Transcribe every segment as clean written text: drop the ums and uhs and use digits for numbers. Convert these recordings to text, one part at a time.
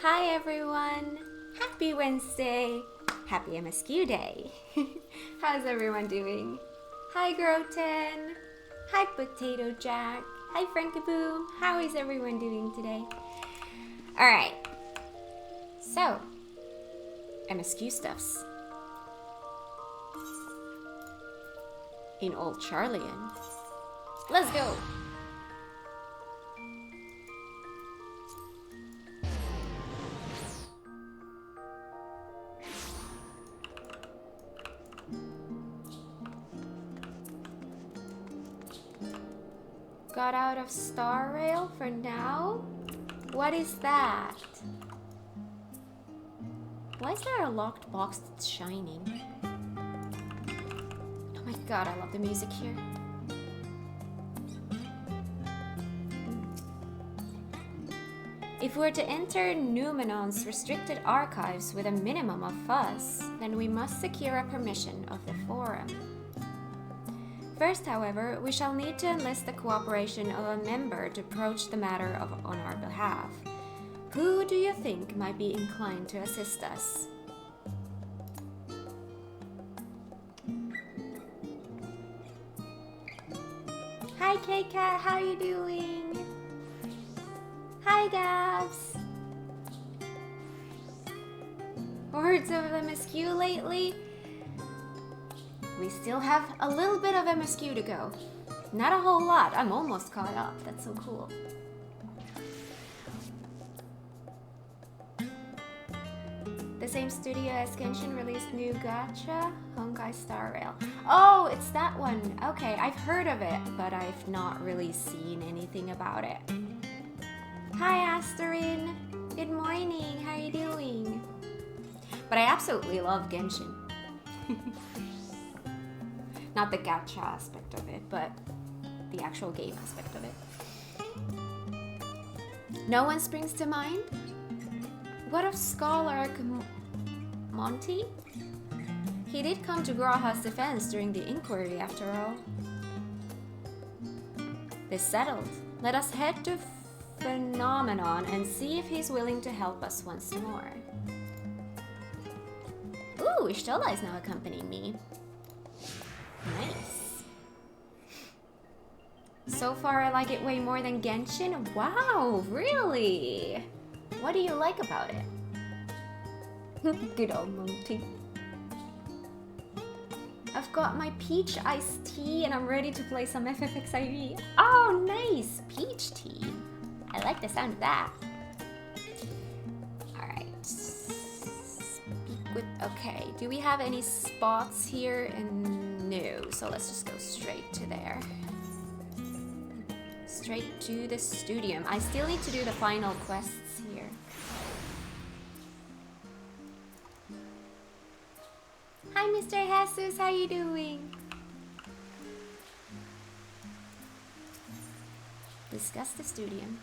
Hi everyone! Happy Wednesday! Happy MSQ Day! How's everyone doing? Hi Groten! Hi Potato Jack! Hi Frankie Boom! How is everyone doing today? Alright, so MSQ stuffs. In Old Charlian. Let's go! Got out of Star Rail for now? What is that? Why is there a locked box that's shining? Oh my god, I love the music here. If we're to enter Numenon's restricted archives with a minimum of fuss, then we must secure a permission of the Forum. First, however, we shall need to enlist the cooperation of a member to approach the matter on our behalf. Who do you think might be inclined to assist us? Hi K-Cat, how you doing? Hi Gabs! Words of MSQ lately? We still have a little bit of MSQ to go. Not a whole lot, I'm almost caught up, that's so cool. The same studio as Genshin released new gacha, Honkai Star Rail. Oh, it's that one. Okay, I've heard of it, but I've not really seen anything about it. Hi Asterin, good morning, how are you doing? But I absolutely love Genshin. Not the gacha aspect of it, but the actual game aspect of it. No one springs to mind? What of Scholar Monty? He did come to Graha's defense during the inquiry after all. This settled. Let us head to Phenomenon and see if he's willing to help us once more. Ooh, Ishtola is now accompanying me. Nice. So far I like it way more than Genshin. Wow, really? What do you like about it? Good old Monty. I've got my peach iced tea and I'm ready to play some FFXIV. Oh, nice! Peach tea. I like the sound of that. Alright. Okay, do we have any spots here? No, so let's just go straight to there. Straight to the studium. I still need to do the final quests here. Hi Mr. Jesus, how you doing? Discuss the studium.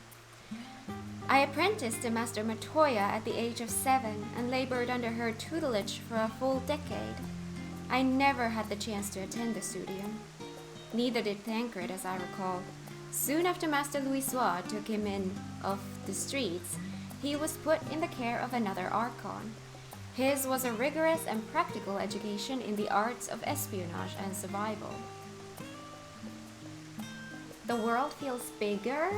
I apprenticed to Master Matoya at the age of 7 and labored under her tutelage for a full decade. I never had the chance to attend the studium. Neither did Tancred, as I recall. Soon after Master Louisoix took him in off the streets, he was put in the care of another Archon. His was a rigorous and practical education in the arts of espionage and survival. The world feels bigger?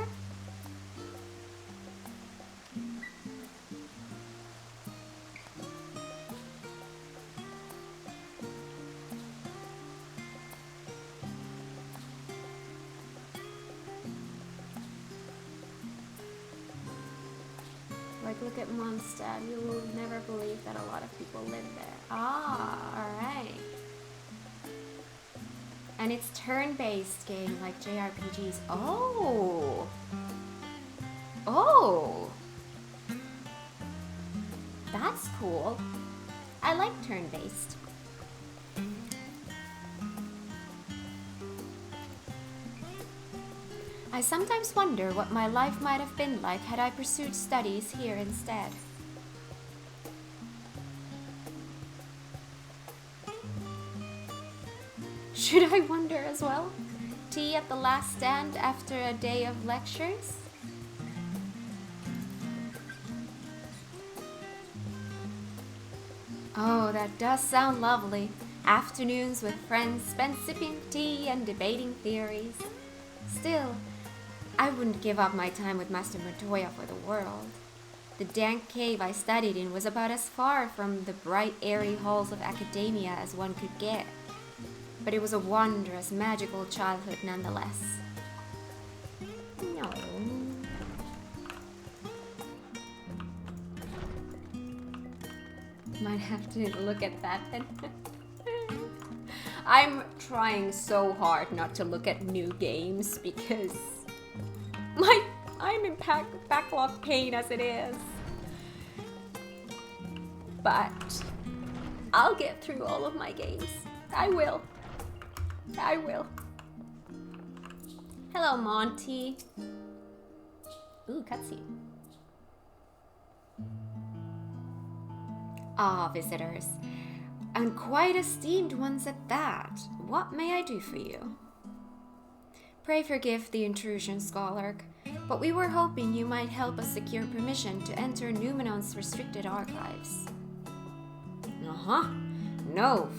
Like, look at Mondstadt. You will never believe that a lot of people live there. Ah, alright. And it's turn-based game like JRPGs. Oh! Oh! That's cool. I like turn-based. I sometimes wonder what my life might have been like had I pursued studies here instead. Should I wonder as well? Tea at the last stand after a day of lectures? Oh, that does sound lovely. Afternoons with friends spent sipping tea and debating theories. Still, I wouldn't give up my time with Master Montoya for the world. The dank cave I studied in was about as far from the bright, airy halls of academia as one could get. But it was a wondrous, magical childhood nonetheless. No. Might have to look at that then. I'm trying so hard not to look at new games because I'm in backlog pain as it is. But I'll get through all of my games. I will. Hello, Monty. Ooh, cutscene. Ah, visitors. And quite esteemed ones at that. What may I do for you? Pray forgive the intrusion, Scholar, but we were hoping you might help us secure permission to enter Numenon's restricted archives. Uh-huh. No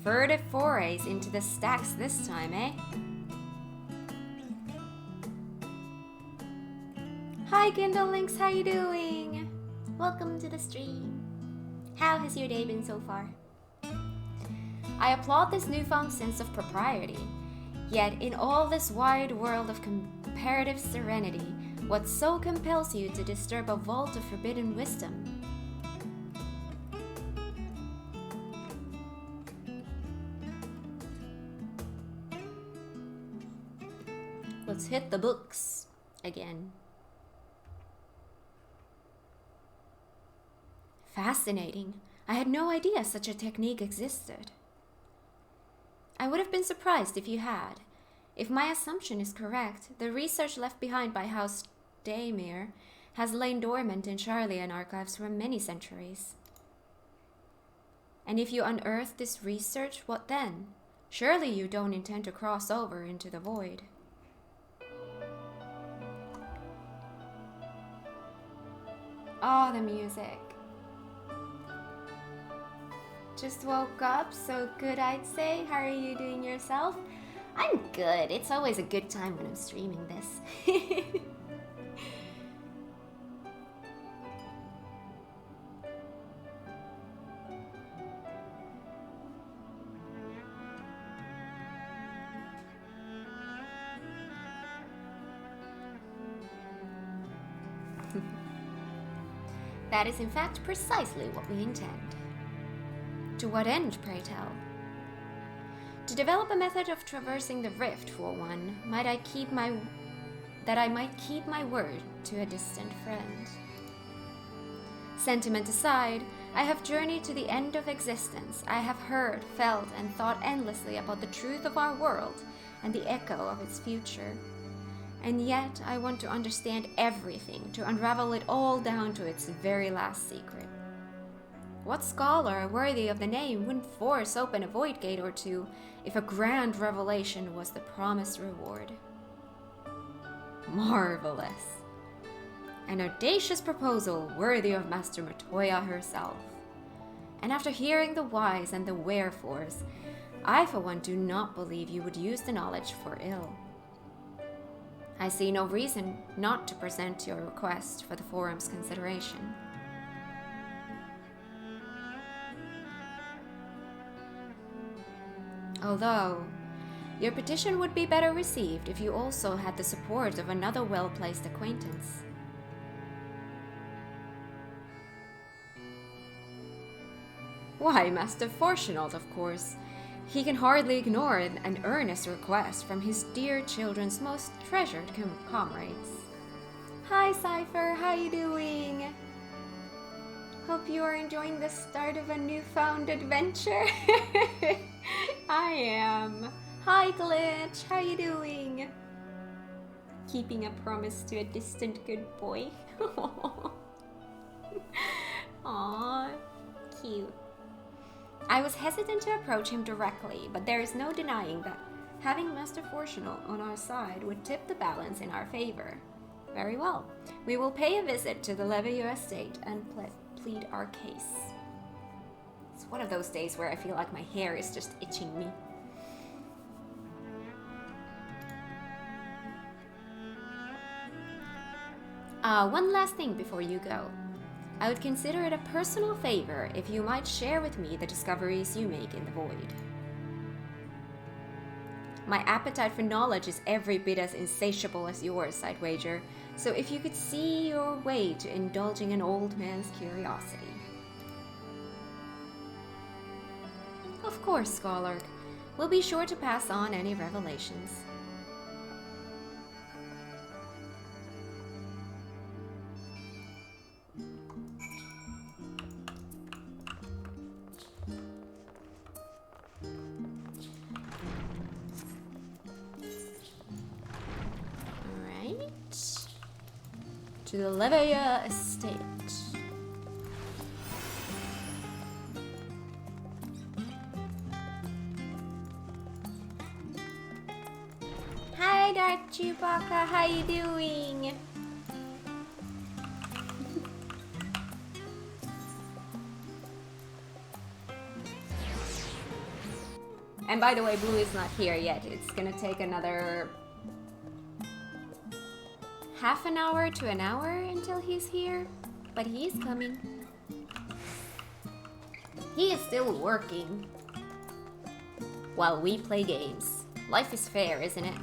furtive forays into the stacks this time, eh? Hi, Kindlelinks, how you doing? Welcome to the stream. How has your day been so far? I applaud this newfound sense of propriety. Yet, in all this wide world of comparative serenity, what so compels you to disturb a vault of forbidden wisdom? Let's hit the books again. Fascinating. I had no idea such a technique existed. I would have been surprised if you had. If my assumption is correct, the research left behind by House Daymere has lain dormant in Charlian archives for many centuries. And if you unearth this research, what then? Surely you don't intend to cross over into the void. Oh, the music. Just woke up, so good I'd say. How are you doing yourself? I'm good. It's always a good time when I'm streaming this. That is in fact precisely what we intend. To what end, pray tell? To develop a method of traversing the rift, for one, I might keep my word to a distant friend. Sentiment aside, I have journeyed to the end of existence. I have heard, felt, and thought endlessly about the truth of our world and the echo of its future. And yet, I want to understand everything, to unravel it all down to its very last secret. What scholar worthy of the name wouldn't force open a void gate or two if a grand revelation was the promised reward? Marvelous. An audacious proposal worthy of Master Montoya herself. And after hearing the whys and the wherefores, I for one do not believe you would use the knowledge for ill. I see no reason not to present your request for the forum's consideration. Although, your petition would be better received if you also had the support of another well-placed acquaintance. Why, Master Fortunault, of course. He can hardly ignore an earnest request from his dear children's most treasured comrades. Hi, Cypher, how you doing? Hope you are enjoying the start of a newfound adventure. I am. Hi, Glitch, how you doing? Keeping a promise to a distant good boy. Aww, cute. I was hesitant to approach him directly, but there is no denying that having Master Fortunault on our side would tip the balance in our favor. Very well. We will pay a visit to the Leveilleur estate and plead our case. It's one of those days where I feel like my hair is just itching me. One last thing before you go. I would consider it a personal favor if you might share with me the discoveries you make in the void. My appetite for knowledge is every bit as insatiable as yours, I'd wager, so if you could see your way to indulging an old man's curiosity. Of course, Scholar. We'll be sure to pass on any revelations. To the Levia estate. Hi, Dark Chewbacca, how you doing? And by the way, Blue is not here yet. It's gonna take another half an hour to an hour until he's here, but he's coming. He is still working while we play games. Life is fair, isn't it?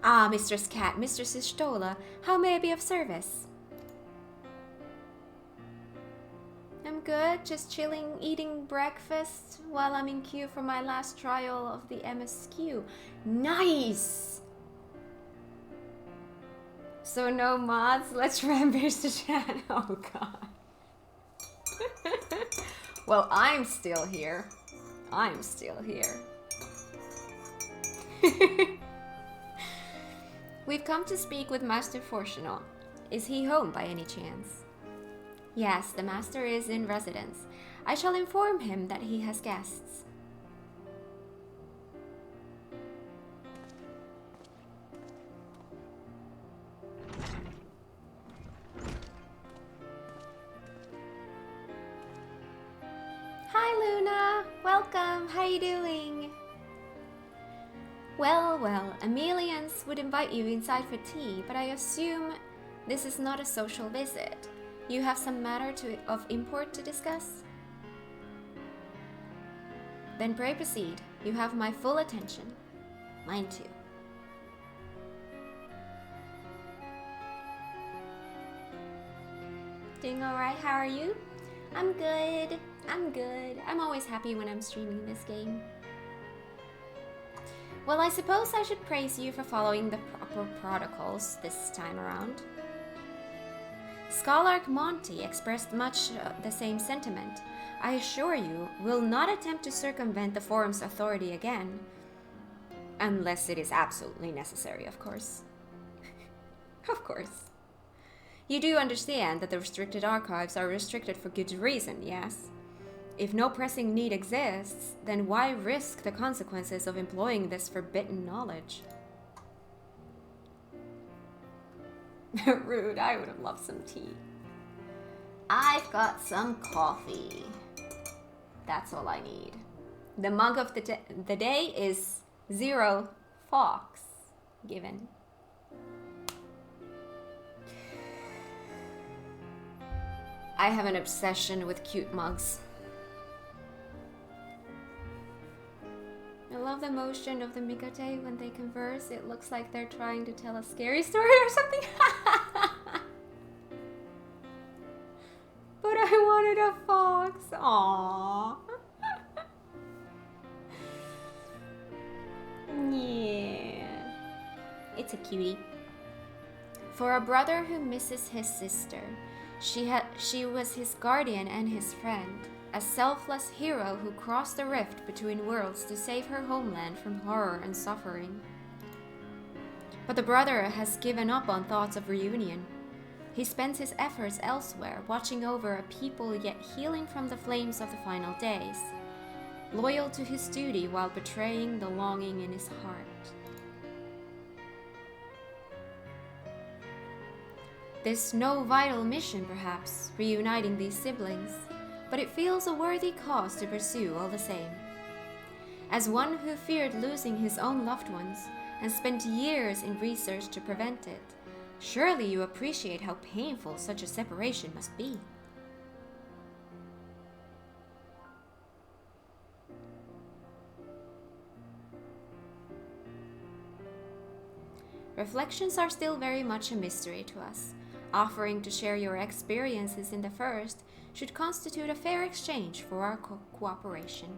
Ah, Mistress Cat, Mistress Ishtola, how may I be of service? I'm good, just chilling, eating breakfast while I'm in queue for my last trial of the MSQ. Nice! So no mods, let's rampage the chat. Oh god. Well, I'm still here. I'm still here. We've come to speak with Master Fortunal. Is he home by any chance? Yes, the master is in residence. I shall inform him that he has guests. Hi Luna, welcome, how you doing? Well, Amelians would invite you inside for tea, but I assume this is not a social visit. You have some matter of import to discuss? Then pray proceed. You have my full attention. Mine too. Doing alright, how are you? I'm good. I'm always happy when I'm streaming this game. Well, I suppose I should praise you for following the proper protocols this time around. Scholark Monty expressed much the same sentiment. I assure you, will not attempt to circumvent the forum's authority again. Unless it is absolutely necessary, of course. Of course. You do understand that the restricted archives are restricted for good reason, yes? If no pressing need exists, then why risk the consequences of employing this forbidden knowledge? Rude, I would have loved some tea. I've got some coffee. That's all I need. The mug of the day is 0 Fox given. I have an obsession with cute mugs. I love the motion of the Mikate when they converse. It looks like they're trying to tell a scary story or something. But I wanted a fox. Aww. Yeah. It's a cutie. For a brother who misses his sister, she was his guardian and his friend. A selfless hero who crossed the rift between worlds to save her homeland from horror and suffering. But the brother has given up on thoughts of reunion. He spends his efforts elsewhere, watching over a people yet healing from the flames of the final days, loyal to his duty while betraying the longing in his heart. This no vital mission, perhaps, reuniting these siblings, but it feels a worthy cause to pursue all the same. As one who feared losing his own loved ones and spent years in research to prevent it, surely you appreciate how painful such a separation must be. Reflections are still very much a mystery to us. Offering to share your experiences in the first should constitute a fair exchange for our cooperation.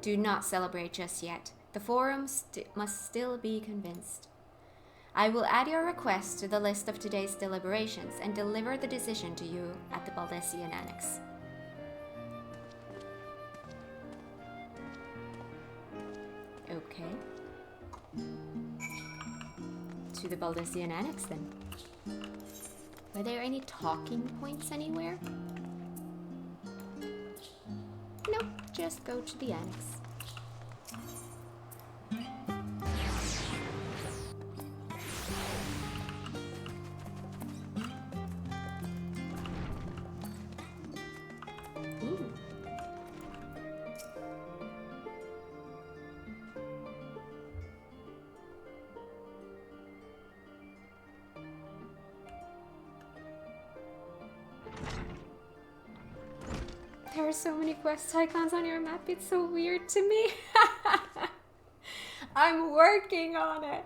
Do not celebrate just yet. The forum must still be convinced. I will add your request to the list of today's deliberations and deliver the decision to you at the Baldessian Annex. Okay. To the Baldessian Annex then. Are there any talking points anywhere? Nope, just go to the annex. Ooh. There are so many quest icons on your map, it's so weird to me. I'm working on it.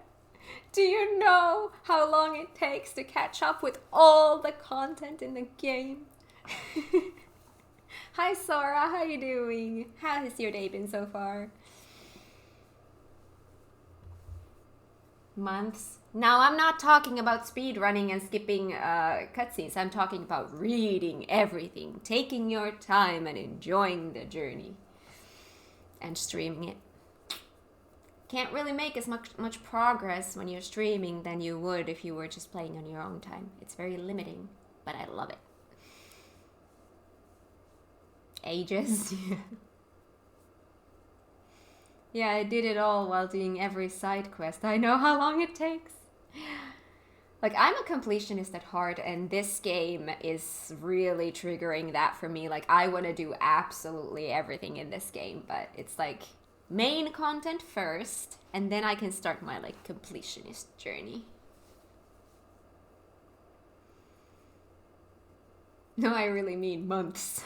Do you know how long it takes to catch up with all the content in the game? Hi Sora, how you doing? How has your day been so far? Months? Now I'm not talking about speedrunning and skipping cutscenes. I'm talking about reading everything, taking your time and enjoying the journey. And streaming it. Can't really make as much progress when you're streaming than you would if you were just playing on your own time. It's very limiting, but I love it. Ages? Yeah, I did it all while doing every side quest. I know how long it takes. Like, I'm a completionist at heart, and this game is really triggering that for me. Like, I want to do absolutely everything in this game, but it's like main content first, and then I can start my, like, completionist journey. No, I really mean months.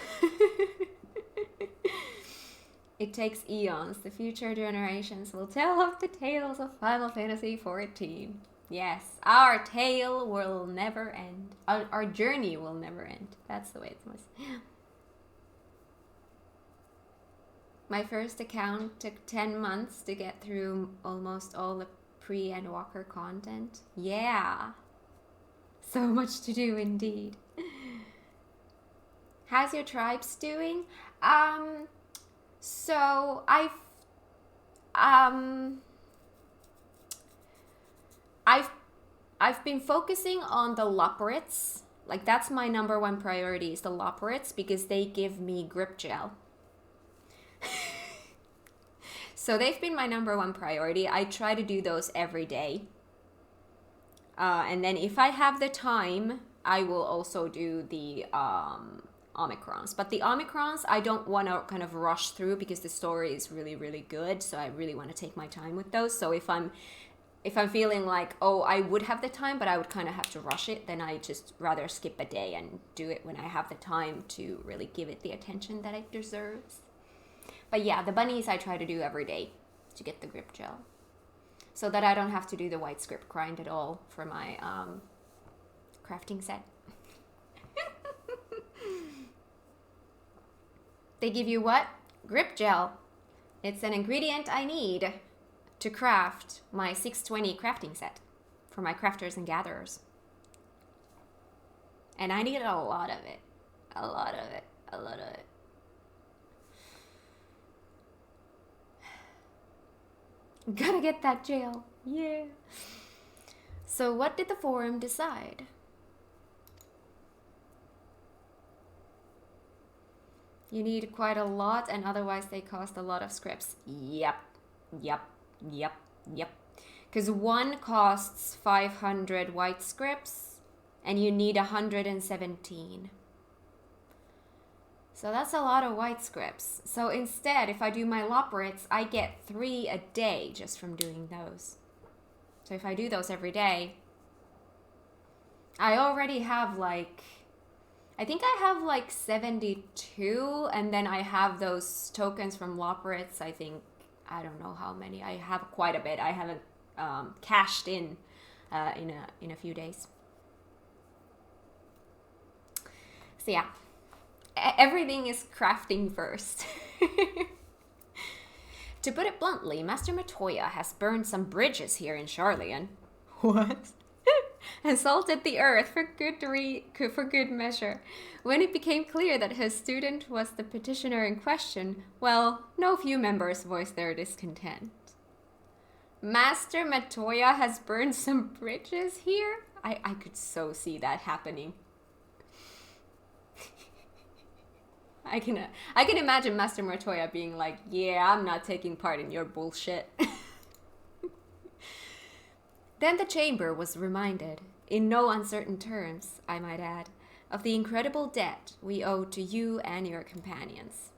It takes eons. The future generations will tell of the tales of Final Fantasy XIV. Yes, our tale will never end. Our journey will never end. That's the way it was. My first account took 10 months to get through almost all the pre-Endwalker content. Yeah. So much to do indeed. How's your tribes doing? So I've been focusing on the Loporrits. Like, that's my #1 priority, is the Loporrits, because they give me grip gel. So they've been my #1 priority. I try to do those every day. And then if I have the time, I will also do the Omicrons. But the Omicrons, I don't want to kind of rush through because the story is really, really good. So I really want to take my time with those. So if I'm feeling like, oh, I would have the time, but I would kind of have to rush it, then I just rather skip a day and do it when I have the time to really give it the attention that it deserves. But yeah, the bunnies I try to do every day to get the grip gel, so that I don't have to do the white script grind at all for my crafting set. They give you what? Grip gel. It's an ingredient I need to craft my 620 crafting set for my crafters and gatherers. And I need a lot of it. A lot of it. A lot of it. Gotta get that gel. Yeah. So what did the forum decide? You need quite a lot, and otherwise they cost a lot of scripts. Yep. Yep. Because one costs 500 white scripts, and you need 117. So that's a lot of white scripts. So instead, if I do my Loporrits, I get 3 a day just from doing those. So if I do those every day, I already have like, I think I have like 72, and then I have those tokens from Loporrits. I think, I don't know how many. I have quite a bit. I haven't cashed in a few days. So yeah, everything is crafting first. To put it bluntly, Master Matoya has burned some bridges here in Charlian. What? And salted the earth for good measure. When it became clear that his student was the petitioner in question, well, no few members voiced their discontent. Master Matoya has burned some bridges here? I could so see that happening. I can imagine Master Matoya being like, yeah, I'm not taking part in your bullshit. Then the chamber was reminded, in no uncertain terms, I might add, of the incredible debt we owe to you and your companions.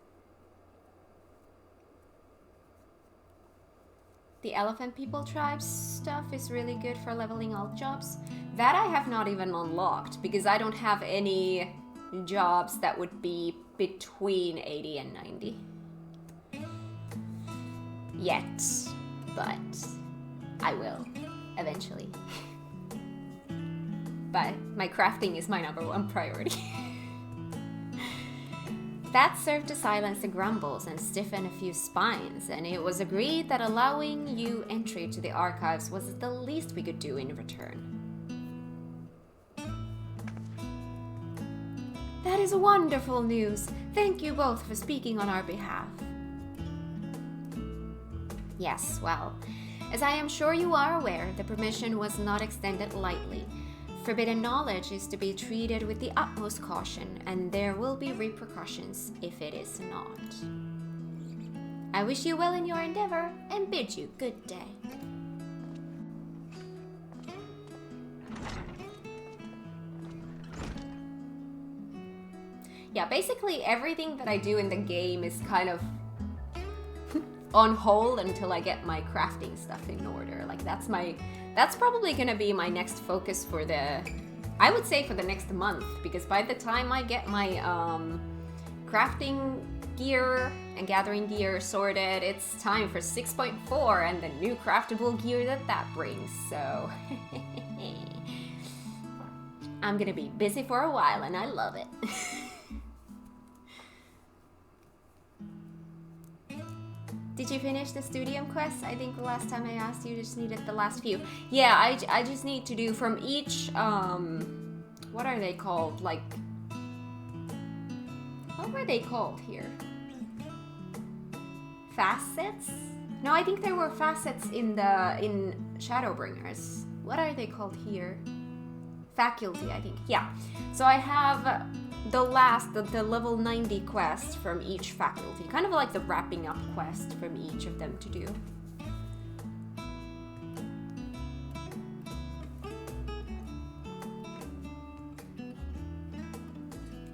The Elephant People Tribe's stuff is really good for leveling alt jobs. That I have not even unlocked, because I don't have any jobs that would be between 80 and 90. Yet. But I will. Eventually. But my crafting is my #1 priority. That served to silence the grumbles and stiffen a few spines, and it was agreed that allowing you entry to the archives was the least we could do in return. That is wonderful news. Thank you both for speaking on our behalf. Yes, well, as I am sure you are aware, the permission was not extended lightly. Forbidden knowledge is to be treated with the utmost caution, and there will be repercussions if it is not. I wish you well in your endeavor, and bid you good day. Yeah, basically everything that I do in the game is kind of on hold until I get my crafting stuff in order. Like that's probably gonna be my next focus for I would say for the next month, because by the time I get my crafting gear and gathering gear sorted, it's time for 6.4 and the new craftable gear that brings, so I'm gonna be busy for a while and I love it. Did you finish the Studium quest? I think the last time I asked you just needed the last few. Yeah, I just need to do from each, what are they called? Like, what were they called here? Facets? No, I think there were facets in Shadowbringers. What are they called here? Faculty, I think. Yeah. So I have the level 90 quest from each faculty. Kind of like the wrapping up quest from each of them to do.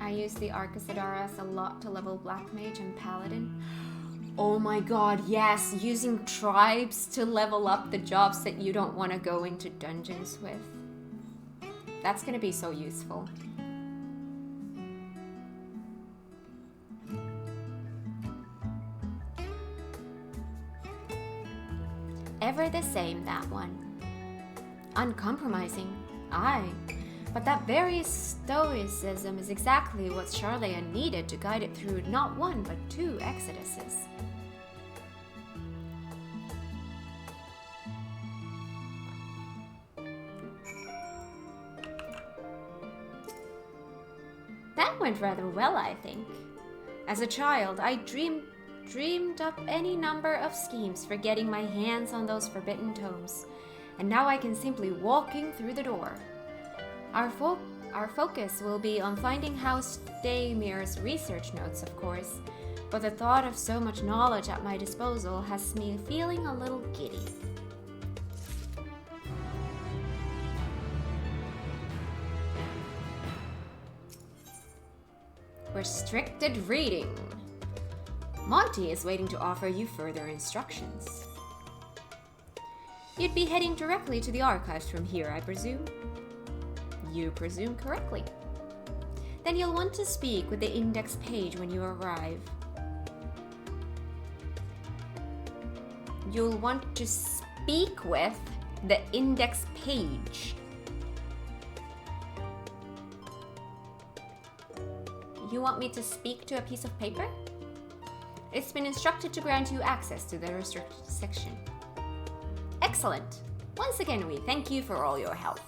I use the Arcasidaras a lot to level Black Mage and Paladin. Oh my god, yes! Using tribes to level up the jobs that you don't want to go into dungeons with. That's gonna be so useful. Ever the same, that one. Uncompromising, aye. But that very stoicism is exactly what Charlian needed to guide it through not one but 2 exoduses. That went rather well, I think. As a child, I dreamed up any number of schemes for getting my hands on those forbidden tomes, and now I can simply walking through the door. Our focus will be on finding House Daymir's research notes, of course, but the thought of so much knowledge at my disposal has me feeling a little giddy. Restricted reading. Monty is waiting to offer you further instructions. You'd be heading directly to the archives from here, I presume? You presume correctly. Then you'll want to speak with the index page when you arrive. You'll want to speak with the index page. You want me to speak to a piece of paper? It's been instructed to grant you access to the restricted section. Excellent. Once again, we thank you for all your help.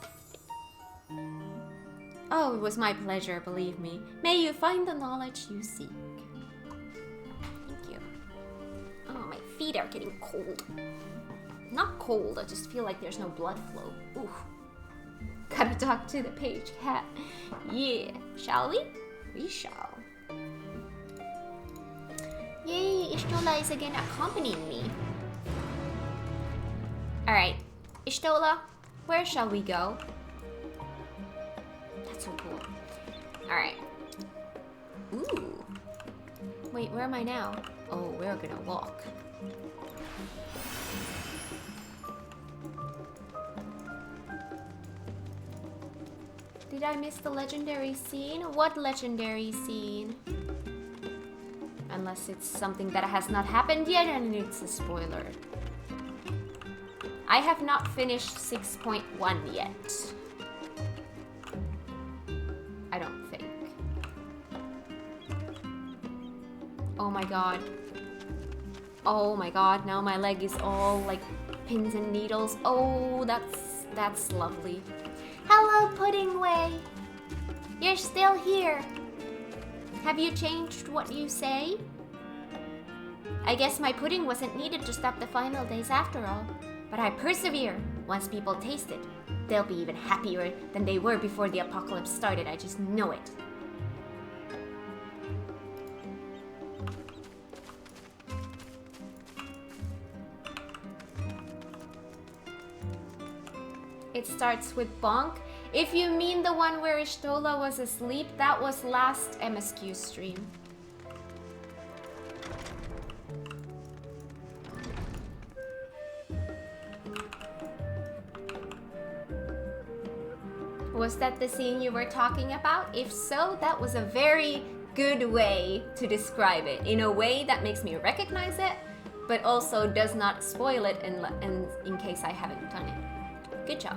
Oh, it was my pleasure, believe me. May you find the knowledge you seek. Thank you. Oh, my feet are getting cold. Not cold, I just feel like there's no blood flow. Ooh. Gotta talk to the page cat. Yeah, shall we? We shall. Yay, Ishtola is again accompanying me. Alright, Ishtola, where shall we go? That's so cool. Alright. Ooh. Wait, where am I now? Oh, we're gonna walk. Did I miss the legendary scene? What legendary scene? Unless it's something that has not happened yet and it's a spoiler. I have not finished 6.1 yet. I don't think. Oh my god. Oh my god, now my leg is all like pins and needles. Oh, that's lovely. Hello, Pudding Way. You're still here. Have you changed what you say? I guess my pudding wasn't needed to stop the final days after all. But I persevere. Once people taste it, they'll be even happier than they were before the apocalypse started. I just know it. It starts with bonk. If you mean the one where Ishtola was asleep, that was last MSQ stream. Was that the scene you were talking about? If so, that was a very good way to describe it. In a way that makes me recognize it, but also does not spoil it in case I haven't done it. Good job.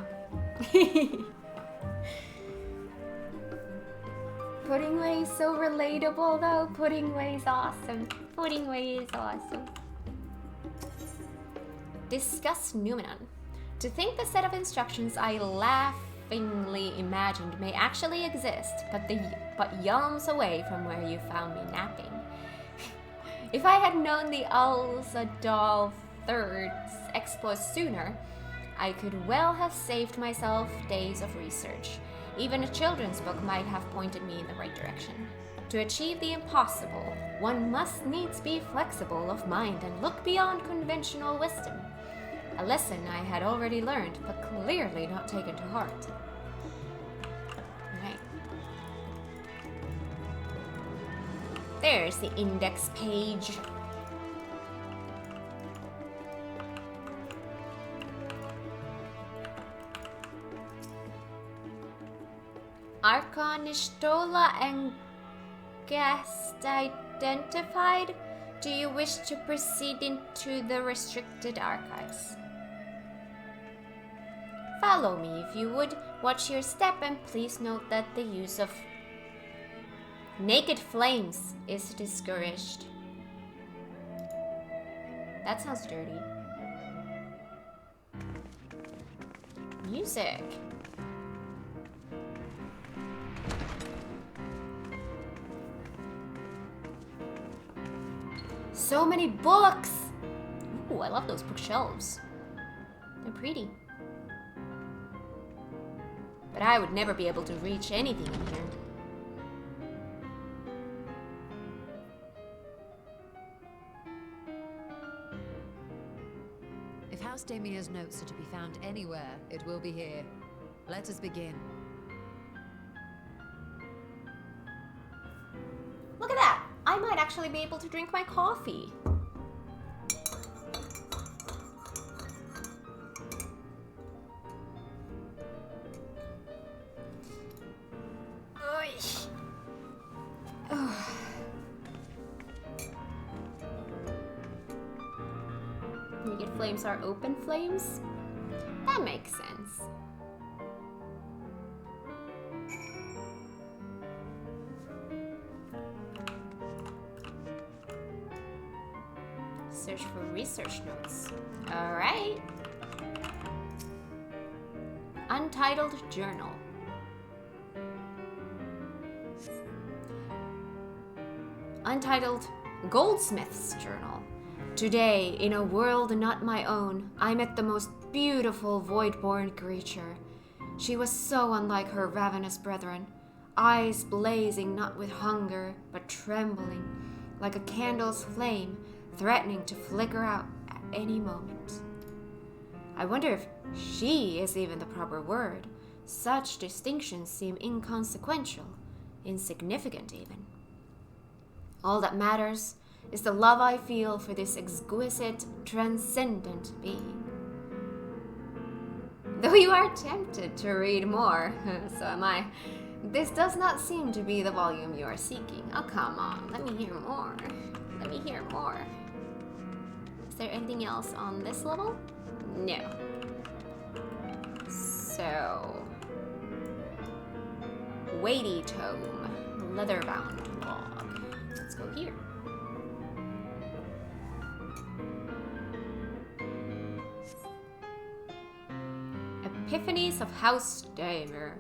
Pudding Way is so relatable though. Pudding Way is awesome. Pudding Way is awesome. Discuss Numenon. To think the set of instructions I laughingly imagined may actually exist, but yalms away from where you found me napping. If I had known the Alzadal III's exploits sooner, I could well have saved myself days of research. Even a children's book might have pointed me in the right direction. To achieve the impossible, one must needs be flexible of mind and look beyond conventional wisdom. A lesson I had already learned, but clearly not taken to heart. Right. There's the index page. Archon Ishtola and guest identified. Do you wish to proceed into the restricted archives? Follow me if you would. Watch your step and please note that the use of naked flames is discouraged. That sounds dirty. Music. So many books! Ooh, I love those bookshelves. They're pretty. But I would never be able to reach anything in here. House Damia's notes are to be found anywhere, it will be here. Let us begin. Look at that! I might actually be able to drink my coffee. Naked flames are open flames? That makes sense. Search for research notes. Alright. Untitled journal. Untitled Goldsmith's Journal. Today, in a world not my own, I met the most beautiful void-born creature. She was so unlike her ravenous brethren, eyes blazing not with hunger, but trembling, like a candle's flame, threatening to flicker out at any moment. I wonder if she is even the proper word. Such distinctions seem inconsequential, insignificant even. All that matters is the love I feel for this exquisite, transcendent being. Though you are tempted to read more, so am I, this does not seem to be the volume you are seeking. Oh, come on, let me hear more. Let me hear more. Is there anything else on this level? No. So... weighty tome, leather-bound log. Let's go here. Epiphanies of House Damer.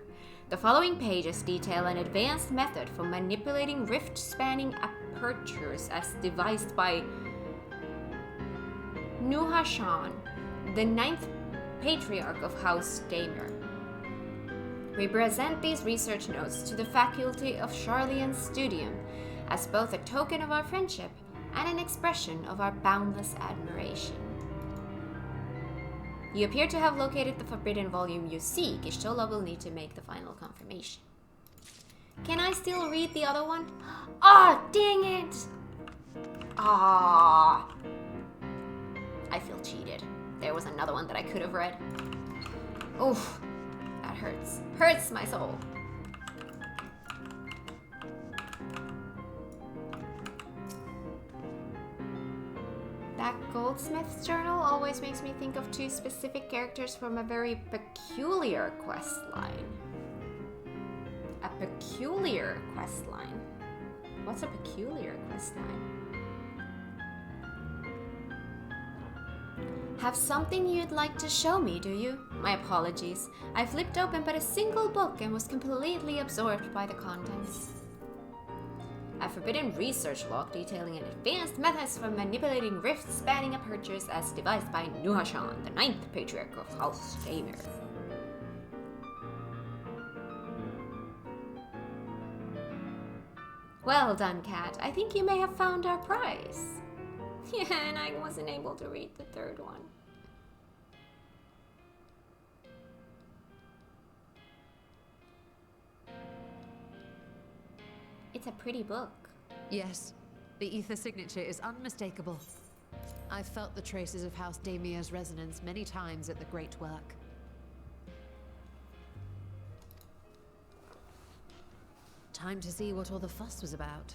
The following pages detail an advanced method for manipulating rift-spanning apertures as devised by Nuhashan, the 9th patriarch of House Damer. We present these research notes to the faculty of Charlian's Studium as both a token of our friendship and an expression of our boundless admiration. You appear to have located the forbidden volume you seek. Ishtola will need to make the final confirmation. Can I still read the other one? Ah, oh, dang it! Ah. I feel cheated. There was another one that I could have read. Oof, that hurts. Hurts my soul. That Goldsmith's Journal always makes me think of two specific characters from a very peculiar quest line. A peculiar quest line? What's a peculiar quest line? Have something you'd like to show me, do you? My apologies. I flipped open but a single book and was completely absorbed by the contents. A forbidden research log detailing an advanced methods for manipulating rift-spanning apertures as devised by Nuhashan, the 9th patriarch of House Damer. Well done, Cat. I think you may have found our prize. Yeah, and I wasn't able to read the third one. It's a pretty book. Yes, the ether signature is unmistakable. I've felt the traces of House Damia's resonance many times at the Great Work. Time to see what all the fuss was about.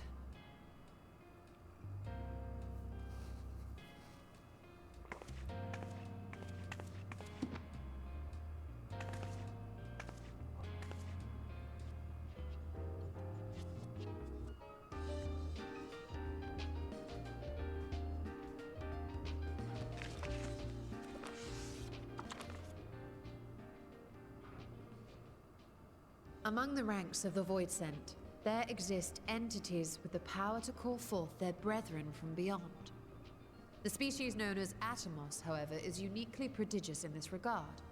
Among the ranks of the Voidsent, there exist entities with the power to call forth their brethren from beyond. The species known as Atomos, however, is uniquely prodigious in this regard.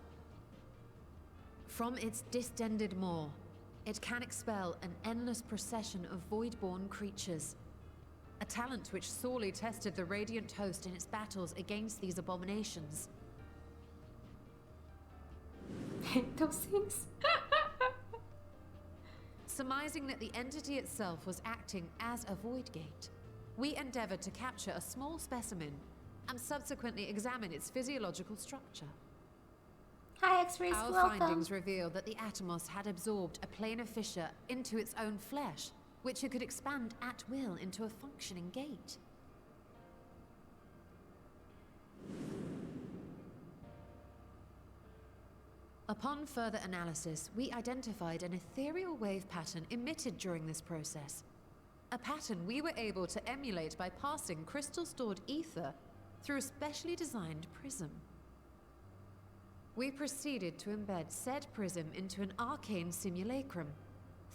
From its distended maw, it can expel an endless procession of void-born creatures, a talent which sorely tested the Radiant Host in its battles against these abominations. Those things. Surmising that the entity itself was acting as a void gate, we endeavored to capture a small specimen and subsequently examine its physiological structure. Hi, X-rays, Our welcome. findings revealed that the Atomos had absorbed a planar fissure into its own flesh, which it could expand at will into a functioning gate. Upon further analysis, we identified an ethereal wave pattern emitted during this process. A pattern we were able to emulate by passing crystal-stored ether through a specially designed prism. We proceeded to embed said prism into an arcane simulacrum,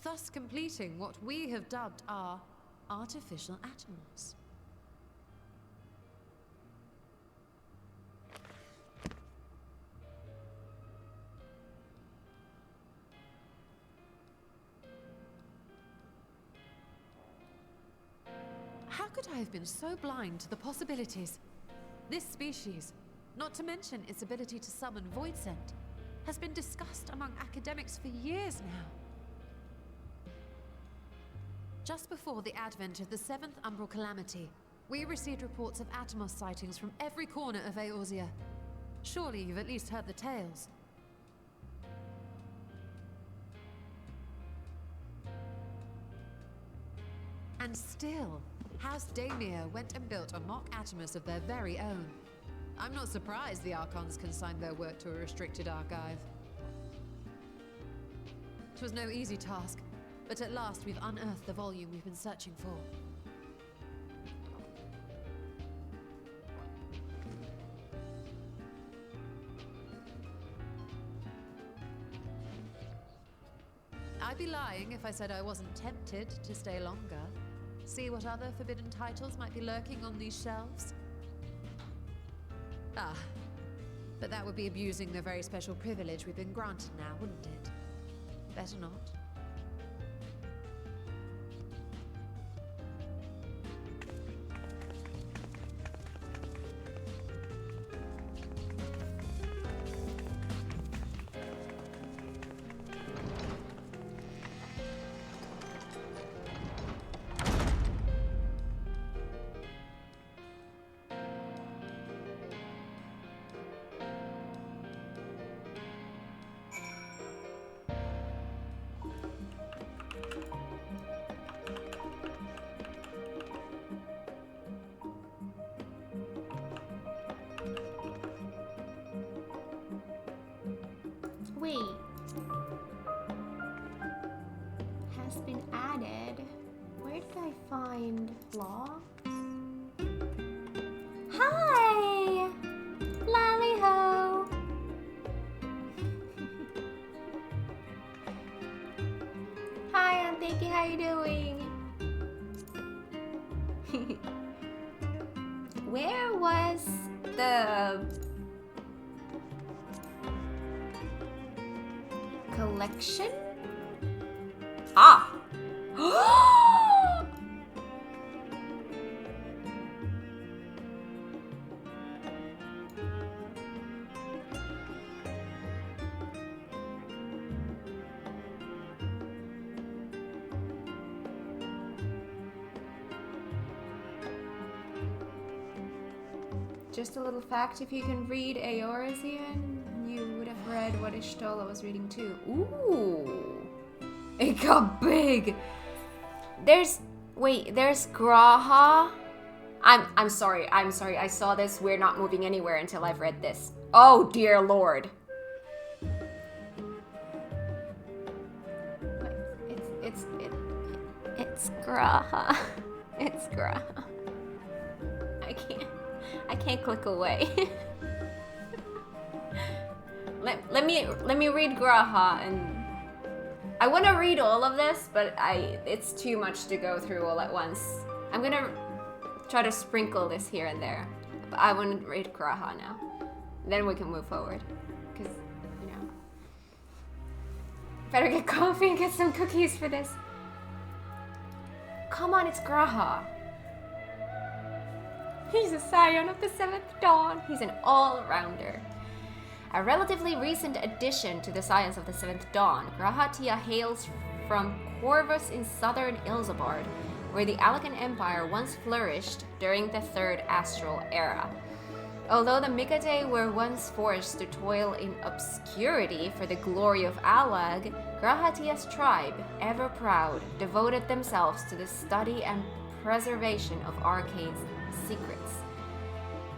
thus completing what we have dubbed our artificial Atomos. How could I have been so blind to the possibilities? This species, not to mention its ability to summon void scent, has been discussed among academics for years now. Just before the advent of the 7th Umbral Calamity, we received reports of Atomos sightings from every corner of Eorzea. Surely you've at least heard the tales. And still, House Daemir went and built a mock Atomos of their very own. I'm not surprised the Archons consigned their work to a restricted archive. It was no easy task, but at last we've unearthed the volume we've been searching for. I'd be lying if I said I wasn't tempted to stay longer. See what other forbidden titles might be lurking on these shelves? Ah, but that would be abusing the very special privilege we've been granted now, wouldn't it? Better not. Wait. Has been added. Where did I find logs? Hi! Lally ho! Hi, Aunt Vicky, how you doing? Where was the collection? Ah! Just a little fact, if you can read Eorzean, you would have read what Ishtola was reading too. Ooh! It got big! There's Graha. I'm sorry, I saw this. We're not moving anywhere until I've read this. Oh dear lord. It's Graha. It's Graha. I can't click away. let me read Graha, and I want to read all of this, but it's too much to go through all at once. I'm gonna try to sprinkle this here and there, but I want to read Graha now. Then we can move forward, because you know, better get coffee and get some cookies for this. Come on, it's Graha. He's a scion of the 7th Dawn. He's an all-rounder. A relatively recent addition to the science of the Seventh Dawn, Grahatia hails from Corvus in southern Ilsabard, where the Alakan Empire once flourished during the Third Astral Era. Although the Mikate were once forced to toil in obscurity for the glory of Alag, Grahatia's tribe, ever proud, devoted themselves to the study and preservation of arcane secrets.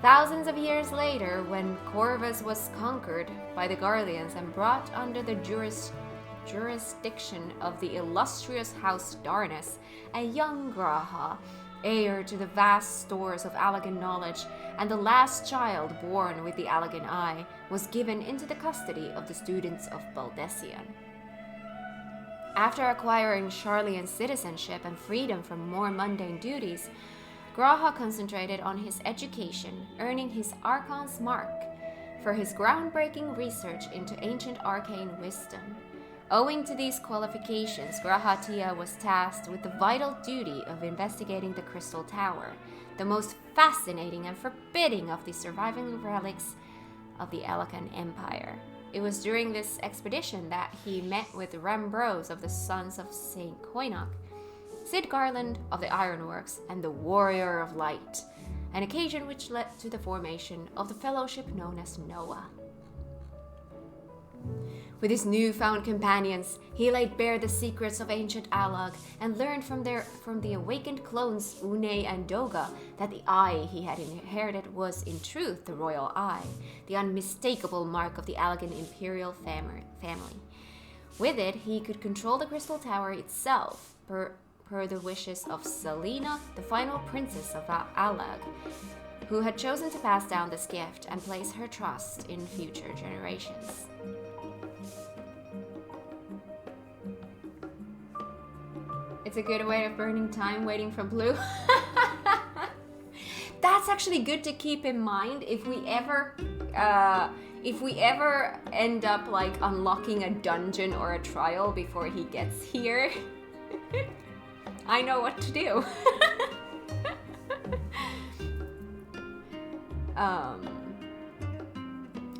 Thousands of years later, when Corvus was conquered by the Guardians and brought under the jurisdiction of the illustrious House Darnus, a young Graha, heir to the vast stores of Allagan knowledge, and the last child born with the Allagan Eye, was given into the custody of the students of Baldessian. After acquiring Sharlayan citizenship and freedom from more mundane duties, Graha concentrated on his education, earning his Archon's mark for his groundbreaking research into ancient arcane wisdom. Owing to these qualifications, Grahatia was tasked with the vital duty of investigating the Crystal Tower, the most fascinating and forbidding of the surviving relics of the Alakan Empire. It was during this expedition that he met with Rambros of the Sons of Saint Koinok, Sid Garland of the Ironworks, and the Warrior of Light, an occasion which led to the formation of the fellowship known as Noah. With his newfound companions, he laid bare the secrets of ancient Alag and learned from the awakened clones Une and Doga that the eye he had inherited was in truth the royal eye, the unmistakable mark of the Alagan imperial family. With it, he could control the Crystal Tower itself, per the wishes of Selena, the final princess of Alag, who had chosen to pass down this gift and place her trust in future generations. It's a good way of burning time waiting for Blue. That's actually good to keep in mind if we ever end up like unlocking a dungeon or a trial before he gets here. I know what to do.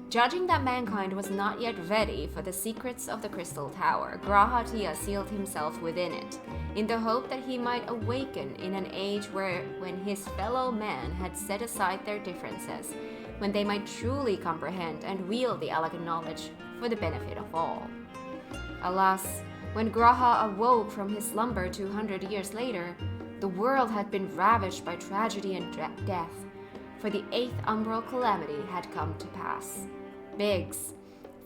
Judging that mankind was not yet ready for the secrets of the Crystal Tower, Grahatia sealed himself within it, in the hope that he might awaken in an age when his fellow men had set aside their differences, when they might truly comprehend and wield the Alagan knowledge for the benefit of all. Alas, when Graha awoke from his slumber 200 years later, the world had been ravaged by tragedy and death, for the 8th umbral calamity had come to pass. Biggs,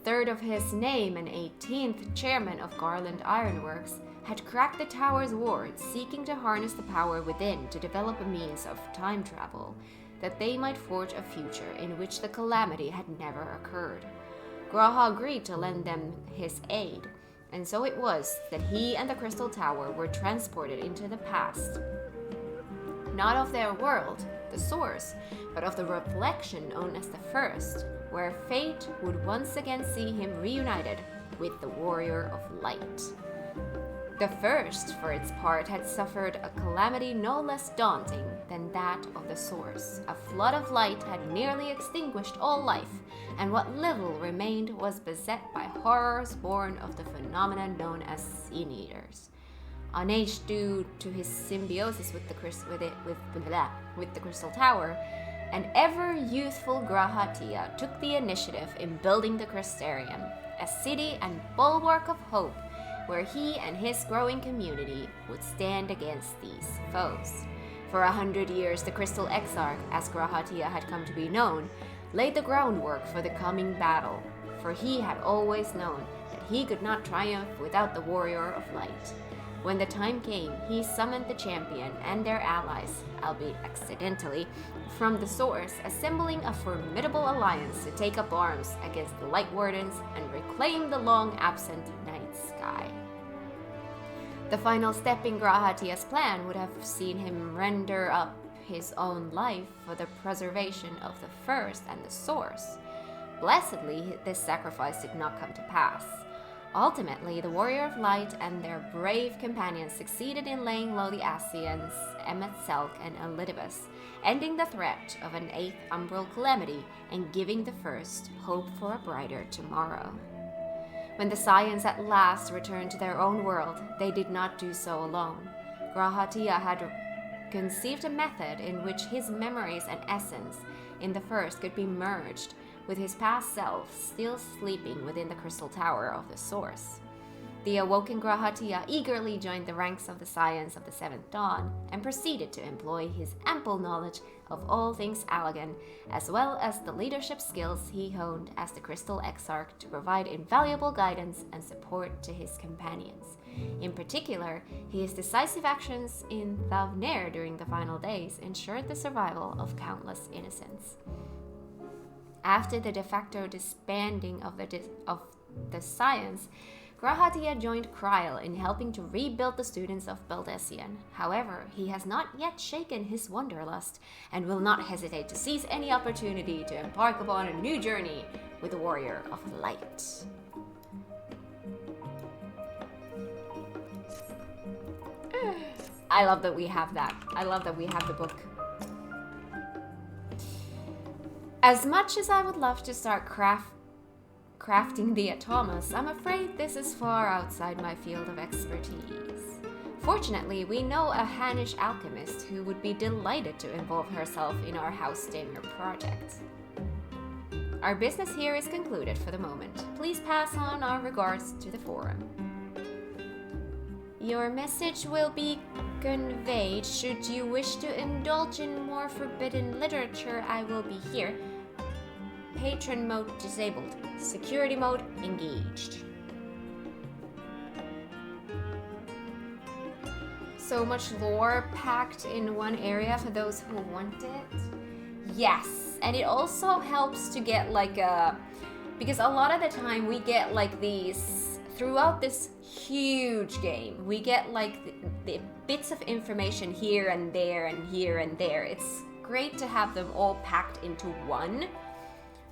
3rd of his name and 18th chairman of Garland Ironworks, had cracked the tower's wards, seeking to harness the power within to develop a means of time travel, that they might forge a future in which the calamity had never occurred. Graha agreed to lend them his aid, and so it was that he and the Crystal Tower were transported into the past. Not of their world, the source, but of the reflection known as the First, where fate would once again see him reunited with the Warrior of Light. The First, for its part, had suffered a calamity no less daunting than that of the Source. A flood of light had nearly extinguished all life, and what little remained was beset by horrors born of the phenomenon known as Sin Eaters. Unaged due to his symbiosis with the Crystal Tower, an ever-youthful Grahatia took the initiative in building the Crystarium, a city and bulwark of hope where he and his growing community would stand against these foes. For 100 years, the Crystal Exarch, as Grahatia had come to be known, laid the groundwork for the coming battle, for he had always known that he could not triumph without the Warrior of Light. When the time came, he summoned the champion and their allies, albeit accidentally, from the Source, assembling a formidable alliance to take up arms against the Light Wardens and reclaim the long-absent Night Sky. The final step in Grahatia's plan would have seen him render up his own life for the preservation of the First and the Source. Blessedly, this sacrifice did not come to pass. Ultimately, the Warrior of Light and their brave companions succeeded in laying low the Asians, Emet-Selch and Elidibus, ending the threat of an 8th umbral calamity and giving the first hope for a brighter tomorrow. When the Scions at last returned to their own world, they did not do so alone. Grahatia had conceived a method in which his memories and essence in the first could be merged with his past self still sleeping within the crystal tower of the source. The awoken Grahatia eagerly joined the ranks of the Scions of the Seventh Dawn and proceeded to employ his ample knowledge of all things Allagan, as well as the leadership skills he honed as the Crystal Exarch to provide invaluable guidance and support to his companions. In particular, his decisive actions in Thavnair during the final days ensured the survival of countless innocents. After the de facto disbanding of the Scions, Grahatia joined Kryl in helping to rebuild the students of Baldessian. However, he has not yet shaken his wanderlust and will not hesitate to seize any opportunity to embark upon a new journey with the Warrior of Light. I love that we have that. I love that we have the book. As much as I would love to start crafting the Atomas, I'm afraid this is far outside my field of expertise. Fortunately, we know a Hanish alchemist who would be delighted to involve herself in our House Daimler project. Our business here is concluded for the moment. Please pass on our regards to the forum. Your message will be conveyed. Should you wish to indulge in more forbidden literature, I will be here. Patron mode disabled. Security mode engaged. So much lore packed in one area for those who want it. Yes, and it also helps to get like a... Because a lot of the time we get like these... Throughout this huge game, we get like the bits of information here and there and here and there. It's great to have them all packed into one,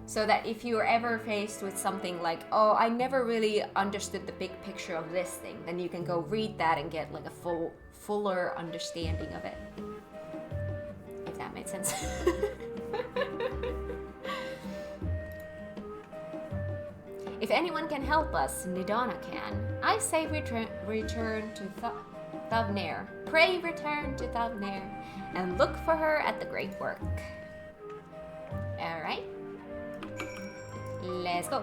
so that if you're ever faced with something like, oh, I never really understood the big picture of this thing, then you can go read that and get like a fuller understanding of it. If that made sense. If anyone can help us, Nidana can. I say return to Thavnair. Pray return to Thavnair and look for her at the great work. Alright. Let's go.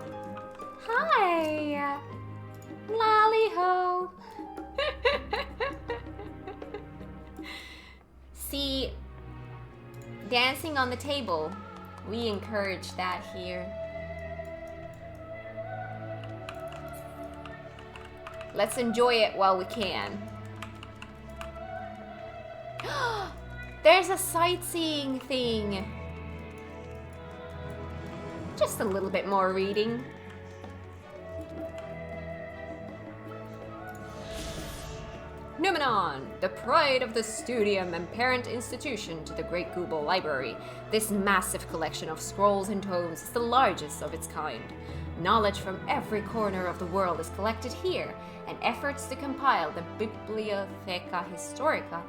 Hi! Lally-ho! See, dancing on the table, we encourage that here. Let's enjoy it while we can. There's a sightseeing thing. Just a little bit more reading. Numenon, the pride of the studium and parent institution to the Great Google Library. This massive collection of scrolls and tomes is the largest of its kind. Knowledge from every corner of the world is collected here, and efforts to compile the Bibliotheca Historica,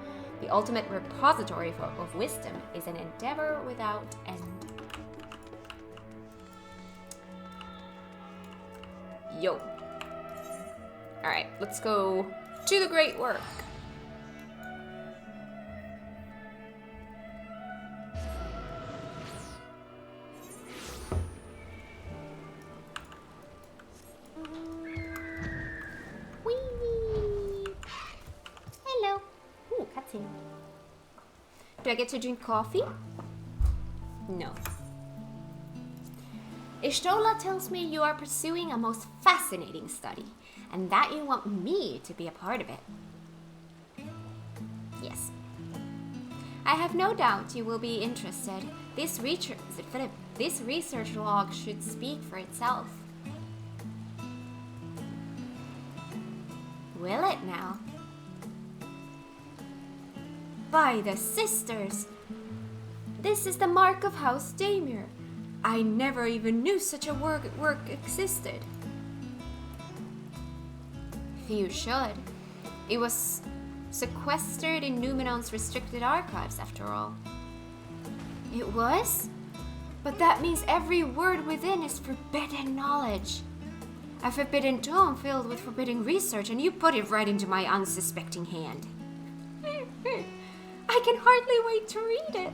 the ultimate repository of wisdom, is an endeavor without end. Yo. Alright, let's go to the great work. Hello. Ooh, cutscene. Do I get to drink coffee? No. Ishtola tells me you are pursuing a most fascinating study, and that you want me to be a part of it. Yes. I have no doubt you will be interested. This research log should speak for itself. Will it now? By the sisters! This is the mark of House Daimler. I never even knew such a work existed. You should. It was sequestered in Numenon's restricted archives, after all. It was? But that means every word within is forbidden knowledge. A forbidden tome filled with forbidden research, and you put it right into my unsuspecting hand. I can hardly wait to read it.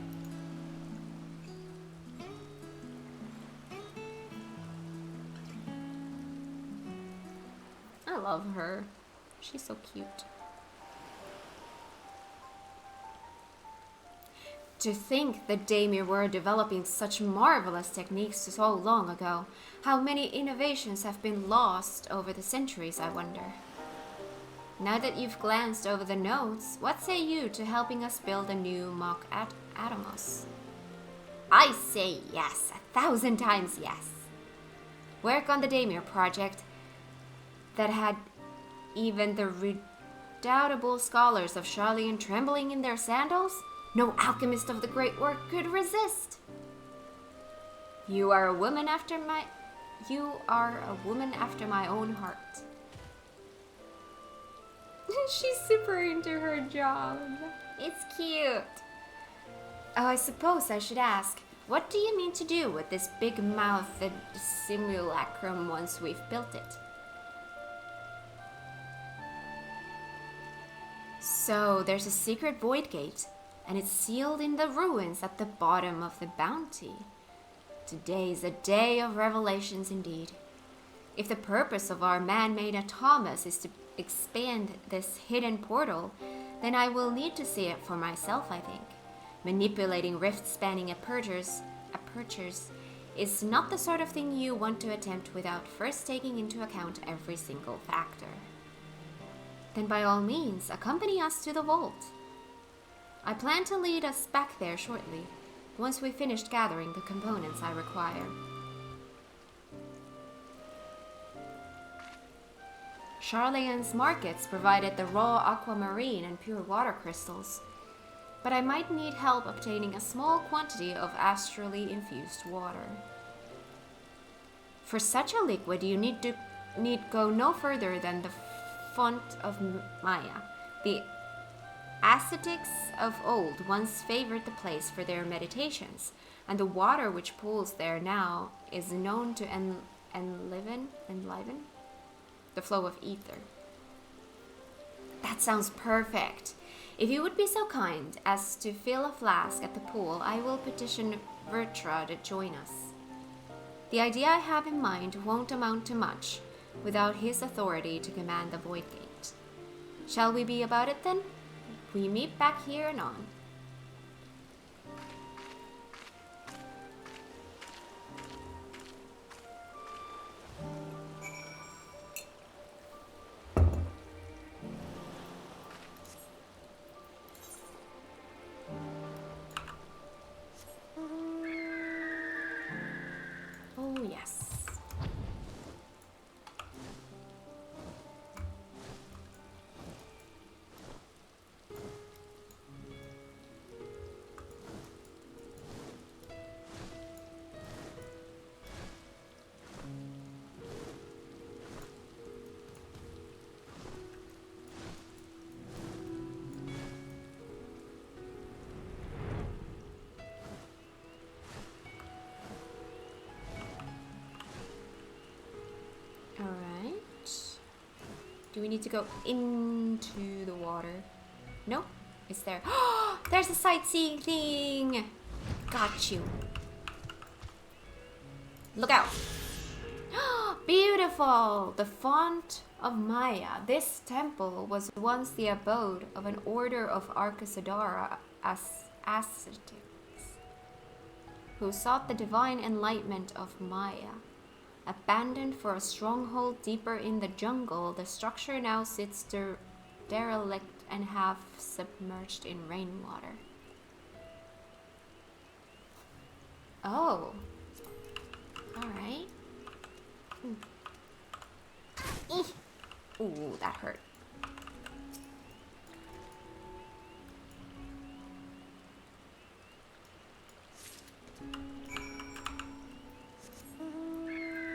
I love her. She's so cute. To think that Daimir were developing such marvelous techniques so long ago. How many innovations have been lost over the centuries, I wonder. Now that you've glanced over the notes, what say you to helping us build a new mock Atomos? I say yes, 1,000 times yes. Work on the Daimir project that had even the redoubtable scholars of Charlian trembling in their sandals? No alchemist of the great work could resist. You are a woman after my own heart. She's super into her job. It's cute. Oh, I suppose I should ask, what do you mean to do with this big-mouthed simulacrum once we've built it? So, there's a secret void gate, and it's sealed in the ruins at the bottom of the bounty. Today's a day of revelations indeed. If the purpose of our man-made Atomus is to expand this hidden portal, then I will need to see it for myself, I think. Manipulating rift-spanning apertures is not the sort of thing you want to attempt without first taking into account every single factor. Then by all means, accompany us to the vault. I plan to lead us back there shortly, once we've finished gathering the components I require. Charlian's markets provided the raw aquamarine and pure water crystals, but I might need help obtaining a small quantity of astrally infused water. For such a liquid, you need go no further than the font of Maya. The ascetics of old once favored the place for their meditations, and the water which pools there now is known to enliven the flow of ether. That sounds perfect. If you would be so kind as to fill a flask at the pool, I will petition Vertra to join us. The idea I have in mind won't amount to much without his authority to command the Void Gate. Shall we be about it then? We meet back here anon. Oh, yes. Do we need to go into the water? Nope. It's there. There's a sightseeing thing! Got you. Look out! Beautiful! The font of Maya. This temple was once the abode of an order of Arcasadara ascetics who sought the divine enlightenment of Maya. Abandoned for a stronghold deeper in the jungle, the structure now sits derelict and half submerged in rainwater. Oh. Alright. Ooh, that hurt.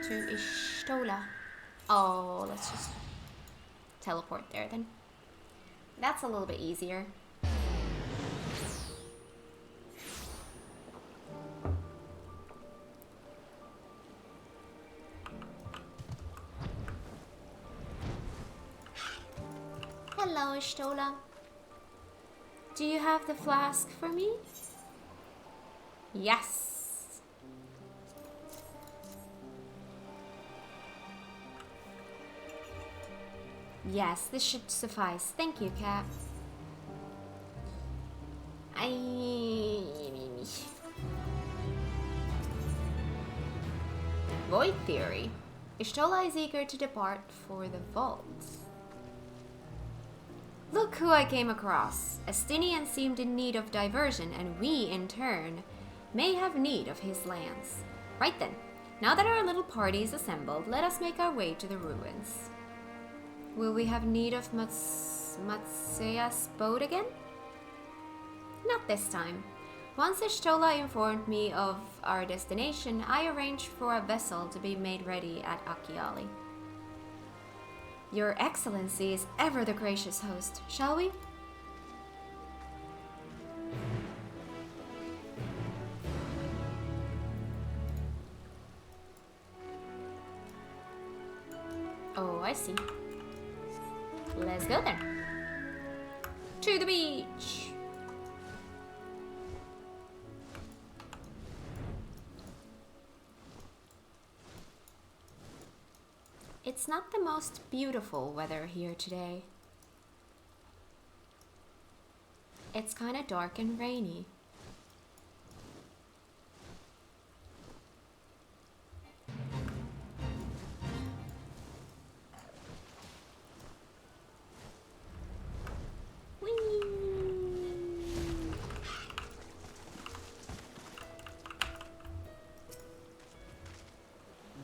To Ishtola. Oh, let's just teleport there then. That's a little bit easier. Hello, Ishtola. Do you have the flask for me? Yes. Yes, this should suffice. Thank you, Cat. Void theory. Ishtola is eager to depart for the vault. Look who I came across. Estinian seemed in need of diversion, and we, in turn, may have need of his lands. Right then, now that our little party is assembled, let us make our way to the ruins. Will we have need of Matsuya's boat again? Not this time. Once Ishtola informed me of our destination, I arranged for a vessel to be made ready at Akiali. Your Excellency is ever the gracious host, shall we? Oh, I see. Let's go then. To the beach! It's not the most beautiful weather here today. It's kind of dark and rainy. Whee!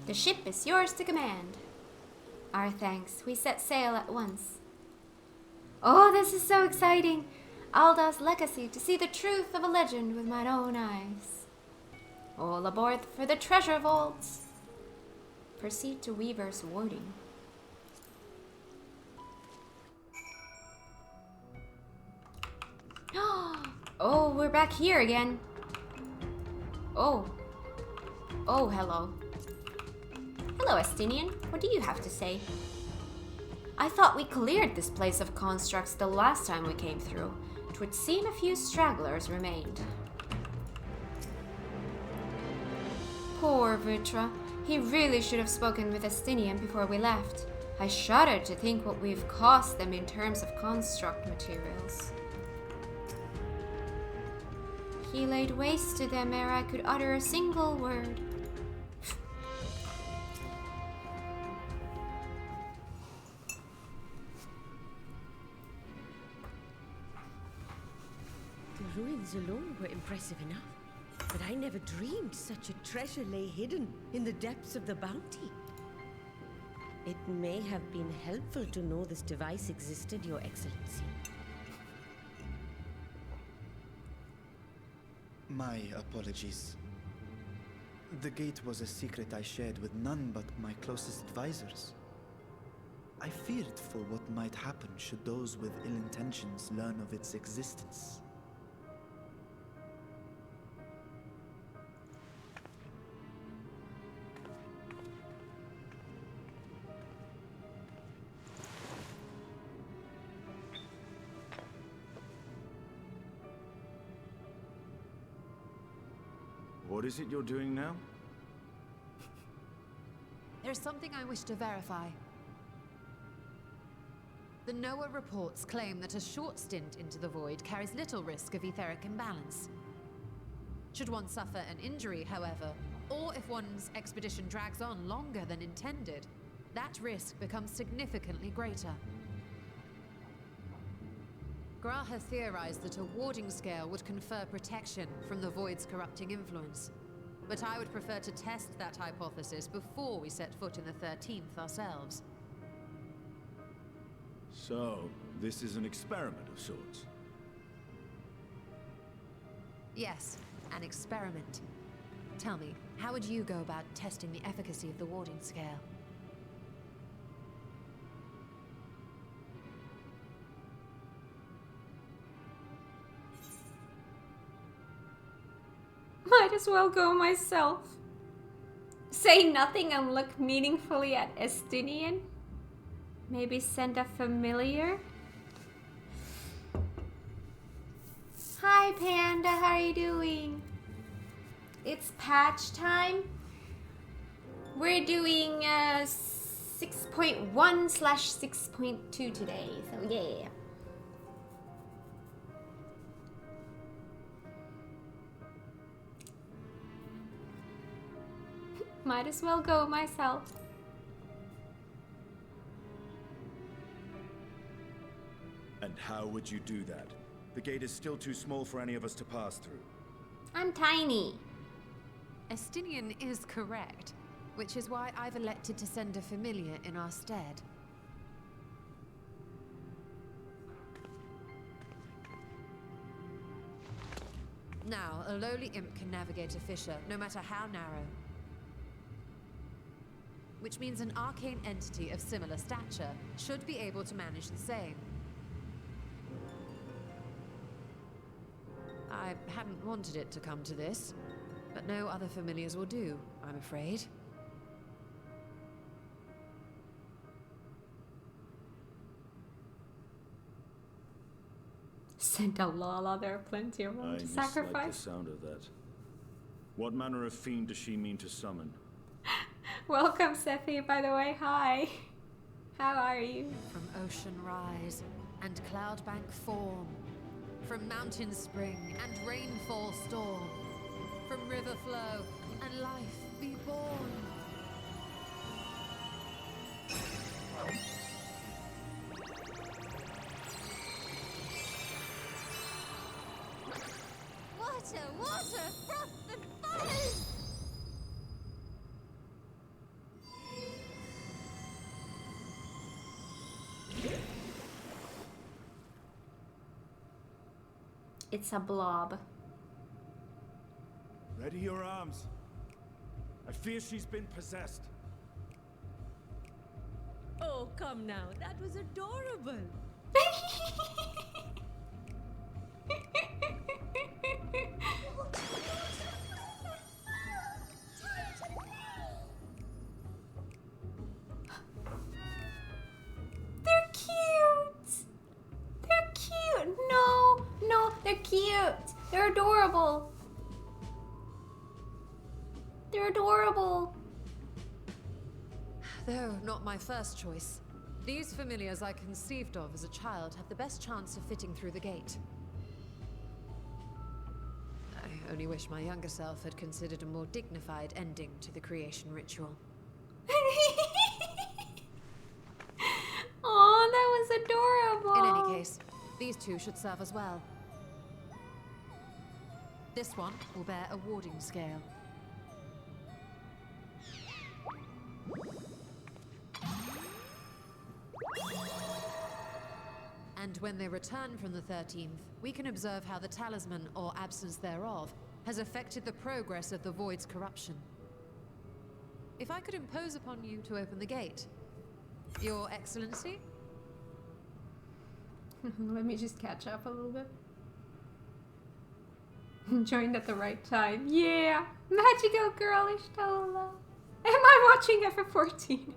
The ship is yours to command. Our thanks. We set sail at once. Oh, this is so exciting! Alda's legacy, to see the truth of a legend with mine own eyes. All aboard for the treasure vaults. Proceed to Weaver's warding. Oh, we're back here again. Oh. Oh, hello. Hello, Estinian. What do you have to say? I thought we cleared this place of constructs the last time we came through. It would seem a few stragglers remained. Poor Vutra. He really should have spoken with Estinian before we left. I shudder to think what we've cost them in terms of construct materials. He laid waste to them ere I could utter a single word. The ruins alone were impressive enough, but I never dreamed such a treasure lay hidden in the depths of the bounty. It may have been helpful to know this device existed, Your Excellency. My apologies. The gate was a secret I shared with none but my closest advisors. I feared for what might happen should those with ill intentions learn of its existence. What is it you're doing now? There's something I wish to verify. The NOAA reports claim that a short stint into the void carries little risk of etheric imbalance. Should one suffer an injury, however, or if one's expedition drags on longer than intended, that risk becomes significantly greater. Graha theorized that a warding scale would confer protection from the void's corrupting influence. But I would prefer to test that hypothesis before we set foot in the 13th ourselves. So, this is an experiment of sorts. Yes, an experiment. Tell me, how would you go about testing the efficacy of the warding scale? Might as well go myself. Say nothing and look meaningfully at Estinian. Maybe send a familiar. Hi Panda, how are you doing? It's patch time. We're doing 6.1/6.2 today, so yeah. Might as well go myself. And how would you do that? The gate is still too small for any of us to pass through. I'm tiny. Estinian is correct, which is why I've elected to send a familiar in our stead. Now, a lowly imp can navigate a fissure, no matter how narrow. Which means an arcane entity of similar stature should be able to manage the same. I hadn't wanted it to come to this, but no other familiars will do, I'm afraid. Sent a Lala, there are plenty of them to dislike the sacrifice. sound of that. What manner of fiend does she mean to summon? Welcome, Sephi, by the way. Hi. How are you? From ocean rise and cloudbank form, from mountain spring and rainfall storm, from river flow and life be born. Water, water, froth and foam! It's a blob. Ready your arms. I fear she's been possessed. Oh, come now. That was adorable. They're cute. They're cute. No, no, they're cute. They're adorable. They're adorable. Though not my first choice. These familiars I conceived of as a child have the best chance of fitting through the gate. I only wish my younger self had considered a more dignified ending to the creation ritual. Aw, that was adorable. In any case, these two should serve as well. This one will bear a warding scale. And when they return from the 13th, we can observe how the talisman, or absence thereof, has affected the progress of the Void's corruption. If I could impose upon you to open the gate. Your Excellency? Let me just catch up a little bit. Joined at the right time. Yeah! Magical girlish Tola. Am I watching FF14?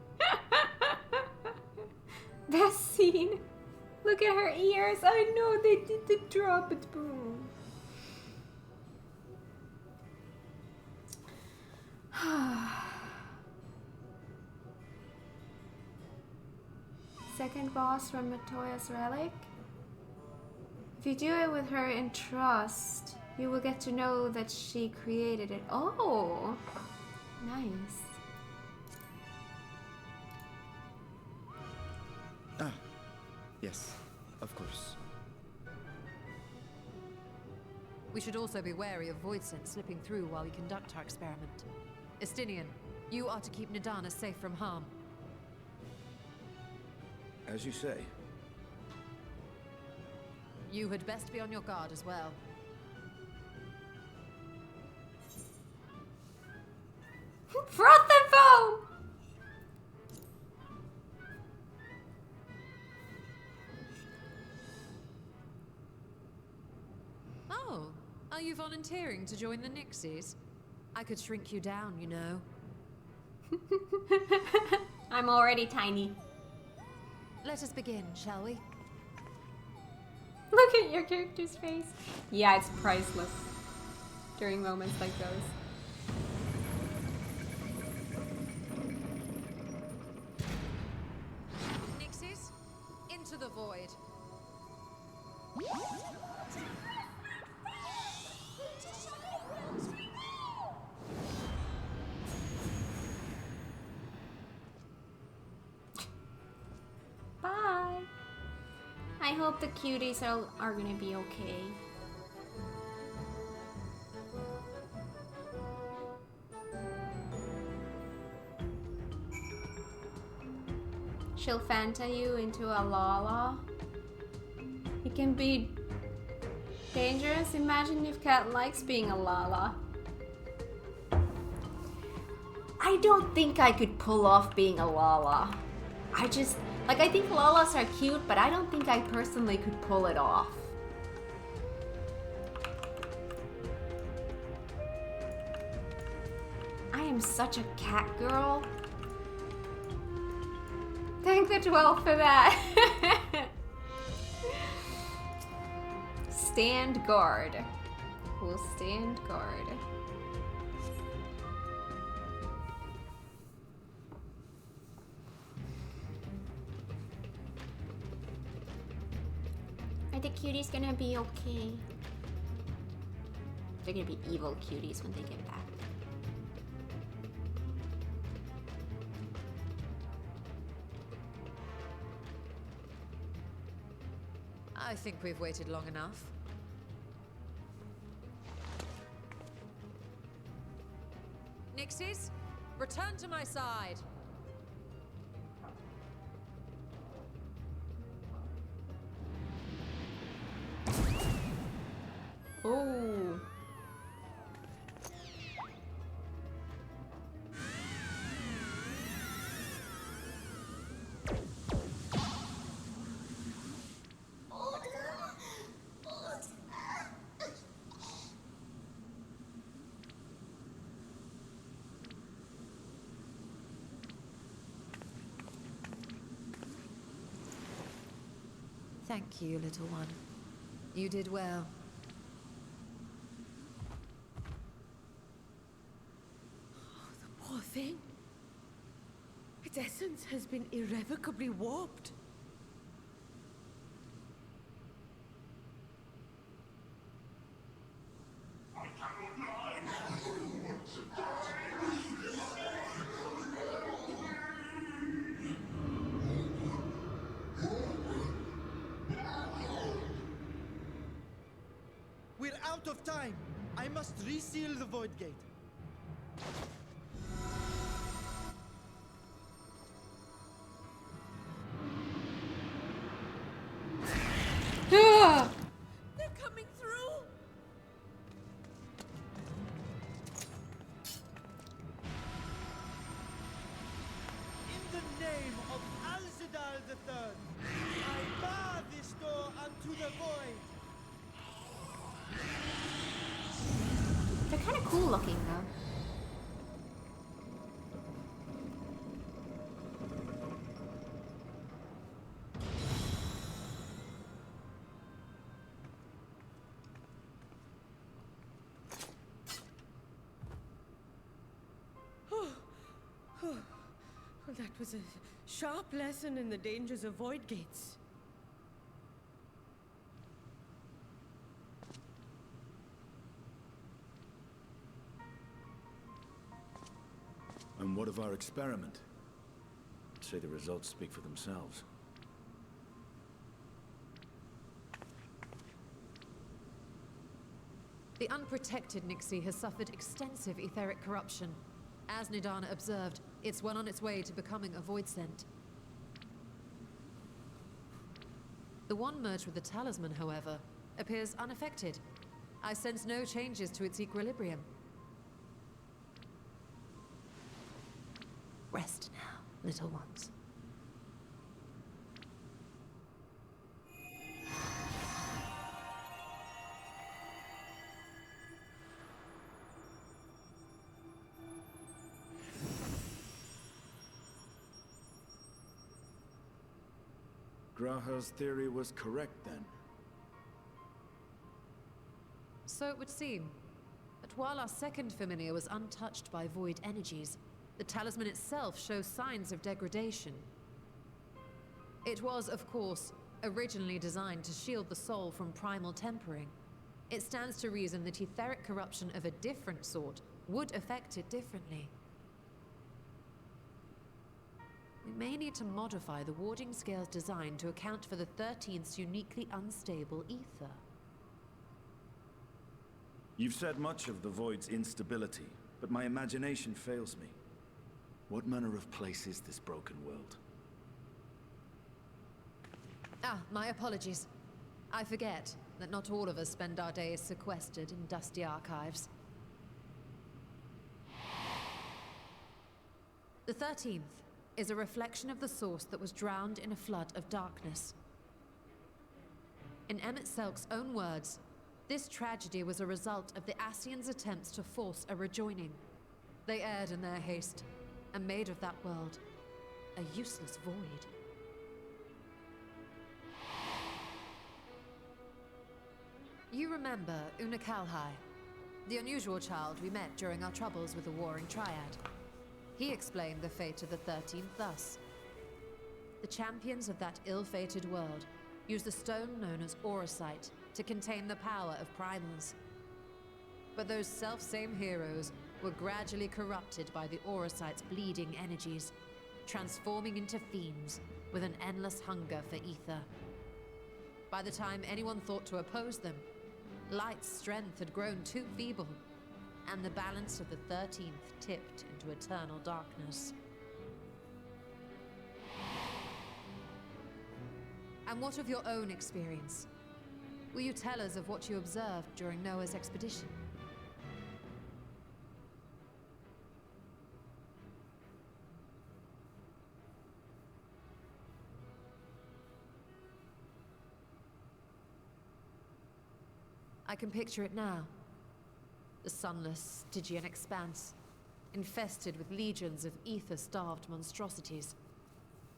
Best scene. Look at her ears. I know they did the drop it boom. Second boss from Matoya's relic. If you do it with her in trust, you will get to know that she created it. Oh, nice. Ah, yes, of course. We should also be wary of void scent slipping through while we conduct our experiment. Estinian, you are to keep Nidana safe from harm. As you say. You had best be on your guard as well. Froth and foam! Oh, Are you volunteering to join the Nixies? I could shrink you down, you know. I'm already tiny. Let us begin, shall we? Look at your character's face. Yeah, it's priceless during moments like those. Nixies, into the void. Bye. I hope the cuties are gonna be okay. She'll Fanta you into a Lala. It can be dangerous. Imagine if Cat likes being a Lala. I don't think I could pull off being a Lala. I think Lalas are cute, but I don't think I personally could pull it off. I am such a cat girl. Thank the 12 for that. Stand guard. We'll stand guard. Are the cuties gonna be okay? They're gonna be evil cuties when they get back. I think we've waited long enough. Nixies, return to my side. Oh. Thank you, little one. You did well. Poor thing. Its essence has been irrevocably warped. We're out of time. I must reseal the void gate. Ah! They're coming through! In the name of Alzidal III, I bar this door unto the void. They're kind of cool looking though. Well, that was a sharp lesson in the dangers of void gates. And what of our experiment? I'd say the results speak for themselves. The unprotected Nixie has suffered extensive etheric corruption. As Nidana observed, it's well on its way to becoming a void scent. The one merged with the talisman, however, appears unaffected. I sense no changes to its equilibrium. Rest now, little ones. Graha's theory was correct then. So it would seem. But while our second familiar was untouched by void energies, the talisman itself shows signs of degradation. It was, of course, originally designed to shield the soul from primal tempering. It stands to reason that etheric corruption of a different sort would affect it differently. We may need to modify the warding scale's design to account for the 13th's uniquely unstable ether. You've said much of the Void's instability, but my imagination fails me. What manner of place is this broken world? Ah, my apologies. I forget that not all of us spend our days sequestered in dusty archives. The 13th is a reflection of the source that was drowned in a flood of darkness. In Emmett Selk's own words, this tragedy was a result of the Ascians' attempts to force a rejoining. They erred in their haste, and made of that world a useless void. You remember Una Kalhai, the unusual child we met during our troubles with the Warring Triad. He explained the fate of the 13th thus. The champions of that ill-fated world used the stone known as Auracite to contain the power of primals. But those self-same heroes were gradually corrupted by the Auracite's bleeding energies, transforming into fiends with an endless hunger for ether. By the time anyone thought to oppose them, Light's strength had grown too feeble, and the balance of the 13th tipped into eternal darkness. And what of your own experience? Will you tell us of what you observed during Noah's expedition? I can picture it now. The sunless, Stygian expanse, infested with legions of ether-starved monstrosities.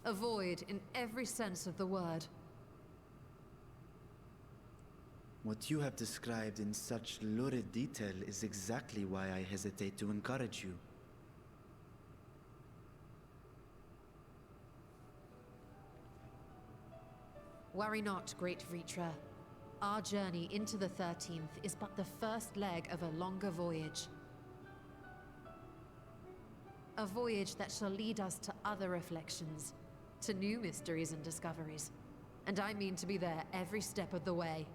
A void in every sense of the word. What you have described in such lurid detail is exactly why I hesitate to encourage you. Worry not, great Vritra. Our journey into the 13th is but the first leg of a longer voyage. A voyage that shall lead us to other reflections, to new mysteries and discoveries. And I mean to be there every step of the way.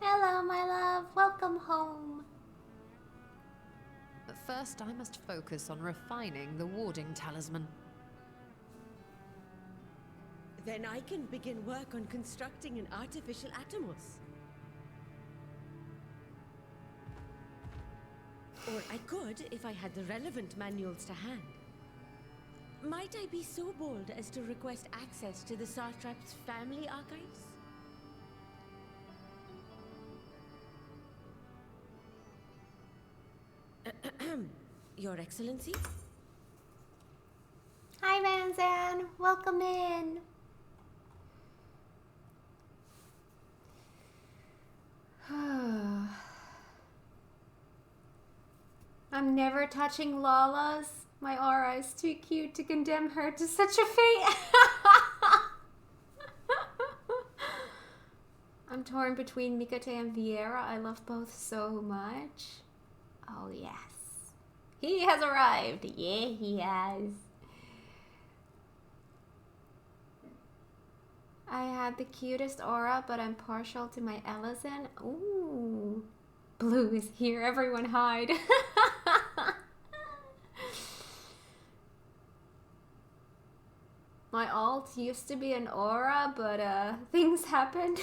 Hello, my love. Welcome home. But first, I must focus on refining the warding talisman. Then I can begin work on constructing an artificial Atomos. Or I could if I had the relevant manuals to hand. Might I be so bold as to request access to the Satrap's family archives? Your Excellency? Hi, Manzan. Welcome in. I'm never touching Lala's. My aura is too cute to condemn her to such a fate. I'm torn between Mikate and Vieira. I love both so much. Oh, yes. He has arrived. Yeah, he has. I have the cutest aura, but I'm partial to my Ellison. Ooh. Blue is here. Everyone hide. My alt used to be an aura, but things happened.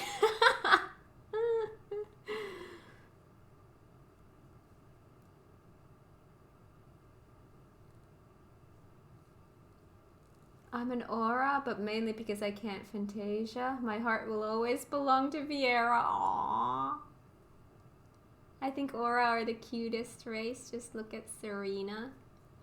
I'm an aura, but mainly because I can't Fantasia. My heart will always belong to Vieira. Aww. I think aura are the cutest race. Just look at Serena.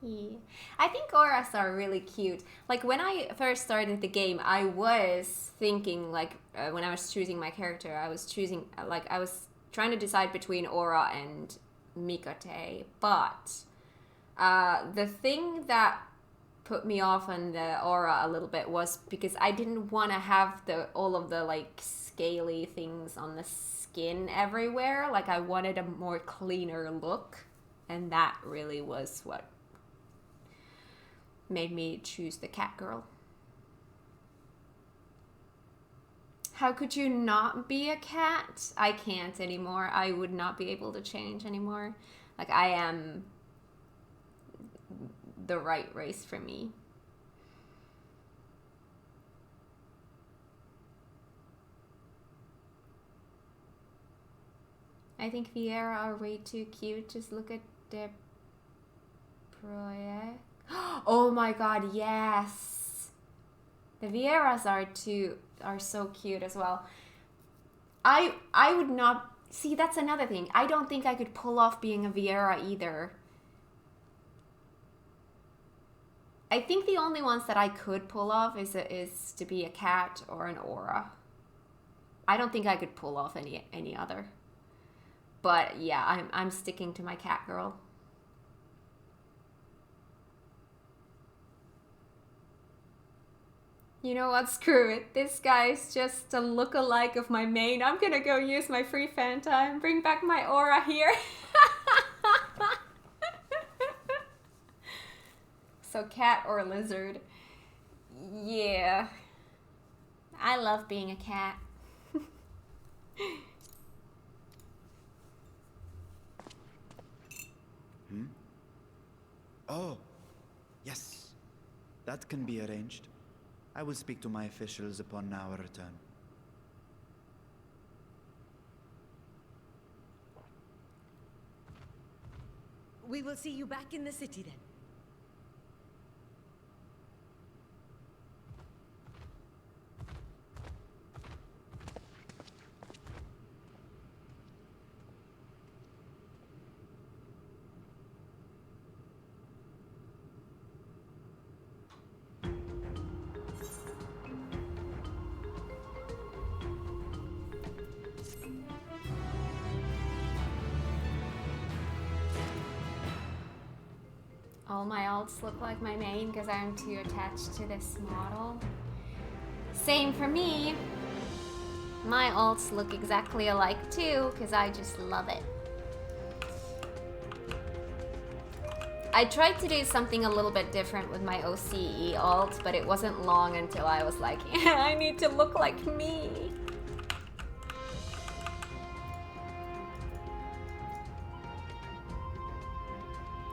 Yeah. I think auras are really cute. Like when I first started the game, I was thinking like when I was choosing my character, I was choosing like I was trying to decide between Aura and Mikate, but the thing that put me off on the Aura a little bit was because I didn't want to have all of the like scaly things on the skin everywhere. Like I wanted a more cleaner look, and that really was what made me choose the cat girl. How could you not be a cat? I can't anymore. I would not be able to change anymore. Like I am the right race for me. I think Viera are way too cute. Just look at the project. Oh my god, yes. The Vieras are so cute as well. I would not see, that's another thing. I don't think I could pull off being a Viera either. I think the only ones that I could pull off is to be a cat or an aura. I don't think I could pull off any other. But yeah, I'm sticking to my cat girl. You know what? Screw it. This guy's just a look-alike of my main. I'm gonna go use my free fan time. Bring back my aura here. So cat or lizard. Yeah. I love being a cat. Oh, yes. That can be arranged. I will speak to my officials upon our return. We will see you back in the city then. All my alts look like my main because I'm too attached to this model. Same for me. My alts look exactly alike too because I just love it. I tried to do something a little bit different with my OCE alt, but it wasn't long until I was like, yeah, I need to look like me.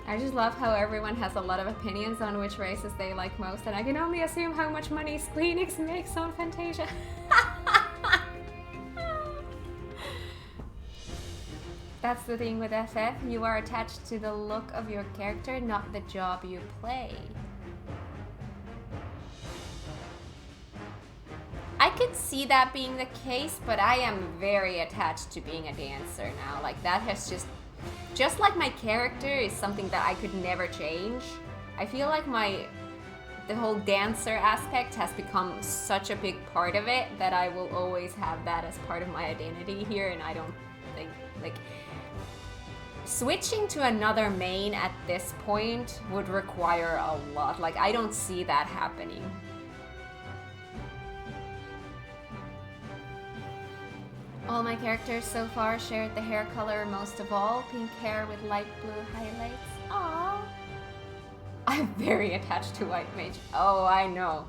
I just love how everyone has a lot of opinions on which races they like most, and I can only assume how much money Squeenix makes on Fantasia. That's the thing with FF, you are attached to the look of your character, not the job you play. I could see that being the case, but I am very attached to being a dancer now. Like, that has just like my character is something that I could never change. I feel like the whole dancer aspect has become such a big part of it that I will always have that as part of my identity here, and I don't think, like, switching to another main at this point would require a lot. Like, I don't see that happening. All my characters so far shared the hair color most of all, pink hair with light blue highlights. Aww. I'm very attached to White Mage. Oh, I know.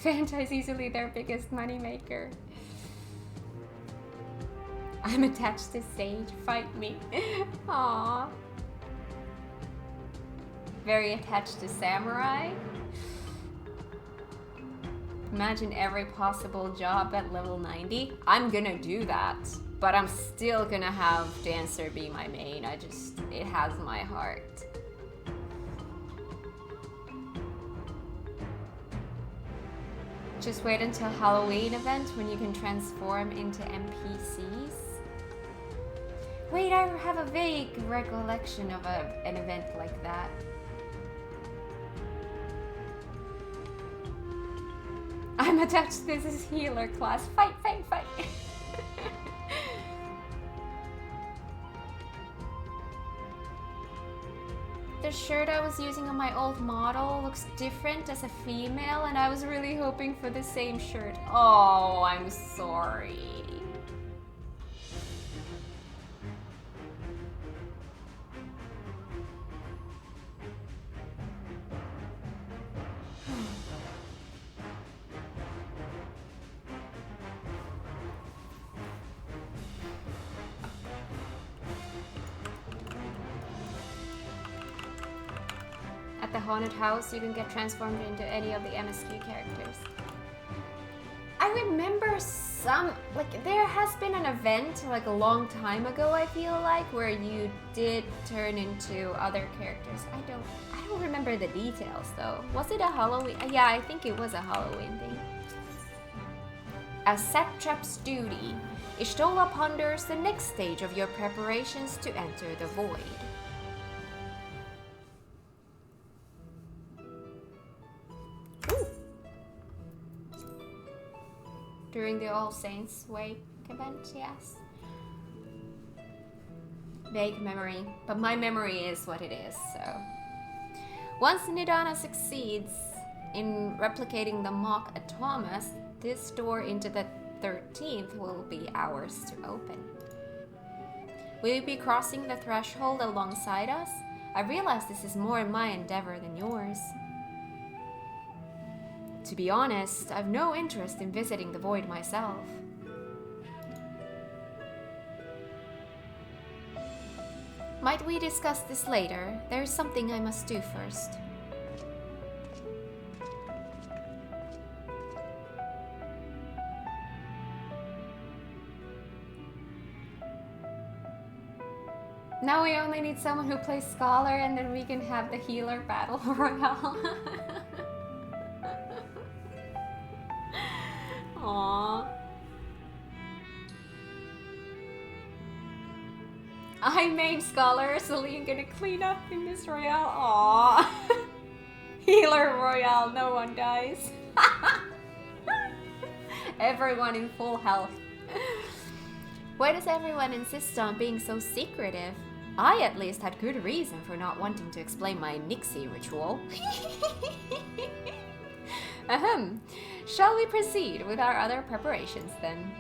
Fanta is easily their biggest moneymaker. I'm attached to Sage. Fight me. Aww. Very attached to Samurai. Imagine every possible job at level 90. I'm gonna do that, but I'm still gonna have Dancer be my main. It has my heart. Just wait until Halloween event when you can transform into NPCs. Wait, I have a vague recollection of an event like that. I'm attached. This is healer class. Fight, fight, fight. The shirt I was using on my old model looks different as a female, and I was really hoping for the same shirt. Oh, I'm sorry. At the haunted house, you can get transformed into any of the MSQ characters. I remember there has been an event like a long time ago, I feel like, where you did turn into other characters. I don't remember the details though. Was it a Halloween? Yeah, I think it was a Halloween thing. As Satrap's duty, Ishtola ponders the next stage of your preparations to enter the void. During the All Saints Wake event, yes. Vague memory, but my memory is what it is, so. Once Nidana succeeds in replicating the mock Atomas, this door into the 13th will be ours to open. Will you be crossing the threshold alongside us? I realize this is more in my endeavor than yours. To be honest, I've no interest in visiting the void myself. Might we discuss this later? There is something I must do first. Now we only need someone who plays Scholar, and then we can have the healer battle royale. Aww. I made Scholar, so I'm gonna clean up in this royale. Aww. Healer royale, no one dies. Everyone in full health. Why does everyone insist on being so secretive? I at least had good reason for not wanting to explain my Nixie ritual. Ahem. Shall we proceed with our other preparations then?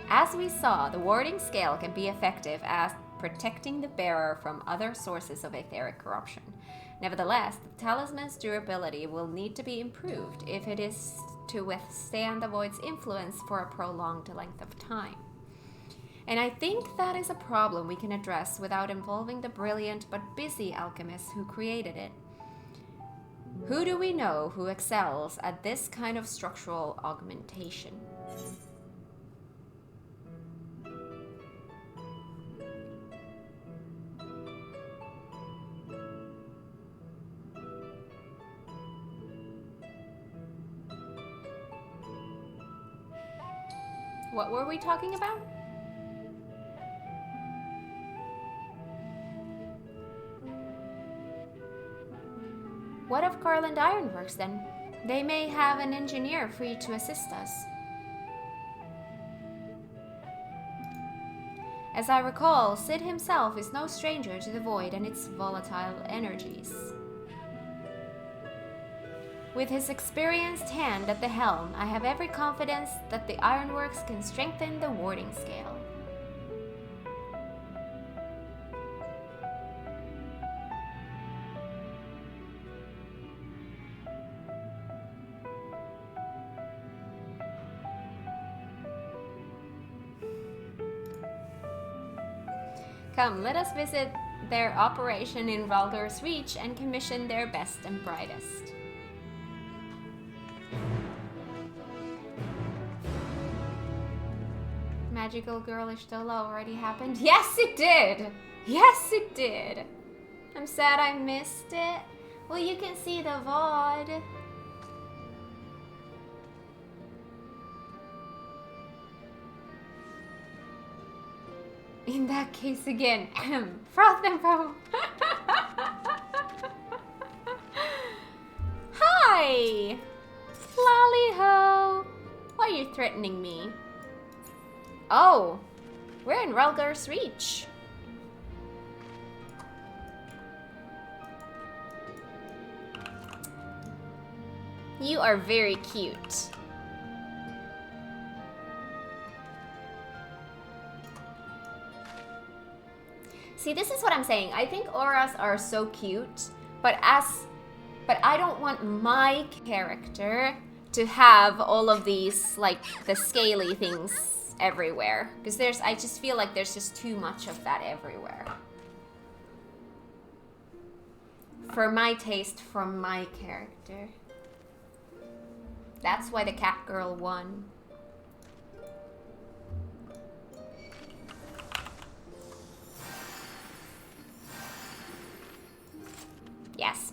As we saw, the warding scale can be effective as protecting the bearer from other sources of etheric corruption. Nevertheless, the talisman's durability will need to be improved if it is to withstand the void's influence for a prolonged length of time. And I think that is a problem we can address without involving the brilliant but busy alchemists who created it. Who do we know who excels at this kind of structural augmentation? What were we talking about? What of Garland Ironworks then? They may have an engineer free to assist us. As I recall, Sid himself is no stranger to the void and its volatile energies. With his experienced hand at the helm, I have every confidence that the Ironworks can strengthen the warding scale. Come, let us visit their operation in Raldor's Reach and commission their best and brightest. Magical Girl Ishtola already happened? Yes, it did! Yes, it did! I'm sad I missed it. Well, you can see the VOD. In that case again, Froth and Froth. Hi! Lolly-ho! Why are you threatening me? Oh, we're in Relgar's Reach. You are very cute. See, this is what I'm saying. I think auras are so cute, but I don't want my character to have all of these, like, the scaly things everywhere. Because I just feel like there's just too much of that everywhere. For my taste, from my character. That's why the cat girl won. Yes.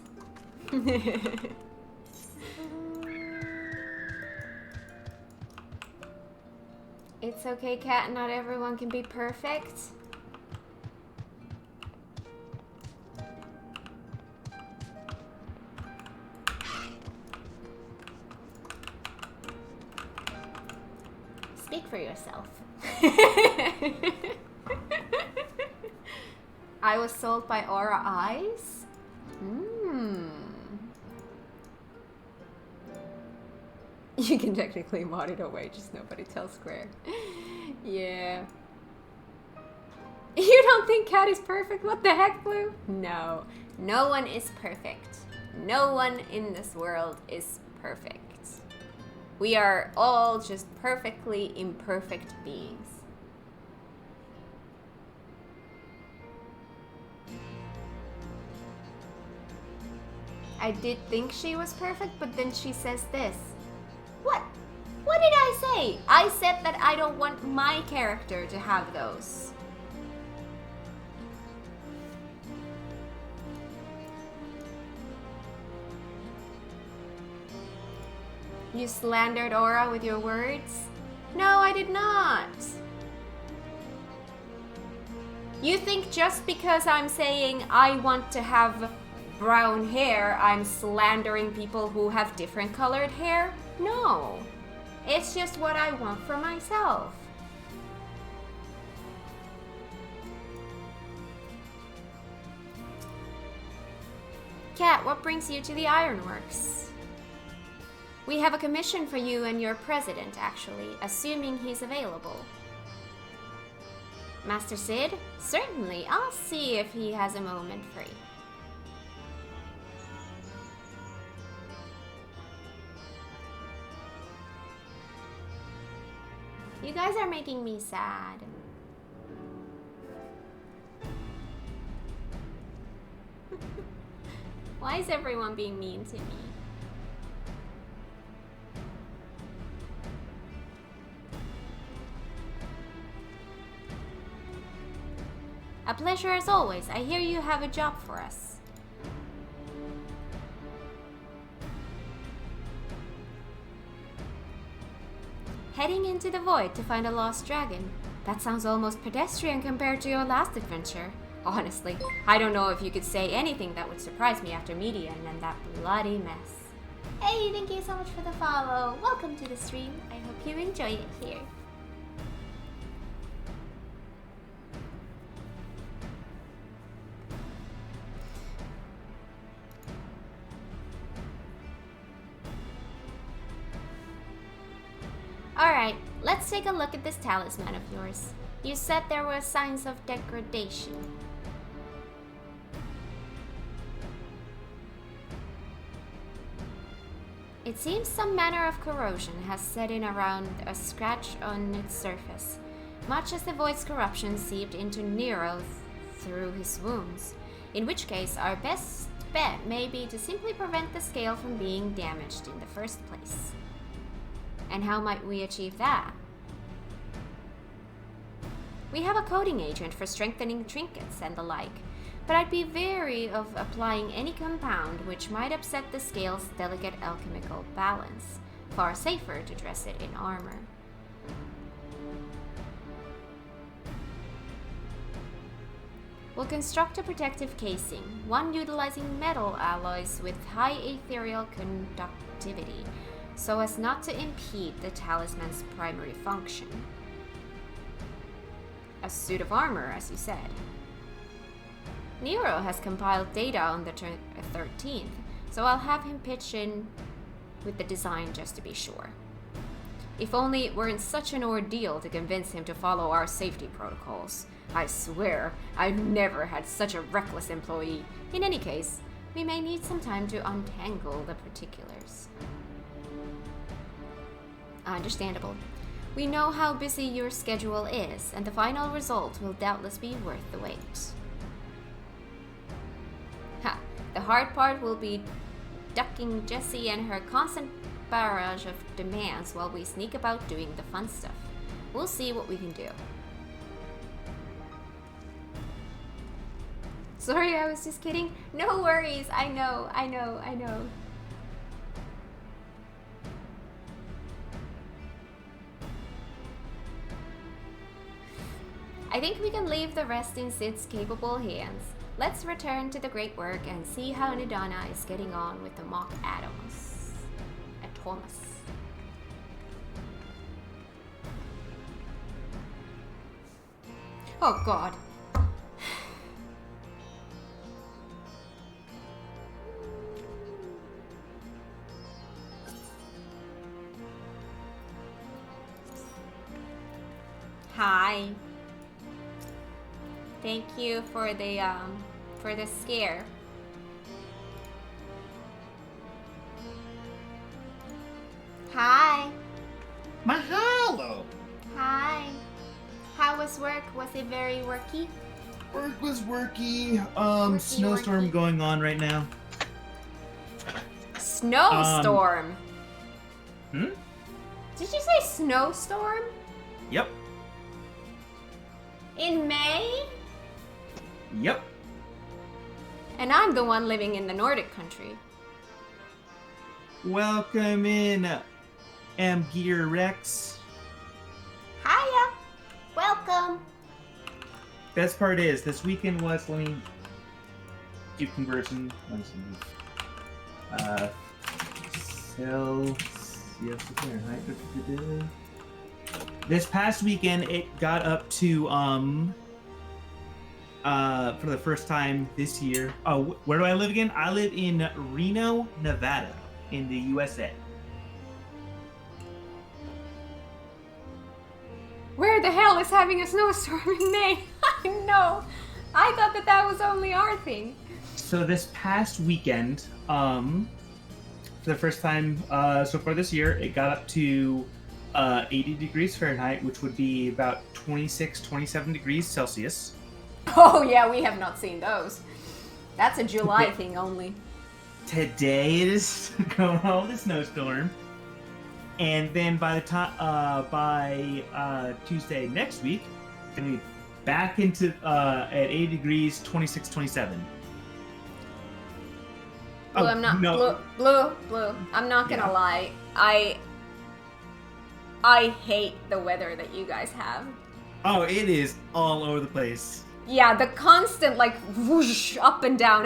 It's okay, Cat. Not everyone can be perfect. Speak for yourself. I was sold by Aura Eyes? You can technically mod it away, just nobody tells Square. Yeah. You don't think Cat is perfect? What the heck, Blue? No. No one is perfect. No one in this world is perfect. We are all just perfectly imperfect beings. I did think she was perfect, but then she says this. What? What did I say? I said that I don't want my character to have those. You slandered Aura with your words? No, I did not. You think just because I'm saying I want to have brown hair, I'm slandering people who have different colored hair? No. It's just what I want for myself. Cat, what brings you to the Ironworks? We have a commission for you and your president, actually, assuming he's available. Master Sid? Certainly, I'll see if he has a moment free. You guys are making me sad. Why is everyone being mean to me? A pleasure as always. I hear you have a job for us. Heading into the void to find a lost dragon. That sounds almost pedestrian compared to your last adventure. Honestly, I don't know if you could say anything that would surprise me after Median and that bloody mess. Hey, thank you so much for the follow. Welcome to the stream. I hope you enjoy it here. Alright, let's take a look at this talisman of yours. You said there were signs of degradation. It seems some manner of corrosion has set in around a scratch on its surface, much as the void's corruption seeped into Nero through his wounds, in which case our best bet may be to simply prevent the scale from being damaged in the first place. And how might we achieve that? We have a coating agent for strengthening trinkets and the like, but I'd be wary of applying any compound which might upset the scale's delicate alchemical balance. Far safer to dress it in armor. We'll construct a protective casing, one utilizing metal alloys with high ethereal conductivity, so as not to impede the talisman's primary function. A suit of armor, as you said. Nero has compiled data on the 13th, so I'll have him pitch in with the design just to be sure. If only it weren't such an ordeal to convince him to follow our safety protocols. I swear, I've never had such a reckless employee. In any case, we may need some time to untangle the particulars. Understandable. We know how busy your schedule is, and the final result will doubtless be worth the wait. Ha! The hard part will be ducking Jessie and her constant barrage of demands while we sneak about doing the fun stuff. We'll see what we can do. Sorry, I was just kidding. No worries. I know. I think we can leave the rest in Sid's capable hands. Let's return to the great work and see how Nidana is getting on with the mock atoms. Oh god. Hi. Thank you for the scare. Hi. Mahalo! Hi. How was work? Was it very worky? Work was worky. worky. Snowstorm going on right now. Snowstorm. Hmm? Did you say snowstorm? Yep. In May? Yep. And I'm the one living in the Nordic country. Welcome in, Gear Rex. Hiya. Welcome. Best part is, this weekend was, let me do conversion. Celsius Fahrenheit. This past weekend, it got up to, for the first time this year. Oh, where do I live again? I live in Reno, Nevada, in the USA. Where the hell is having a snowstorm in May? I know. I thought that was only our thing. So this past weekend, for the first time so far this year, it got up to 80 degrees Fahrenheit, which would be about 26, 27 degrees Celsius. Oh yeah, we have not seen those. That's a July thing only. Today it is going on the snowstorm. And then by the time Tuesday next week, it's gonna be back into at 80 degrees, 26, 27. Blue, I'm not blue. I'm not gonna lie. I hate the weather that you guys have. Oh, it is all over the place. Yeah, the constant like whoosh up and down,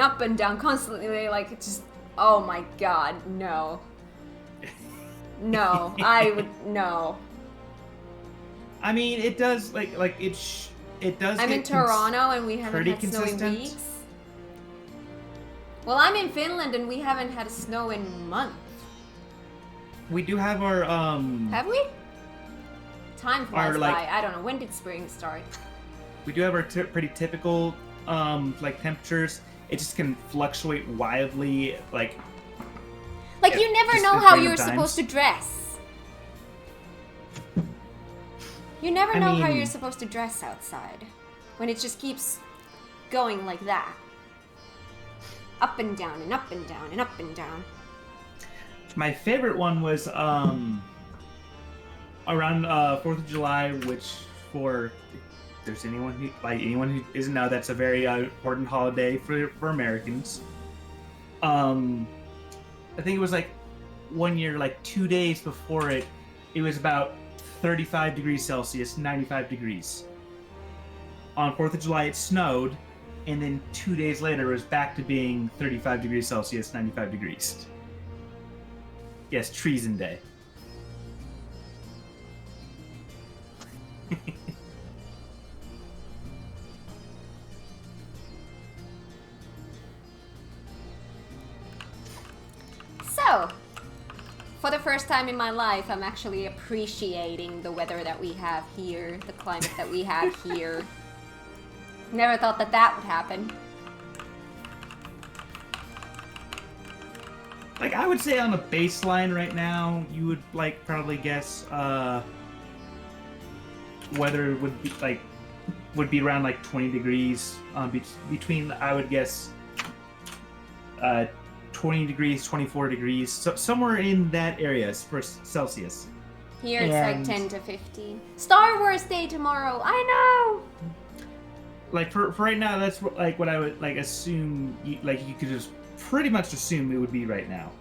constantly like it's just oh my god, no. No, I would no. I mean, it does it does. I'm in Toronto and we haven't had snow in consistent. weeks. Well, I'm in Finland and we haven't had snow in months. We do have our Have we? Time flies like- by. I don't know. When did spring start? we do have our pretty typical temperatures. It just can fluctuate wildly, Like you never just know at how random you're times. supposed to dress. You never I know how mean- you're supposed to dress outside. When it just keeps going like that. Up and down and up and down and up and down. My favorite one was around 4th of July, which if there's anyone who isn't know, that's a very important holiday for Americans. I think it was like 1 year, like 2 days before it was about 35 degrees Celsius, 95 degrees. On 4th of July, it snowed, and then 2 days later it was back to being 35 degrees Celsius, 95 degrees. Yes, treason day. So, for the first time in my life, I'm actually appreciating the weather that we have here, the climate that we have here. Never thought that that would happen. Like, I would say on the baseline right now, you would, like, probably guess, weather would be around, like, 20 degrees, between, I would guess, 20 degrees, 24 degrees, so somewhere in that area for Celsius. Here it's like 10 to 15. Star Wars Day tomorrow, I know! Like, for right now, that's what I would, like, assume, you could just pretty much assume it would be right now.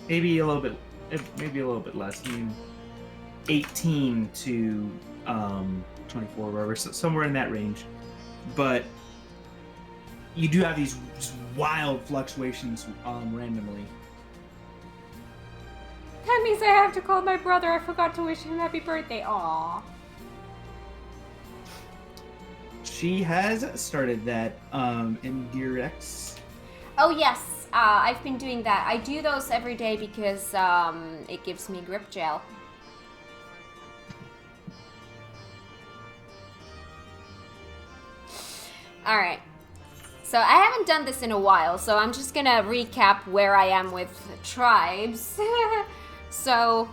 Maybe a little bit less. I mean, 18 to 24, whatever, so somewhere in that range. But you do have these just wild fluctuations randomly. That means I have to call my brother. I forgot to wish him happy birthday. Aww. She has started that in Gear X. Oh yes, I've been doing that. I do those every day because it gives me grip gel. Alright. So I haven't done this in a while, so I'm just gonna recap where I am with tribes. So,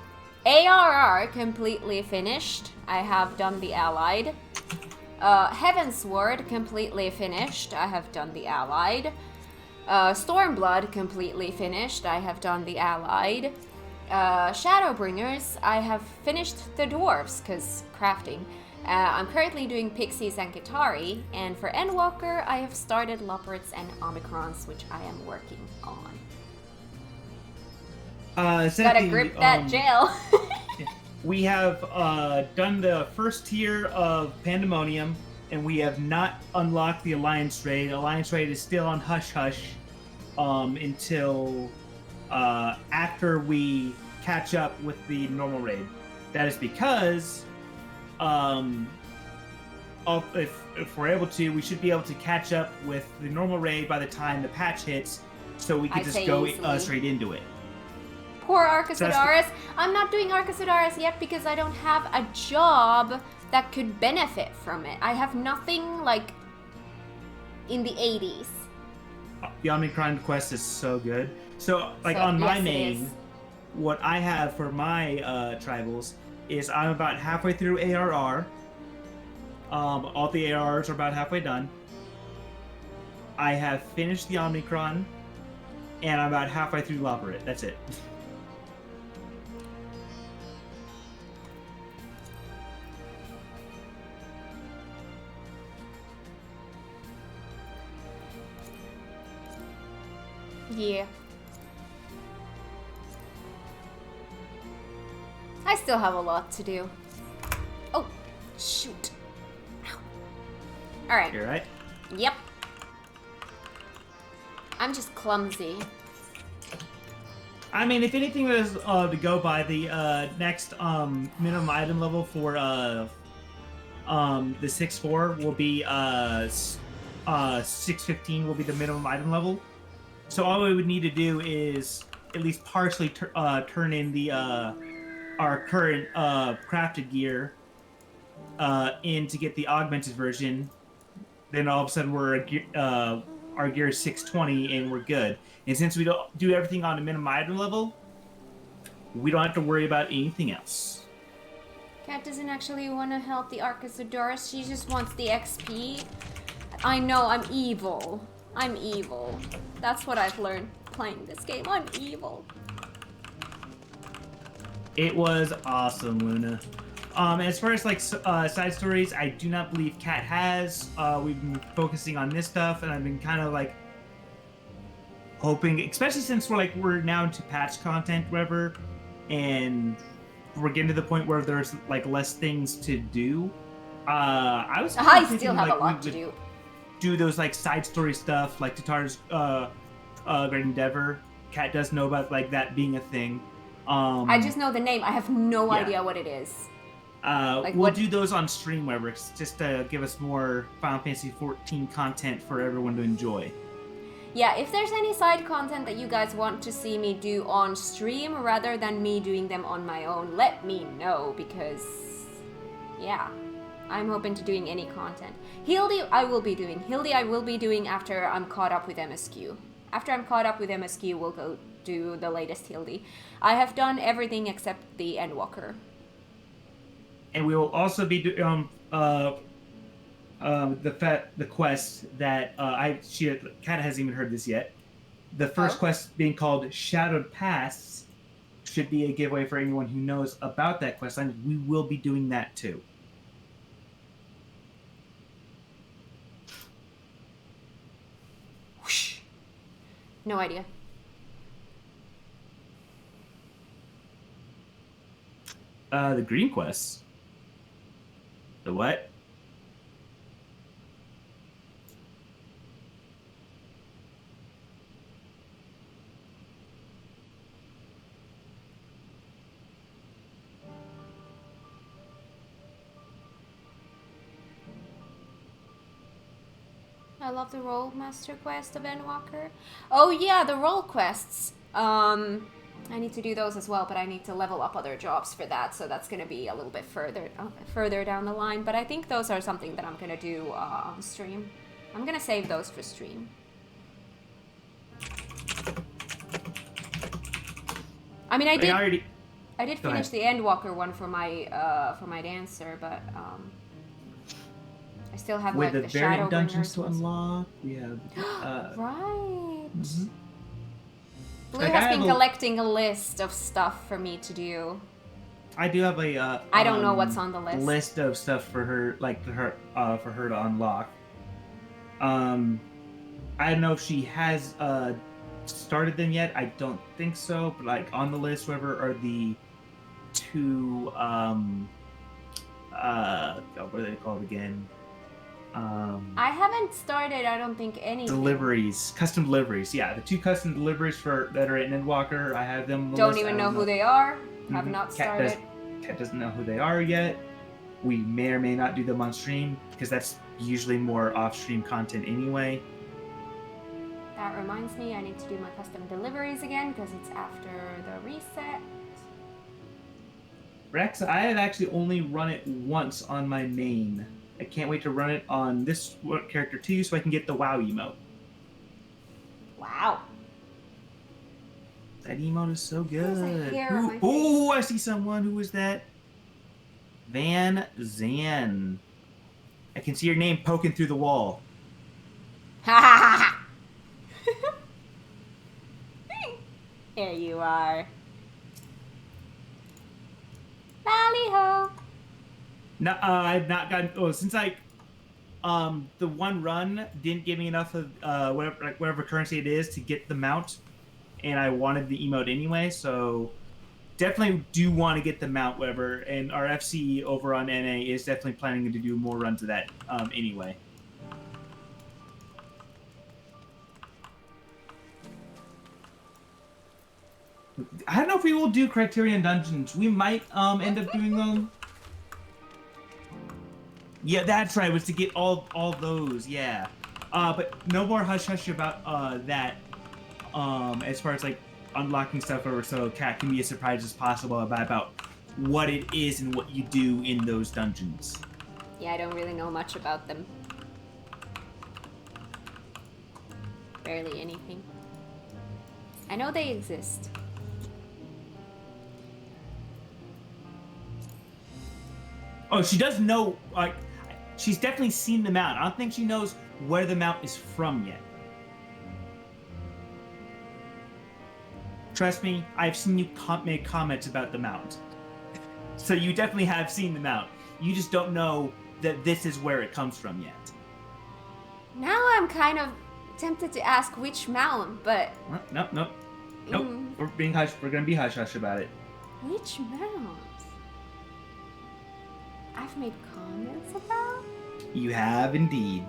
ARR completely finished. I have done the Allied. Heavensward completely finished. I have done the Allied. Stormblood completely finished. I have done the Allied. Shadowbringers, I have finished the dwarves, because crafting. I'm currently doing Pixies and Kitari, and for Endwalker, I have started Loporrits and Omicrons, which I am working on. Gotta grip that gel. We have done the first tier of Pandemonium, and we have not unlocked the Alliance Raid. Alliance Raid is still on Hush Hush until after we catch up with the normal raid. That is because if we're able to, we should be able to catch up with the normal raid by the time the patch hits, so we can just go straight into it. Poor Arcosidaris. I'm not doing Arcosidaris yet because I don't have a job that could benefit from it. I have nothing, like, in the 80s. The Omicron quest is so good. So, like, on my main, what I have for my tribals is I'm about halfway through ARR. All the ARRs are about halfway done. I have finished the Omicron, and I'm about halfway through Loporrit. That's it. Yeah. I still have a lot to do. Oh, shoot. Alright. You're right. Yep. I'm just clumsy. I mean, if anything was to go by, the next minimum item level for the 6-4 will be 615 will be the minimum item level. So all we would need to do is at least partially turn in the our current crafted gear in to get the augmented version. Then all of a sudden our gear is 620 and we're good. And since we don't do everything on a minimum item level, we don't have to worry about anything else. Kat doesn't actually want to help the Arcosidaris. She just wants the XP. I know, I'm evil. I'm evil. That's what I've learned playing this game. I'm evil. It was awesome, Luna. As far as like side stories, I do not believe Kat has. We've been focusing on this stuff, and I've been kind of like hoping, especially since we're now into patch content, whatever, and we're getting to the point where there's like less things to do. I still have a lot to do. do those like side story stuff, like Tatar's Great Endeavor. Kat does know about like that being a thing. I just know the name. I have no Yeah. idea what it is. We'll do those on stream, wherever, just to give us more Final Fantasy XIV content for everyone to enjoy. Yeah, if there's any side content that you guys want to see me do on stream rather than me doing them on my own, let me know, because, yeah, I'm open to doing any content. Hildy, I will be doing. Hildy, I will be doing after I'm caught up with MSQ. After I'm caught up with MSQ, we'll go do the latest Hildy. I have done everything except the Endwalker. And we will also be doing the quest that Kat hasn't even heard this yet. The first quest being called Shadowed Paths should be a giveaway for anyone who knows about that quest line. We will be doing that too. Whoosh. No idea. The green quests. The what? I love the role master quest of Endwalker. Oh yeah, the role quests. I need to do those as well, but I need to level up other jobs for that, so that's going to be a little bit further down the line. But I think those are something that I'm going to do on stream. I'm going to save those for stream. I mean, I did finish the Endwalker one for my dancer, but I still have with like the the variant Shadowbringers dungeons to ones. unlock. We have Right. Mm-hmm. Blue Like, has been collecting a list of stuff for me to do. I do have a. I don't know what's on the list. List of stuff for her, for her to unlock. I don't know if she has started them yet. I don't think so. But like on the list, whatever are the two. What are they called again? I haven't started, I don't think, anything. Deliveries, custom deliveries. Yeah, the two custom deliveries that are in Endwalker. I have them. On the Don't list. even know who they are. Have Mhm. not started. Kat doesn't know who they are yet. We may or may not do them on stream because that's usually more off-stream content anyway. That reminds me, I need to do my custom deliveries again because it's after the reset. Rex, I have actually only run it once on my main. I can't wait to run it on this character too, so I can get the WoW emote. Wow. That emote is so There's a good. hair on my Ooh, I see someone. Who is that? Van Zan. I can see your name poking through the wall. Ha ha ha! Here you are. Lally-ho! No, I've not gotten. Oh, since the one run didn't give me enough of whatever currency it is to get the mount, and I wanted the emote anyway. So definitely do want to get the mount, whatever. And our FCE over on NA is definitely planning to do more runs of that anyway. I don't know if we will do Criterion Dungeons. We might end up doing them. Yeah, that's right. Was to get all those. Yeah, but no more hush hush about that. As far as like unlocking stuff over, so Kat can be as surprised as possible about what it is and what you do in those dungeons. Yeah, I don't really know much about them. Barely anything. I know they exist. Oh, she does know. Like, she's definitely seen the mount. I don't think she knows where the mount is from yet. Trust me, I've seen you make comments about the mount. So you definitely have seen the mount. You just don't know that this is where it comes from yet. Now I'm kind of tempted to ask which mount, but... Nope. We're being hush. We're gonna be hush hush about it. Which mount? I've made comments about? You have indeed.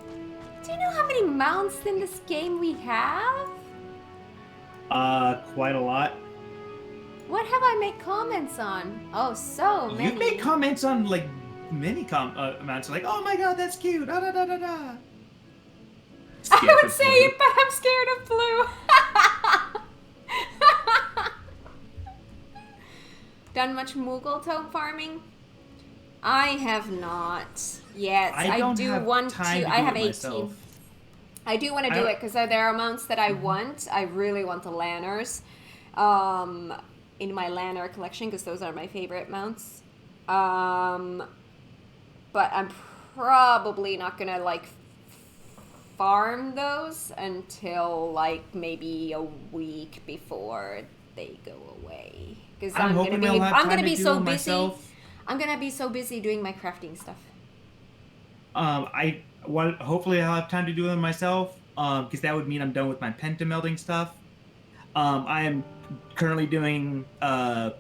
Do you know how many mounts in this game we have? Quite a lot. What have I made comments on? Oh, so many. You've made comments on like many amounts, like, oh my god, that's cute. Da da da da da. I would say it, but I'm scared of blue. Done much Moogle tome farming? I have not yet. I do want to. I have 18. Myself. I do want to do it because there are mounts that I want. I really want the Lanners in my Lanner collection because those are my favorite mounts. But I'm probably not gonna like farm those until like maybe a week before they go away. Because I'm gonna be so busy. I'm gonna be so busy doing my crafting stuff. Hopefully I'll have time to do them myself. Because that would mean I'm done with my pentamelding stuff. I am currently doing for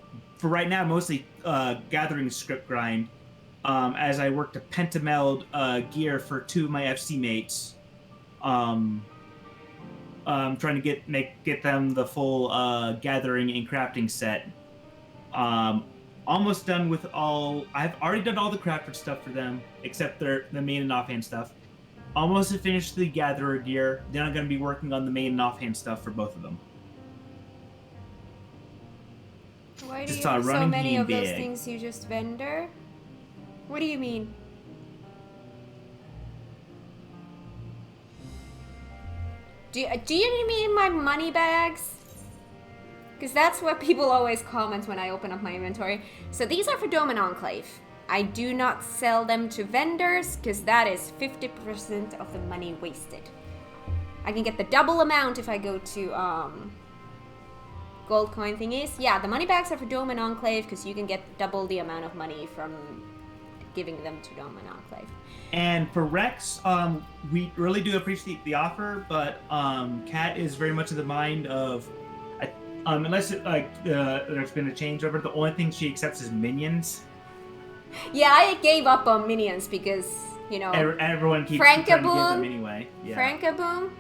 right now mostly gathering script grind. As I work to pentameld gear for 2 of my FC mates. I'm trying to get them the full gathering and crafting set. Almost done with all. I've already done all the crafted stuff for them, except the main and offhand stuff. Almost to finish the gatherer gear. Then I'm going to be working on the main and offhand stuff for both of them. Why do you have so many of those things you just vendor? What do you mean? Do you mean my money bags? Because that's what people always comment when I open up my inventory. So these are for Dome and Enclave. I do not sell them to vendors because that is 50% of the money wasted. I can get the double amount if I go to gold coin thingies. Yeah, the money bags are for Dome and Enclave because you can get double the amount of money from giving them to Dome and Enclave. And for Rex, we really do appreciate the offer, but Kat is very much of the mind of, unless there's been a changeover, the only thing she accepts is minions. Yeah, I gave up on minions because, you know, everyone keeps trying to get them anyway. Yeah. Frankaboom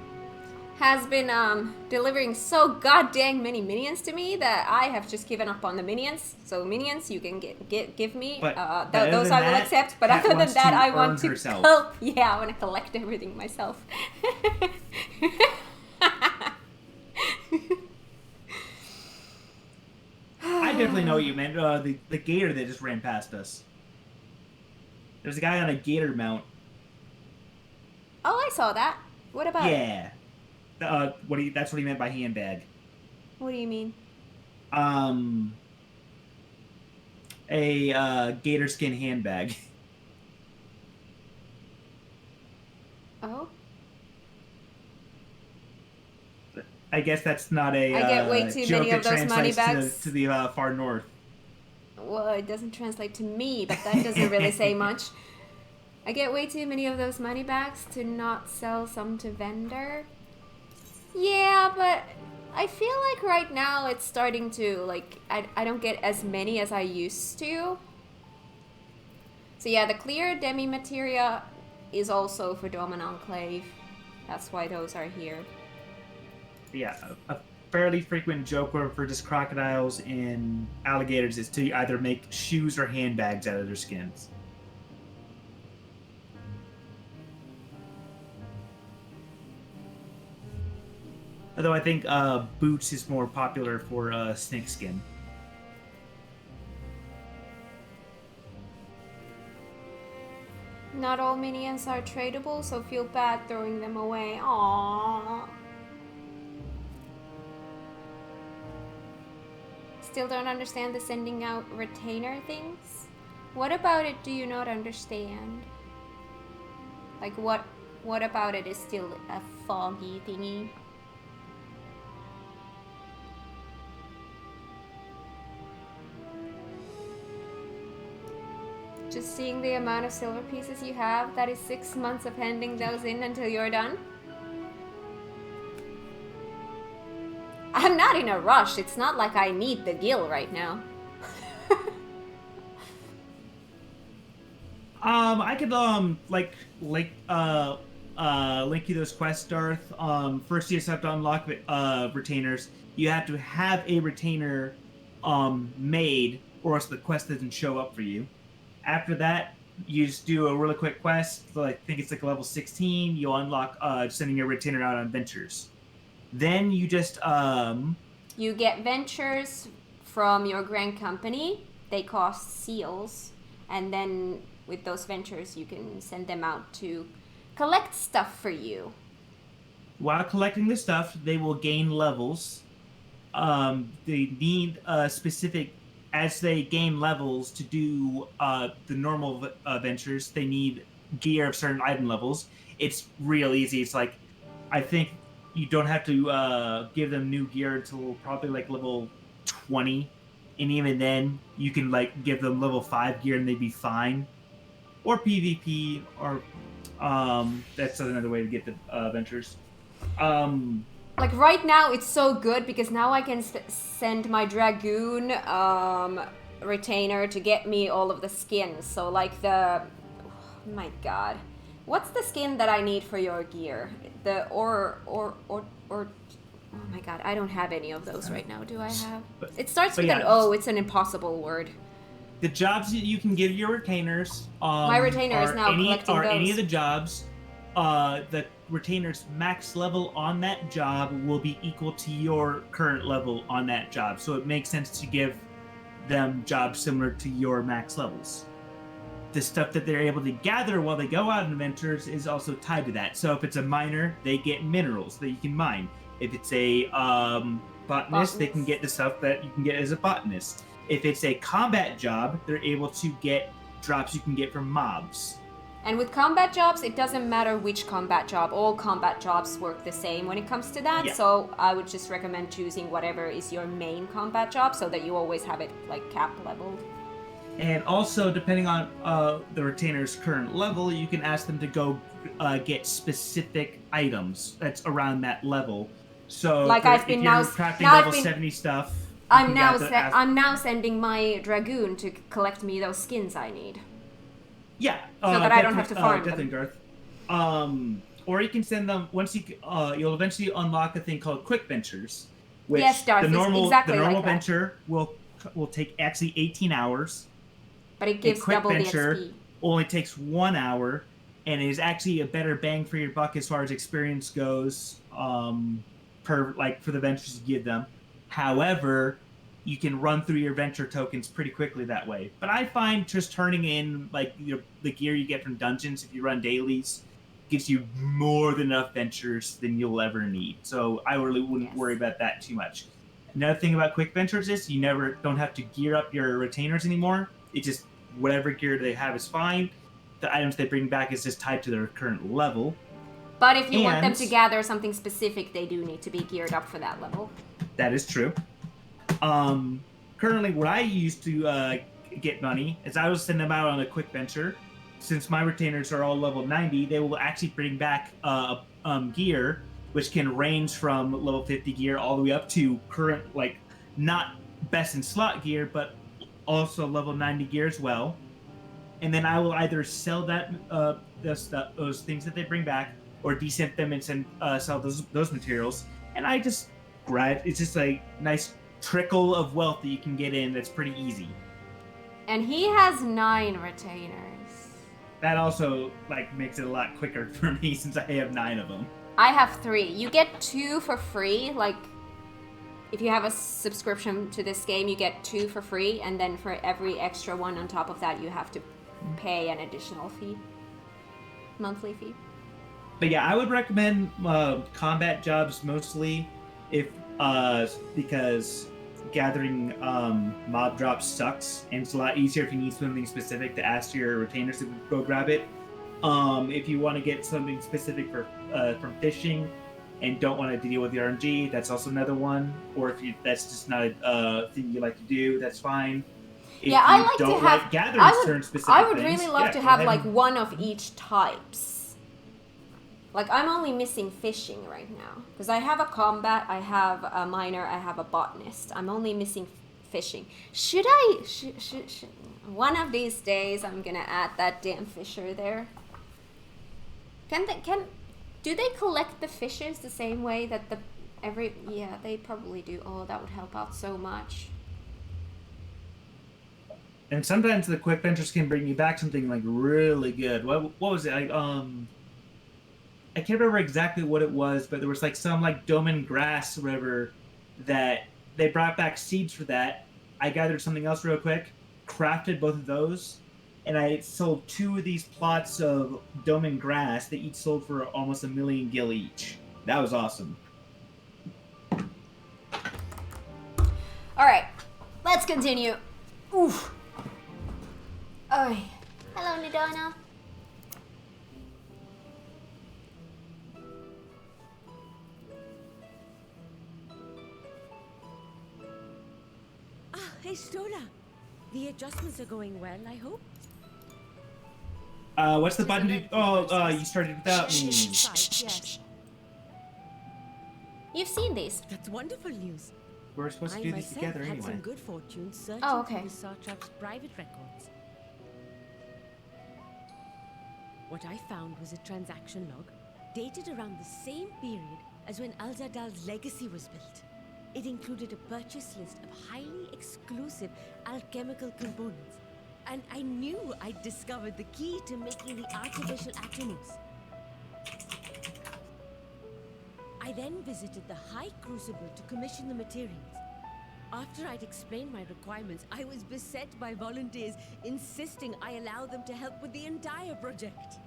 has been delivering so goddamn many minions to me that I have just given up on the minions. So minions, you can give me. Those I will accept. But other than that, I want to. I want to collect everything myself. I definitely know what you meant. The gator that just ran past us. There's a guy on a gator mount. Oh, I saw that. What about it? Yeah. That's what he meant by handbag. What do you mean? A gator skin handbag. Oh? I guess that's not a I get way too many of those money bags to the far north. Well, it doesn't translate to me, but that doesn't really say much. I get way too many of those money bags to not sell some to vendor. Yeah, but I feel like right now it's starting to, like, I don't get as many as I used to. So yeah, the clear demi-materia is also for Dome and Enclave. That's why those are here. Yeah, a fairly frequent joke for just crocodiles and alligators is to either make shoes or handbags out of their skins. Although I think boots is more popular for snake skin. Not all minions are tradable, so feel bad throwing them away. Aww. Still don't understand the sending out retainer things? What about it do you not understand? Like what about it is still a foggy thingy? Just seeing the amount of silver pieces you have, that is 6 months of handing those in until you're done? I'm not in a rush. It's not like I need the gil right now. I could link you those quests, Darth. First, you just have to unlock retainers. You have to have a retainer made, or else the quest doesn't show up for you. After that, you just do a really quick quest. So I think it's like level 16. You'll unlock sending your retainer out on ventures. Then you just You get ventures from your grand company. They cost seals, and then with those ventures, you can send them out to collect stuff for you. while collecting the stuff, they will gain levels. They need specific, as they gain levels to do the normal ventures, they need gear of certain item levels. It's real easy. It's like, I think you don't have to give them new gear until probably like level 20. And even then, you can like give them level 5 gear and they'd be fine. Or PvP, or that's another way to get the ventures. Like right now, it's so good because now I can send my Dragoon retainer to get me all of the skins. So like oh my god. What's the skin that I need for your gear? The or oh my god, I don't have any of those right now. Do I have? It starts with an O. It's an impossible word. The jobs that you can give your retainers. My retainer is now collecting those. Any of the jobs. The retainer's max level on that job will be equal to your current level on that job. So it makes sense to give them jobs similar to your max levels. The stuff that they're able to gather while they go out on adventures is also tied to that. So if it's a miner, they get minerals that you can mine. If it's a botanist, they can get the stuff that you can get as a botanist. If it's a combat job, they're able to get drops you can get from mobs. And with combat jobs, it doesn't matter which combat job. All combat jobs work the same when it comes to that. Yeah. So I would just recommend choosing whatever is your main combat job so that you always have it like cap leveled. And also, depending on the retainer's current level, you can ask them to go get specific items that's around that level. So, like if you're crafting level 70 stuff, I'm now sending my Dragoon to collect me those skins I need. Yeah, so that I don't have to farm them. Garth. Or you can send them once you'll eventually unlock a thing called quick ventures, which yes, Darth, the normal like venture will take actually 18 hours. But it gives double the XP. Only takes 1 hour, and is actually a better bang for your buck as far as experience goes. For the ventures you give them. However, you can run through your venture tokens pretty quickly that way. But I find just turning in the gear you get from dungeons if you run dailies gives you more than enough ventures than you'll ever need. So I really wouldn't worry about that too much. Another thing about quick ventures is you don't have to gear up your retainers anymore. It's just whatever gear they have is fine. The items they bring back is just tied to their current level. But if you want them to gather something specific, they do need to be geared up for that level. That is true. Currently, what I use to get money is I will send them out on a quick venture. Since my retainers are all level 90, they will actually bring back gear, which can range from level 50 gear all the way up to current, not best in slot gear, but also level 90 gear as well. And then I will either sell that those things that they bring back, or descent them and sell those materials. And I just it's just a nice trickle of wealth that you can get in that's pretty easy. And he has 9 retainers. That also makes it a lot quicker for me since I have 9 of them. I have 3. You get 2 for free. If you have a subscription to this game, you get 2 for free, and then for every extra one on top of that, you have to pay an additional fee. Monthly fee. But yeah, I would recommend combat jobs mostly because gathering mob drops sucks, and it's a lot easier if you need something specific to ask your retainers to go grab it. If you want to get something specific from fishing and don't want to deal with the RNG, that's also another one. Or if that's just not a thing you like to do, that's fine. If I like to have gathering certain specific I would things, really love to have one of each types. I'm only missing fishing right now. Because I have a combat, I have a miner, I have a botanist. I'm only missing fishing. Should one of these days I'm gonna add that damn fisher there. Can Do they collect the fishes the same way that the yeah, they probably do. Oh, that would help out so much. And sometimes the quick ventures can bring you back something like really good. What was it? I can't remember exactly what it was, but there was like some like domen grass or whatever that they brought back seeds for that. I gathered something else real quick, crafted both of those, and I sold 2 of these plots of domen grass. They each sold for almost 1,000,000 gil each. That was awesome. All right, let's continue. Oof. Oh, hello, Nidana. Ah, hey, Stola. The adjustments are going well, I hope. What's the button? You started without me. Yes. You've seen these. That's wonderful news. We're supposed to do these together had anyway. some good fortune searching Oh, okay. through the Satrap's private records. What I found was a transaction log dated around the same period as when Al-Zadal's legacy was built. It included a purchase list of highly exclusive alchemical components, and I knew I'd discovered the key to making the artificial Atomos. I then visited the High Crucible to commission the materials. After I'd explained my requirements, I was beset by volunteers insisting I allow them to help with the entire project.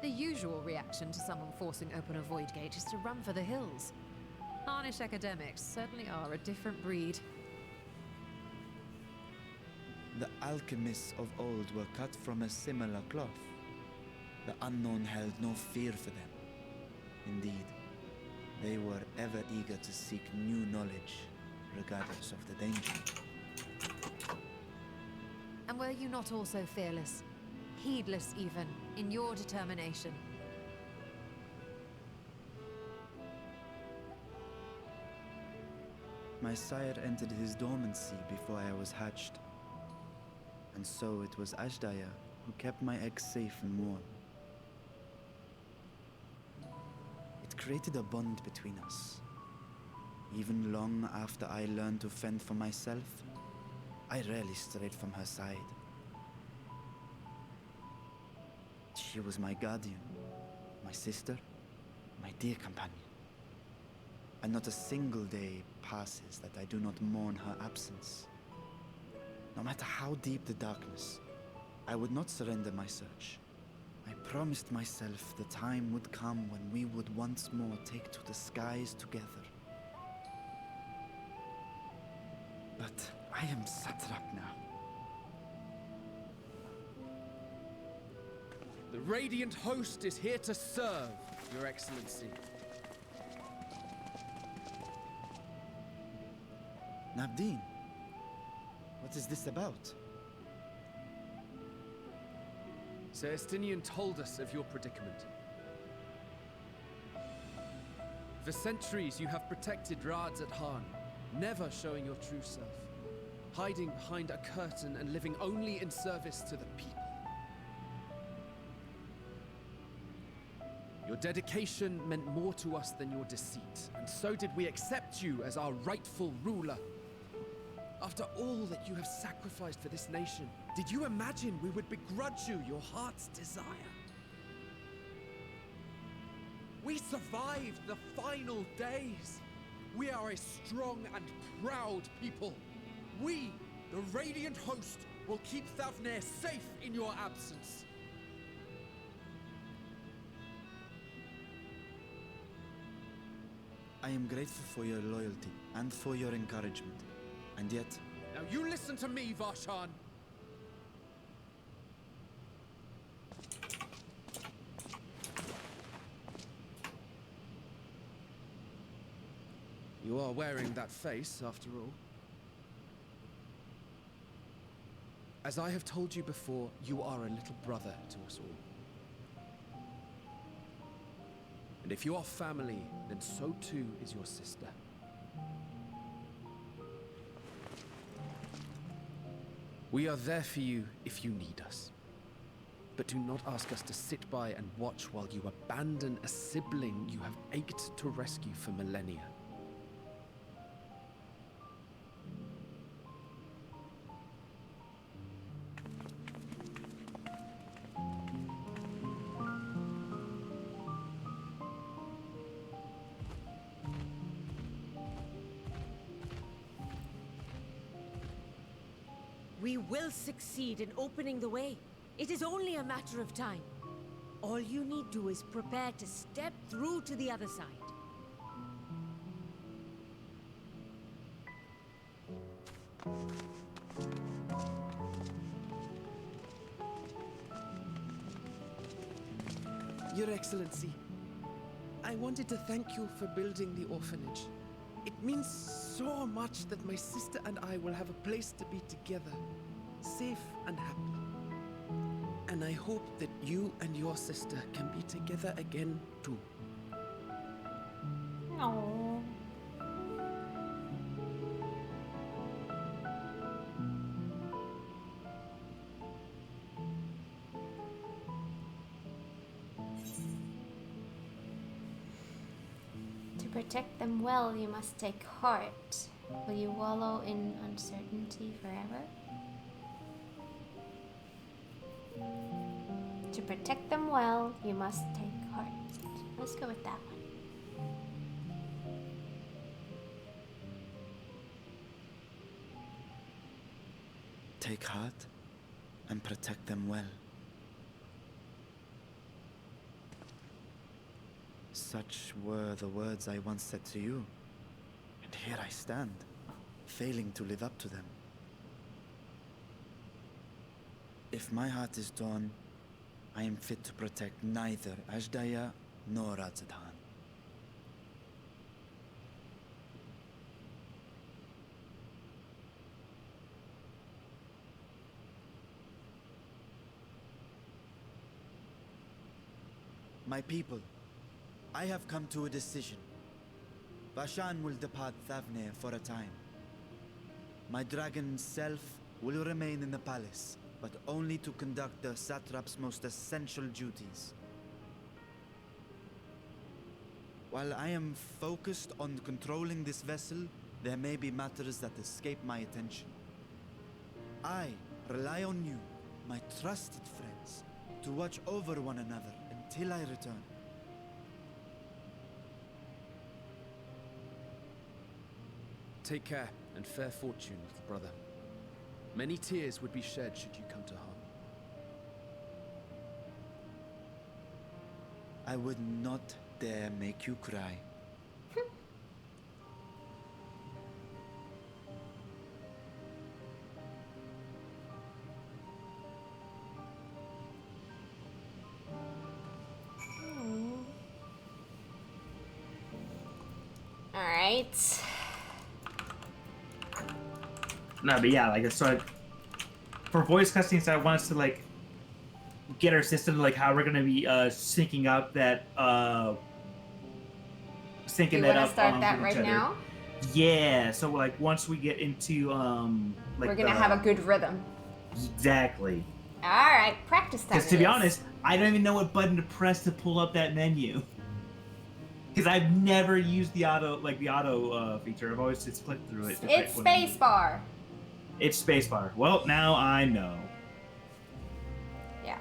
The usual reaction to someone forcing open a void gate is to run for the hills. Harnish academics certainly are a different breed. The alchemists of old were cut from a similar cloth. The unknown held no fear for them. Indeed, they were ever eager to seek new knowledge, regardless of the danger. And were you not also fearless, heedless even, in your determination? My sire entered his dormancy before I was hatched. And so it was Ashdaya who kept my eggs safe and warm. It created a bond between us. Even long after I learned to fend for myself, I rarely strayed from her side. She was my guardian, my sister, my dear companion. And not a single day passes that I do not mourn her absence. No matter how deep the darkness, I would not surrender my search. I promised myself the time would come when we would once more take to the skies together. But I am satrap now. The Radiant Host is here to serve, Your Excellency. Nabdeen, what is this about? Celestinian told us of your predicament. For centuries you have protected Rads at Han, never showing your true self, hiding behind a curtain and living only in service to the people. Your dedication meant more to us than your deceit, and so did we accept you as our rightful ruler. After all that you have sacrificed for this nation, did you imagine we would begrudge you your heart's desire? We survived the final days. We are a strong and proud people. We, the Radiant Host, will keep Thavnair safe in your absence. I am grateful for your loyalty and for your encouragement. And yet... Now you listen to me, Varshan. You are wearing that face, after all. As I have told you before, you are a little brother to us all. And if you are family, then so too is your sister. We are there for you if you need us. but do not ask us to sit by and watch while you abandon a sibling you have ached to rescue for millennia. We will succeed in opening the way. It is only a matter of time. All you need to do is prepare to step through to the other side. Your Excellency, I wanted to thank you for building the orphanage. It means so much that my sister and I will have a place to be together, safe and happy. And I hope that you and your sister can be together again too. Oh. To protect them well, you must take heart. Will you wallow in uncertainty forever? To protect them well, you must take heart. Let's go with that one. Take heart and protect them well. Such were the words I once said to you. And here I stand, failing to live up to them. If my heart is torn, I am fit to protect neither Ajdaya nor Radzadhan. My people, I have come to a decision. Vashan will depart Thavne for a time. My dragon self will remain in the palace, but only to conduct the satrap's most essential duties. While I am focused on controlling this vessel, there may be matters that escape my attention. I rely on you, my trusted friends, to watch over one another until I return. Take care and fair fortune, little brother. Many tears would be shed should you come to harm. I would not dare make you cry. Alright. No, but yeah, like, so for voice cutscenes, I want us to, like, get our system, like, how we're gonna be syncing up that, syncing You that want up. to start that with right each other. now? Yeah, so, like, once we get into, like, We're gonna have a good rhythm. Exactly. Alright, practice time. Because to it be is. honest, I don't even know what button to press to pull up that menu. Because I've never used the auto feature. I've always just clicked through it. It's spacebar. It's spacebar. Well, now I know. Yeah.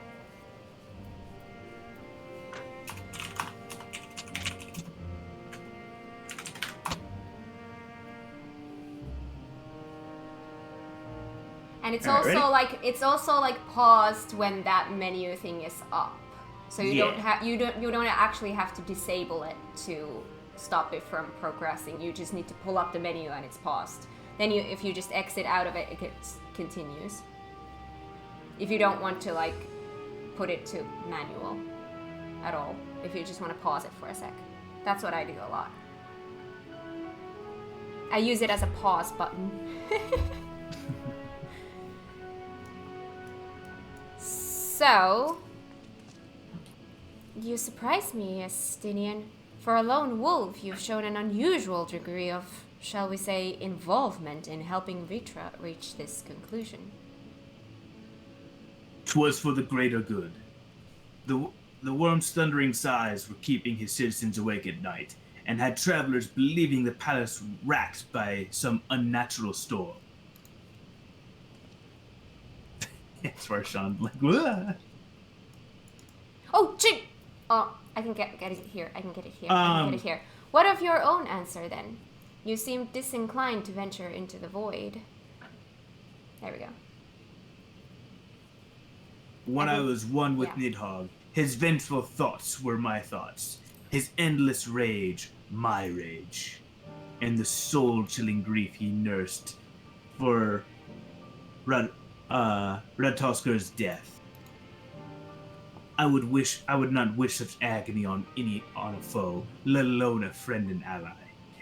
And it's Alright, also like paused when that menu thing is up. So you don't actually have to disable it to stop it from progressing. You just need to pull up the menu and it's paused. Then if you just exit out of it, it continues. If you don't want to like put it to manual at all, if you just want to pause it for a sec. That's what I do a lot. I use it as a pause button. So, you surprise me, Estinian. For a lone wolf, you've shown an unusual degree of, shall we say, involvement in helping Vitra reach this conclusion. 'Twas for the greater good. The worm's thundering sighs were keeping his citizens awake at night, and had travelers believing the palace racked by some unnatural storm. That's where Sean like, whoa. Oh, shit! Oh, I can get it here. I can get it here. What of your own answer, then? You seem disinclined to venture into the void. There we go. When I was one with Nidhogg, his vengeful thoughts were my thoughts. His endless rage, my rage. And the soul-chilling grief he nursed for Radtosker's death. I would not wish such agony on a foe, let alone a friend and ally.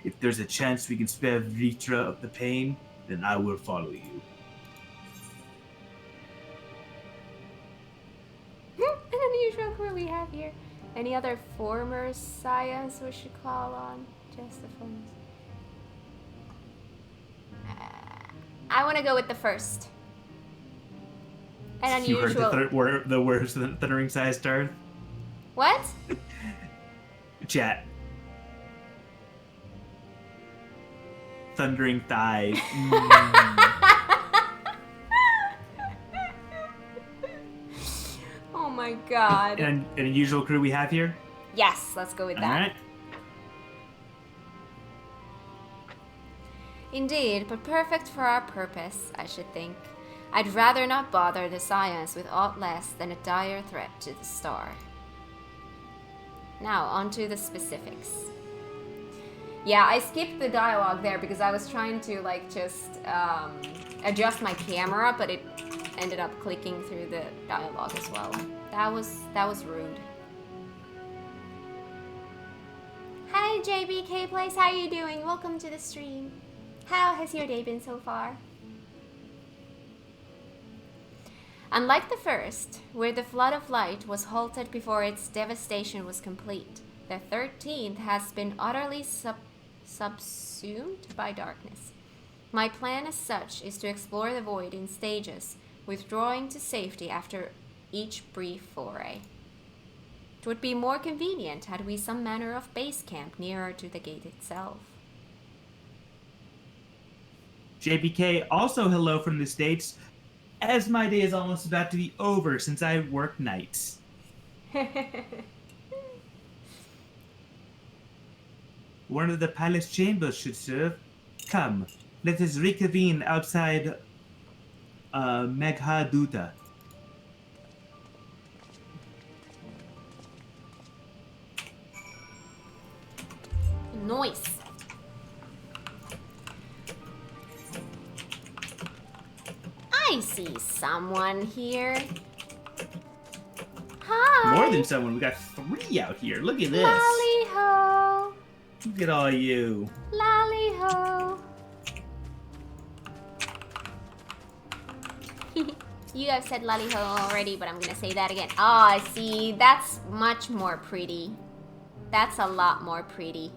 If there's a chance we can spare Vitra of the pain, then I will follow you. An unusual crew we have here. Any other former science we should call on? Just the forms. I want to go with the first. An unusual. You heard the words of the thundering sighs, Darth? What? Chat. Thundering thighs. Oh my god. An unusual crew we have here? Yes, let's go with that. Alright. Indeed, but perfect for our purpose, I should think. I'd rather not bother the science with aught less than a dire threat to the star. Now, on to the specifics. Yeah, I skipped the dialogue there because I was trying to, just adjust my camera, but it ended up clicking through the dialogue as well. That was rude. Hi, JBK Place, how are you doing? Welcome to the stream. How has your day been so far? Unlike the first, where the flood of light was halted before its devastation was complete, the 13th has been utterly subsumed by darkness. My plan as such is to explore the void in stages, withdrawing to safety after each brief foray. It would be more convenient had we some manner of base camp nearer to the gate itself. JPK, also hello from the States, as my day is almost about to be over since I work nights. One of the palace chambers should serve. Come, let us reconvene outside Meghaduta. Nice. I see someone here. Hi. More than someone. We got 3 out here. Look at this. Lolly-ho. Look at all you. Lolly-ho. You have said lolly-ho already, but I'm gonna say that again. Oh, see, that's much more pretty. That's a lot more pretty.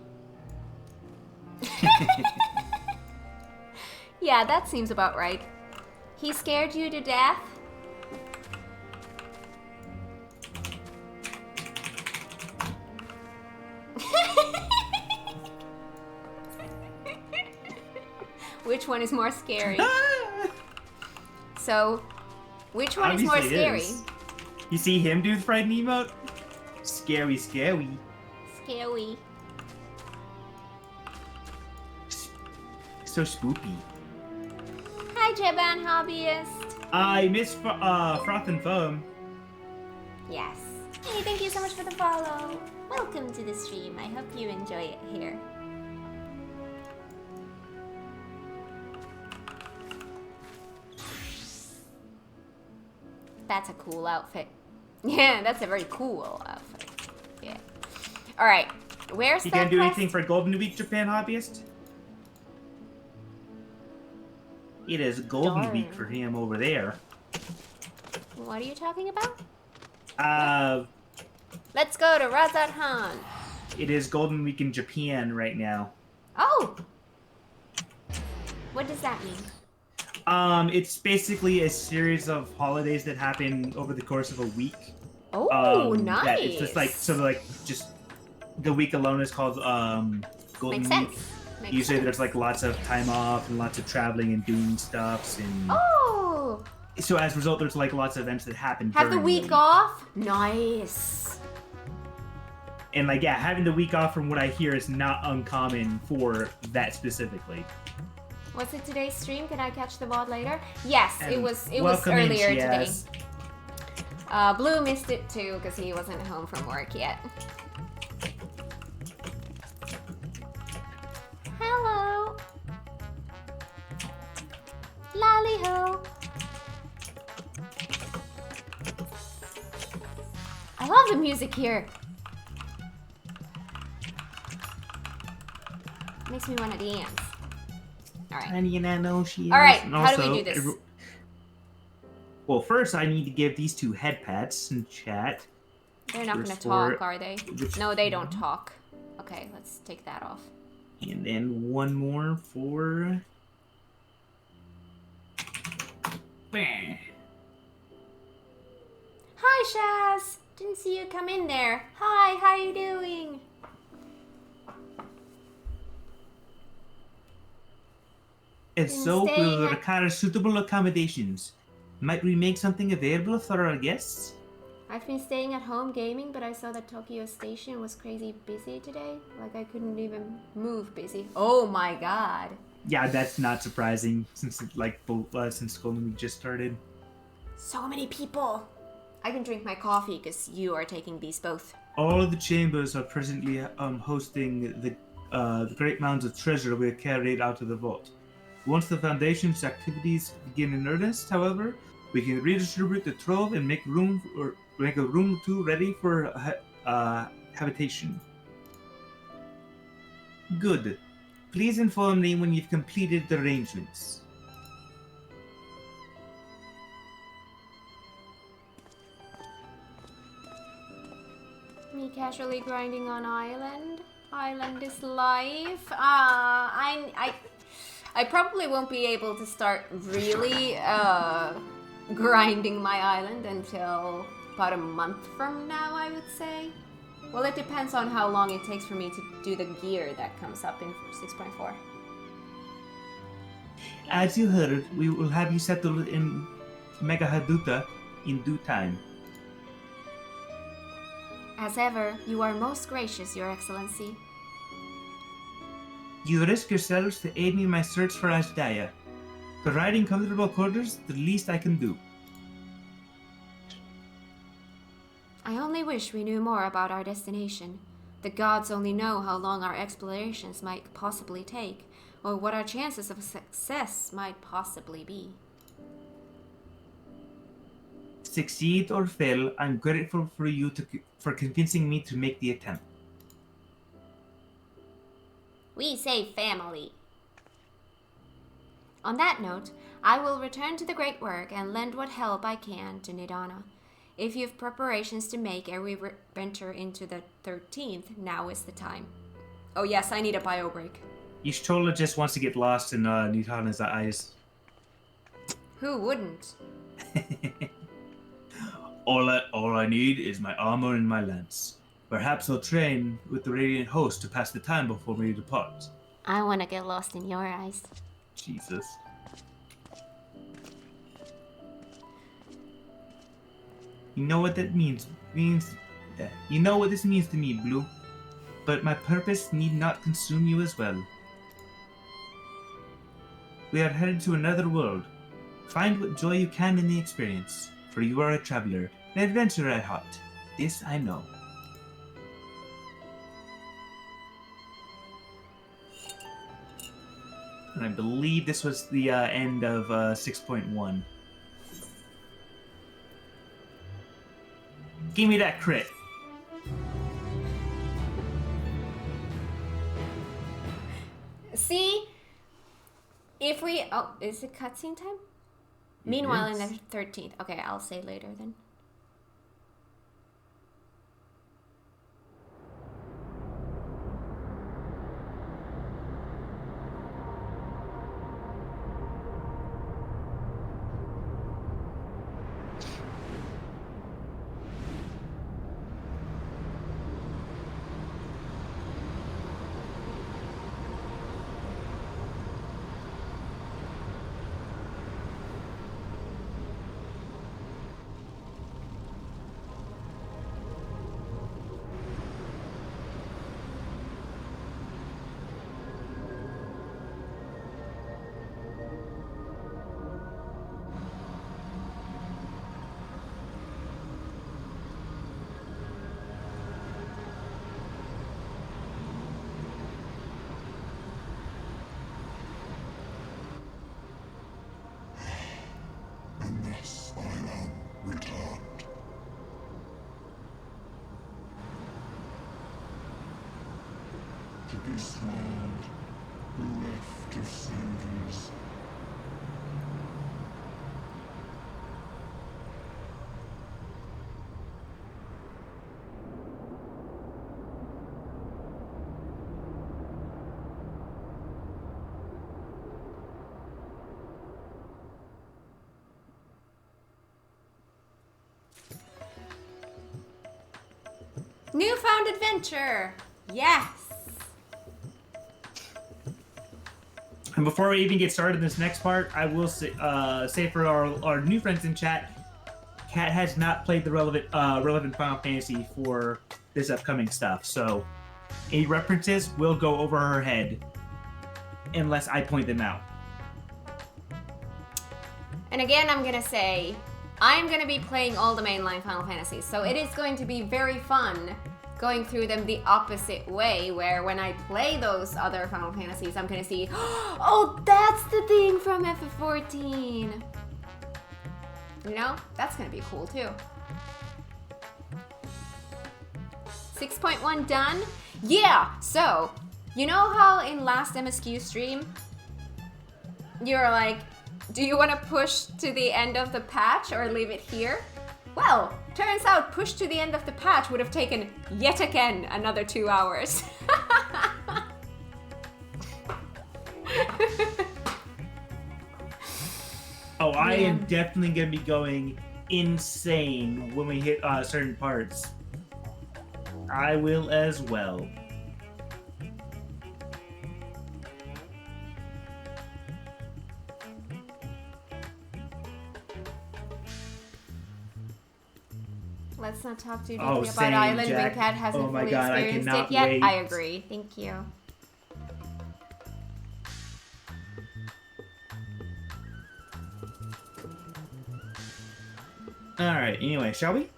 Yeah, that seems about right. He scared you to death? Which one is more scary? So, which one Obviously is more scary? You see him do the frightened emote? Scary, scary. Scary. So spooky. Hi, Jeban Hobbyist. I miss Froth and Foam. Yes. Hey, thank you so much for the follow. Welcome to the stream. I hope you enjoy it here. That's a cool outfit. Yeah, that's a very cool outfit. Yeah. Alright. Where's You that gonna do quest? anything for Golden Week, Japan Hobbyist? It is Golden Darn. Week for him over there. What are you talking about? Let's go to Razat Han. It is Golden Week in Japan right now. Oh! What does that mean? It's basically a series of holidays that happen over the course of a week. Oh, nice. That it's just like sort of like just the week alone is called Golden Makes Week. sense. Makes Usually sense. there's like lots of time off and lots of traveling and doing stuffs and Oh! so as a result there's like lots of events that happen Have the during week off? Nice. And like, yeah, having the week off from what I hear is not uncommon for that specifically. Was it today's stream? Can I catch the VOD later? Yes, And it was welcome in, earlier today. Chiaz. Blue missed it too because he wasn't home from work yet. Hello. Lally ho. I love the music here. Makes me want to dance. Alright. Tiny and I know she is. Alright, And how do we also, do this? Well, first I need to give these two head pats in chat. They're not gonna First talk, for- are they? which- No, they don't talk. Okay, let's take that off. And then one more for... Hi, Shaz! Didn't see you come in there. Hi, how you doing? If Been so, staying we'll at- require suitable accommodations. Might we make something available for our guests? I've been staying at home gaming, but I saw that Tokyo Station was crazy busy today. Like I couldn't even move busy. Oh my god. Yeah, that's not surprising since since Golden Week just started. So many people. I can drink my coffee because you are taking these both. All of the chambers are presently hosting the great mounds of treasure we have carried out of the vault. Once the Foundation's activities begin in earnest, however, we can redistribute the trove and make a room or two ready for habitation. Good. Please inform me when you've completed the arrangements. Me casually grinding on island. Island is life. I probably won't be able to start really grinding my island until about a month from now, I would say. Well, it depends on how long it takes for me to do the gear that comes up in 6.4. As you heard, we will have you settled in Megahaduta in due time. As ever, you are most gracious, Your Excellency. You risk yourselves to aid me in my search for Ashdaya. Providing comfortable quarters, the least I can do. I only wish we knew more about our destination. The gods only know how long our explorations might possibly take, or what our chances of success might possibly be. Succeed or fail, I'm grateful for you for convincing me to make the attempt. We say family. On that note, I will return to the great work and lend what help I can to Nidana. If you have preparations to make ere we venture into the 13th, now is the time. Oh yes, I need a bio break. Ishtola just wants to get lost in Nidana's eyes. Who wouldn't? All I need is my armor and my lance. Perhaps I'll train with the Radiant Host to pass the time before we depart. I want to get lost in your eyes. Jesus. You know what that means? You know what this means to me, Blue. But my purpose need not consume you as well. We are headed to another world. Find what joy you can in the experience, for you are a traveler, an adventurer at heart. This I know. And I believe this was the end of 6.1. Give me that crit. See? If we... Oh, is it cutscene time? Meanwhile, in the 13th. Okay, I'll say later then. to this world bereft of saviors. Newfound adventure! Yes! And before we even get started in this next part, I will say for our new friends in chat, Kat has not played the relevant Final Fantasy for this upcoming stuff, so any references will go over her head unless I point them out. And again, I'm gonna say, I'm gonna be playing all the mainline Final Fantasies, so it is going to be very fun going through them the opposite way, where when I play those other Final Fantasies, I'm gonna see, oh, that's the thing from FF14. You know, that's gonna be cool too. 6.1 done? Yeah, so, you know how in last MSQ stream, you're like, do you want to push to the end of the patch or leave it here? Well, turns out push to the end of the patch would have taken yet again another 2 hours. Oh, I am definitely going to be going insane when we hit certain parts. I will as well. Let's not talk too deeply Oh, about same, Island when Jack. Kat hasn't Oh my fully God, I experienced cannot it yet. wait. I agree. Thank you. Alright, anyway, shall we?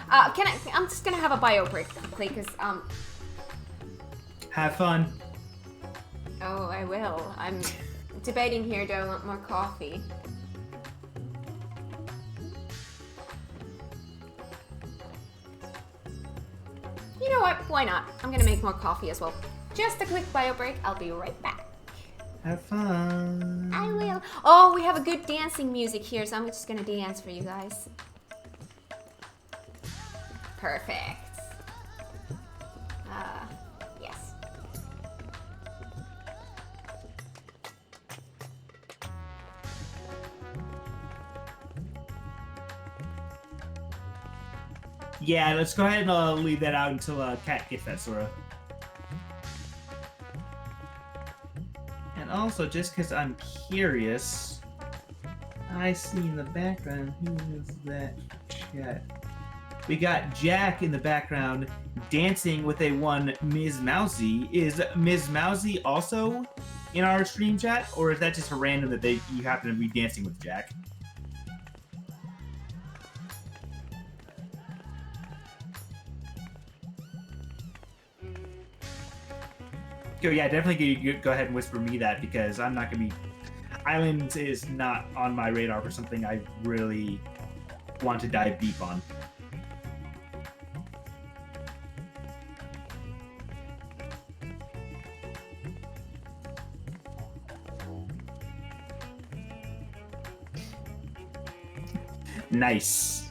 I'm just gonna have a bio break quickly, because, Have fun. oh, I will. I'm debating here, do I want more coffee? You know what? Why not? I'm gonna make more coffee as well. Just a quick bio break. I'll be right back. Have fun. I will. Oh, we have a good dancing music here, so I'm just gonna dance for you guys. Perfect. Yes. Yeah, let's go ahead and leave that out until Kat gets that, Sora. And also, just because I'm curious, I see in the background, who is that chat? We got Jack in the background dancing with a one Ms. Mousy. Is Ms. Mousy also in our stream chat, or is that just a random that you happen to be dancing with Jack? Yeah, definitely go ahead and whisper me that, because I'm not gonna be. Islands is not on my radar for something I really want to dive deep on. Nice.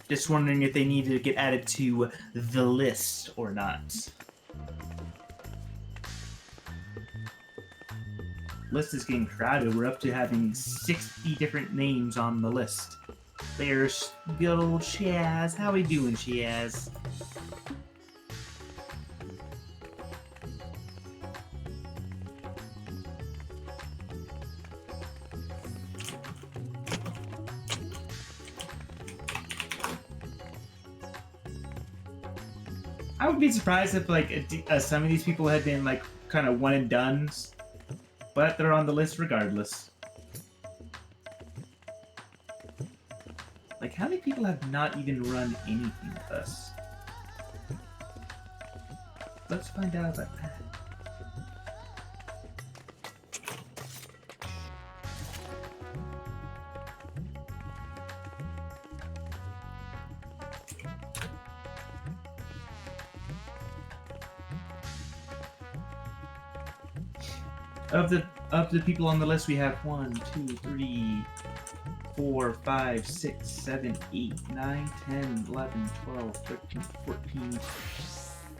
Just wondering if they need to get added to the list or not. List is getting crowded. We're up to having 60 different names on the list. There's good old Chaz. How we doing, Chaz? I would be surprised if some of these people had been like kind of one and dones, but they're on the list regardless. Like, how many people have not even run anything with us? Let's find out about that. Of the people on the list, we have 1, 2, 3, 4, 5, 6, 7, 8, 9, 10, 11, 12, 13, 14,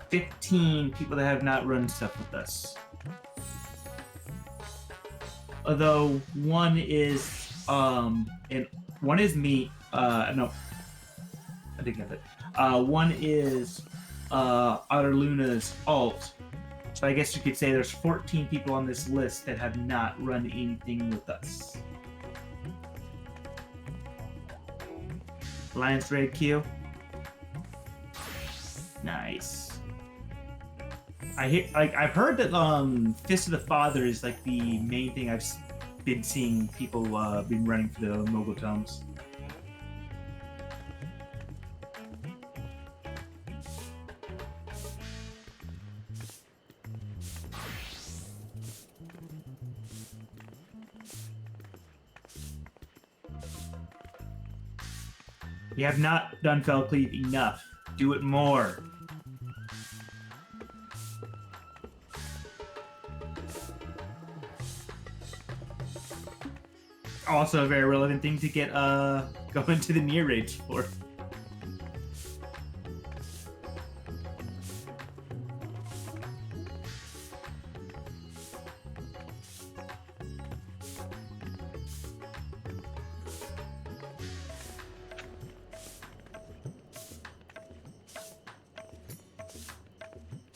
15 people that have not run stuff with us. Although one is me. No, I think of it. One is Outer Luna's alt. So I guess you could say there's 14 people on this list that have not run anything with us. Alliance Raid Q. Nice. I've heard that Fist of the Father is like the main thing I've been seeing people been running for the Mogul Tomes. We have not done Felcleave enough. Do it more. Also a very relevant thing to get going to the near rage for.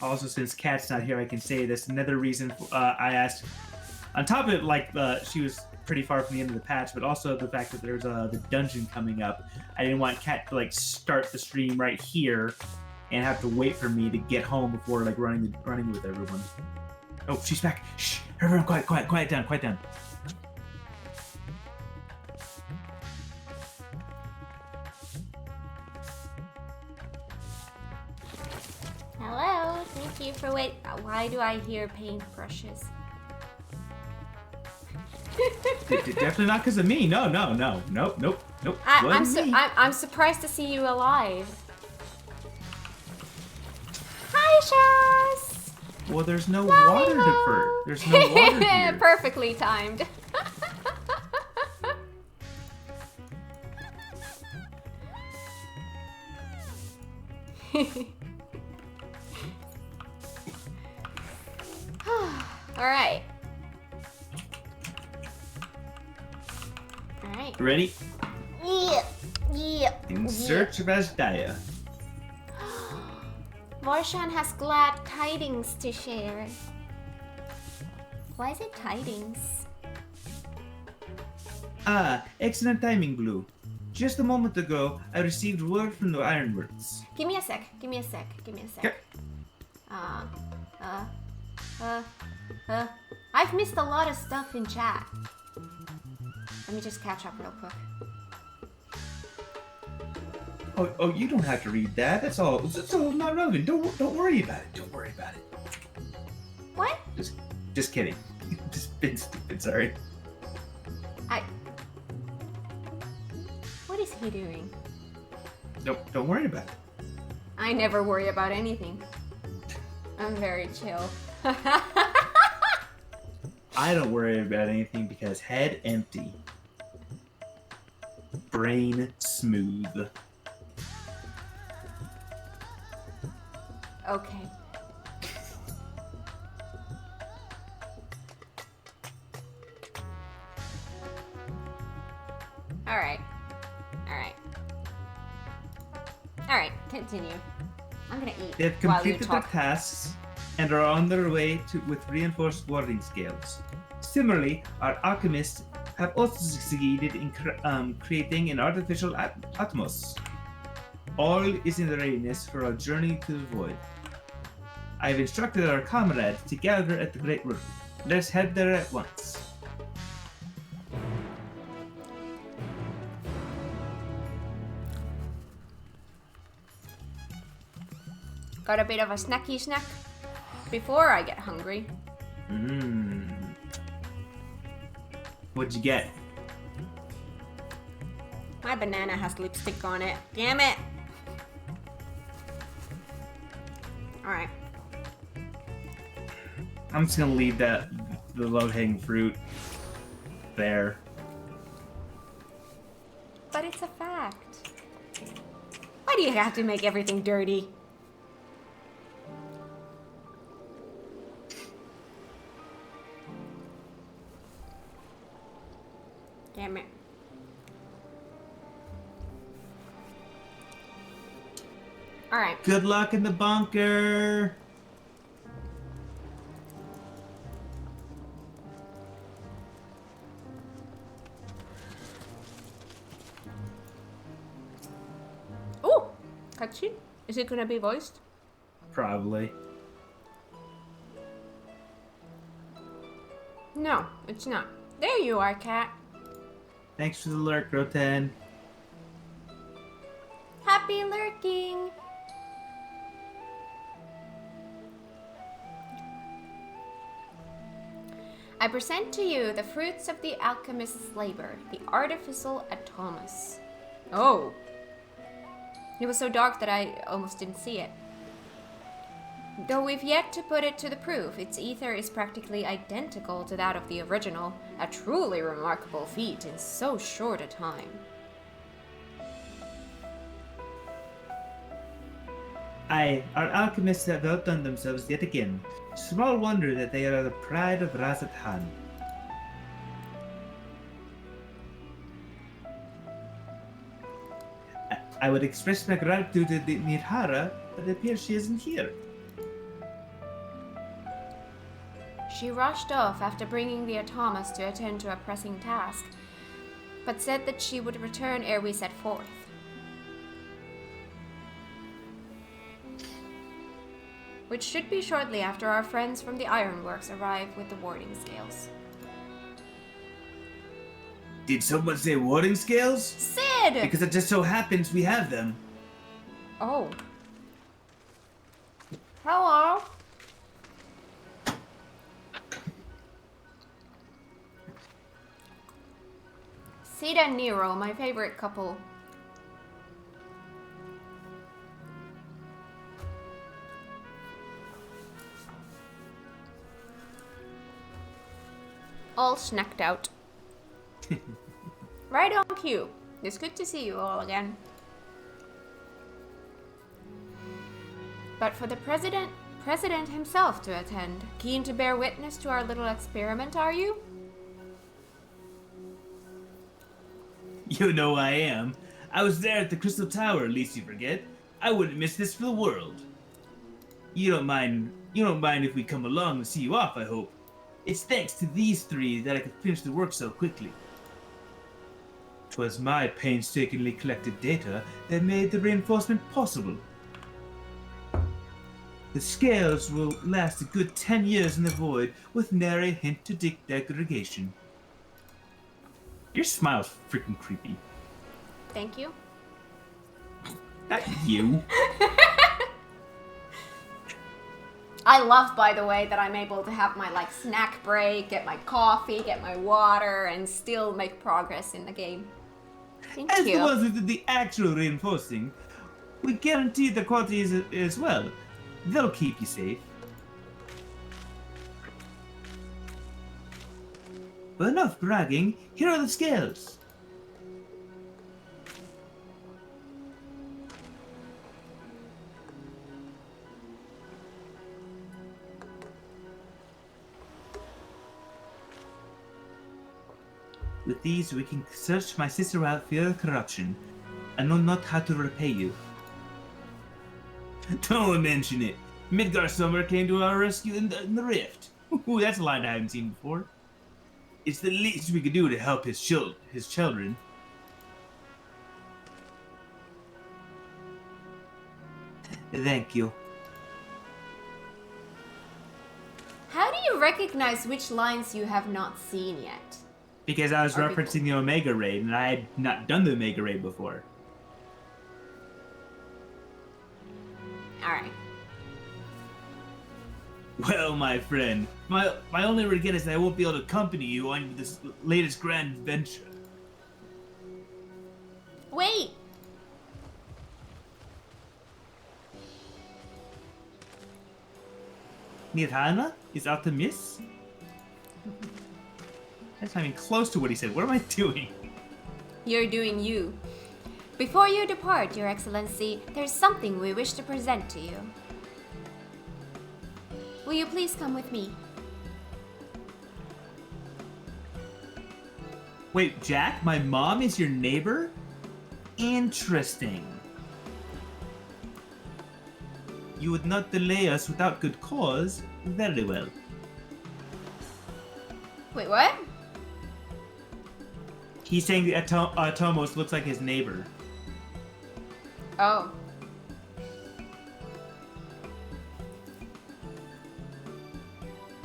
Also, since Kat's not here, I can say this. Another reason I asked, on top of it, like she was pretty far from the end of the patch, but also the fact that there's the dungeon coming up. I didn't want Kat to like start the stream right here and have to wait for me to get home before like running with everyone. Oh, she's back. Shh, everyone, quiet down. Hello, thank you for wait. Why do I hear paintbrushes? Definitely not because of me. No. Nope. I'm surprised to see you alive. Hi, Shaz. Well, there's no Love water you. to burn. There's no water here. Perfectly timed. All right. Ready? Yeah. In search of Asdaya. Vorshan has glad tidings to share. Why is it tidings? Ah, excellent timing, Blue. Just a moment ago, I received word from the Ironworks. Give me a sec. Okay. I've missed a lot of stuff in chat. Let me just catch up real quick. Oh, you don't have to read that. That's all. It's all not relevant. Don't worry about it. What? Just kidding. Just been stupid. Sorry. What is he doing? Don't worry about it. I never worry about anything. I'm very chill. I don't worry about anything because head empty. Brain smooth. Okay. Alright, continue. I'm gonna eat They have while you completed their talk. tasks and are on their way with reinforced warding scales. Similarly, our alchemists have also succeeded in creating an artificial atmos. All is in readiness for our journey to the void. I have instructed our comrades to gather at the Great Room. Let's head there at once. Got a bit of a snacky snack before I get hungry. What'd you get? My banana has lipstick on it. Damn it! Alright. I'm just gonna leave that the low-hanging fruit there. But it's a fact. Why do you have to make everything dirty? Damn it. Alright. Good luck in the bunker! Ooh! Cutscene? Is it gonna be voiced? Probably. No, it's not. There you are, Cat. Thanks for the lurk, Roten. Happy lurking! I present to you the fruits of the alchemist's labor, the artificial atomus. Oh! It was so dark that I almost didn't see it. Though we've yet to put it to the proof, its ether is practically identical to that of the original, a truly remarkable feat in so short a time. Aye, our alchemists have outdone themselves yet again. Small wonder that they are the pride of Razat Han. I would express my gratitude to the Nirhara, but it appears she isn't here. She rushed off after bringing the atomus to attend to a pressing task, but said that she would return ere we set forth. Which should be shortly after our friends from the ironworks arrive with the warding scales. Did someone say warding scales? Sid! Because it just so happens we have them. Oh. Hello? Sid and Nero, my favorite couple. All snacked out. Right on cue. It's good to see you all again. But for the president himself to attend, keen to bear witness to our little experiment, are you? You know I am. I was there at the Crystal Tower, lest you forget. I wouldn't miss this for the world. You don't mind if we come along and see you off, I hope. It's thanks to these three that I could finish the work so quickly. 'Twas my painstakingly collected data that made the reinforcement possible. The scales will last a good 10 years in the void with nary a hint to degradation. Your smile's freaking creepy. Thank you. Not you. I love, by the way, that I'm able to have my snack break, get my coffee, get my water, and still make progress in the game. Thank As you. the ones who did the actual reinforcing, we guarantee the quality as well. They'll keep you safe. But enough bragging, here are the scales. With these, we can search my sister out for your corruption. I know not how to repay you. Don't mention it. Midgar Summer came to our rescue in the rift. Ooh, that's a line I haven't seen before. It's the least we could do to help his children. Thank you. How do you recognize which lines you have not seen yet? Because I was referencing the Omega Raid, and I had not done the Omega Raid before. Alright. Well, my friend, my only regret is that I won't be able to accompany you on this latest grand adventure. Wait! Nirhana is Artemis? That's not even close to what he said. What am I doing? You're doing you. Before you depart, Your Excellency, there's something we wish to present to you. Will you please come with me? Wait, Jack, my mom is your neighbor? Interesting. You would not delay us without good cause? Very well. Wait, what? He's saying that Tomos looks like his neighbor. Oh.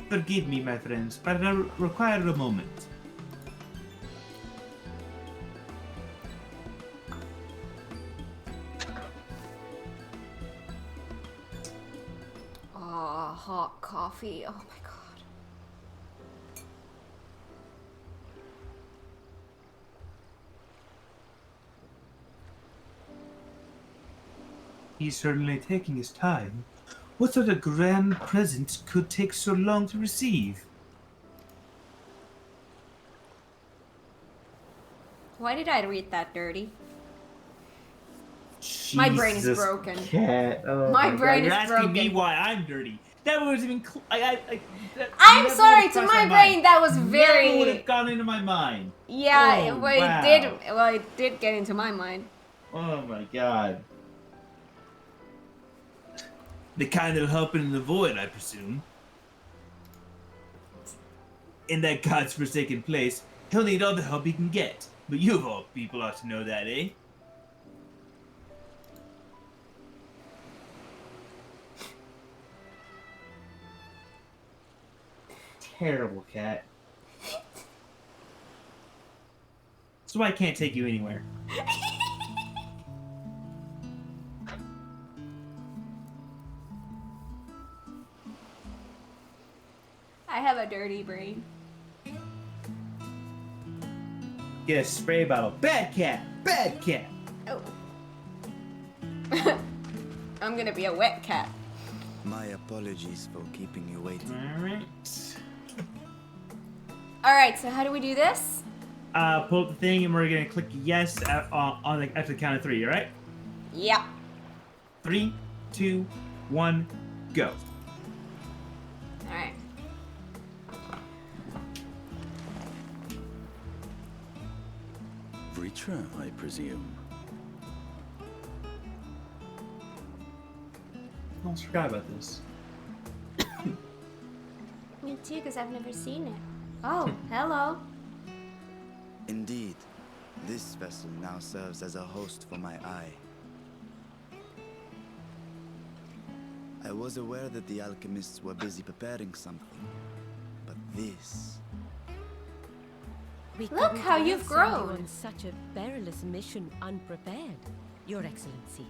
Forgive me, my friends, but I require a moment. Oh, hot coffee. Oh my god. He's certainly taking his time. What sort of grand present could take so long to receive? Why did I read that dirty? My brain is Jesus, broken. Cat. Oh My God. brain You're is asking broken. me why I'm dirty. That was even. I'm never sorry, would've to crossed my mind. brain that was Never would very... have gone into my mind. Yeah, Oh, well, wow. it did get into my mind. Oh my God. The kind that'll help in the void, I presume. In that God's forsaken place, he'll need all the help he can get. But you of all people ought to know that, eh? Terrible cat. That's why I can't take you anywhere. I have a dirty brain. Get a spray bottle. Bad cat! Bad cat! Oh. I'm gonna be a wet cat. My apologies for keeping you waiting. Alright. Alright, so how do we do this? Pull up the thing and we're gonna click yes after the count of 3, alright? Yep. 3, 2, 1, go. Alright. Vritra, I presume. I almost forgot about this. Me too, because I've never seen it. Oh, hello. Indeed, this vessel now serves as a host for my eye. I was aware that the alchemists were busy preparing something, but this... We Look couldn't how well you've send you grown. on such a perilous mission unprepared, Your Excellency.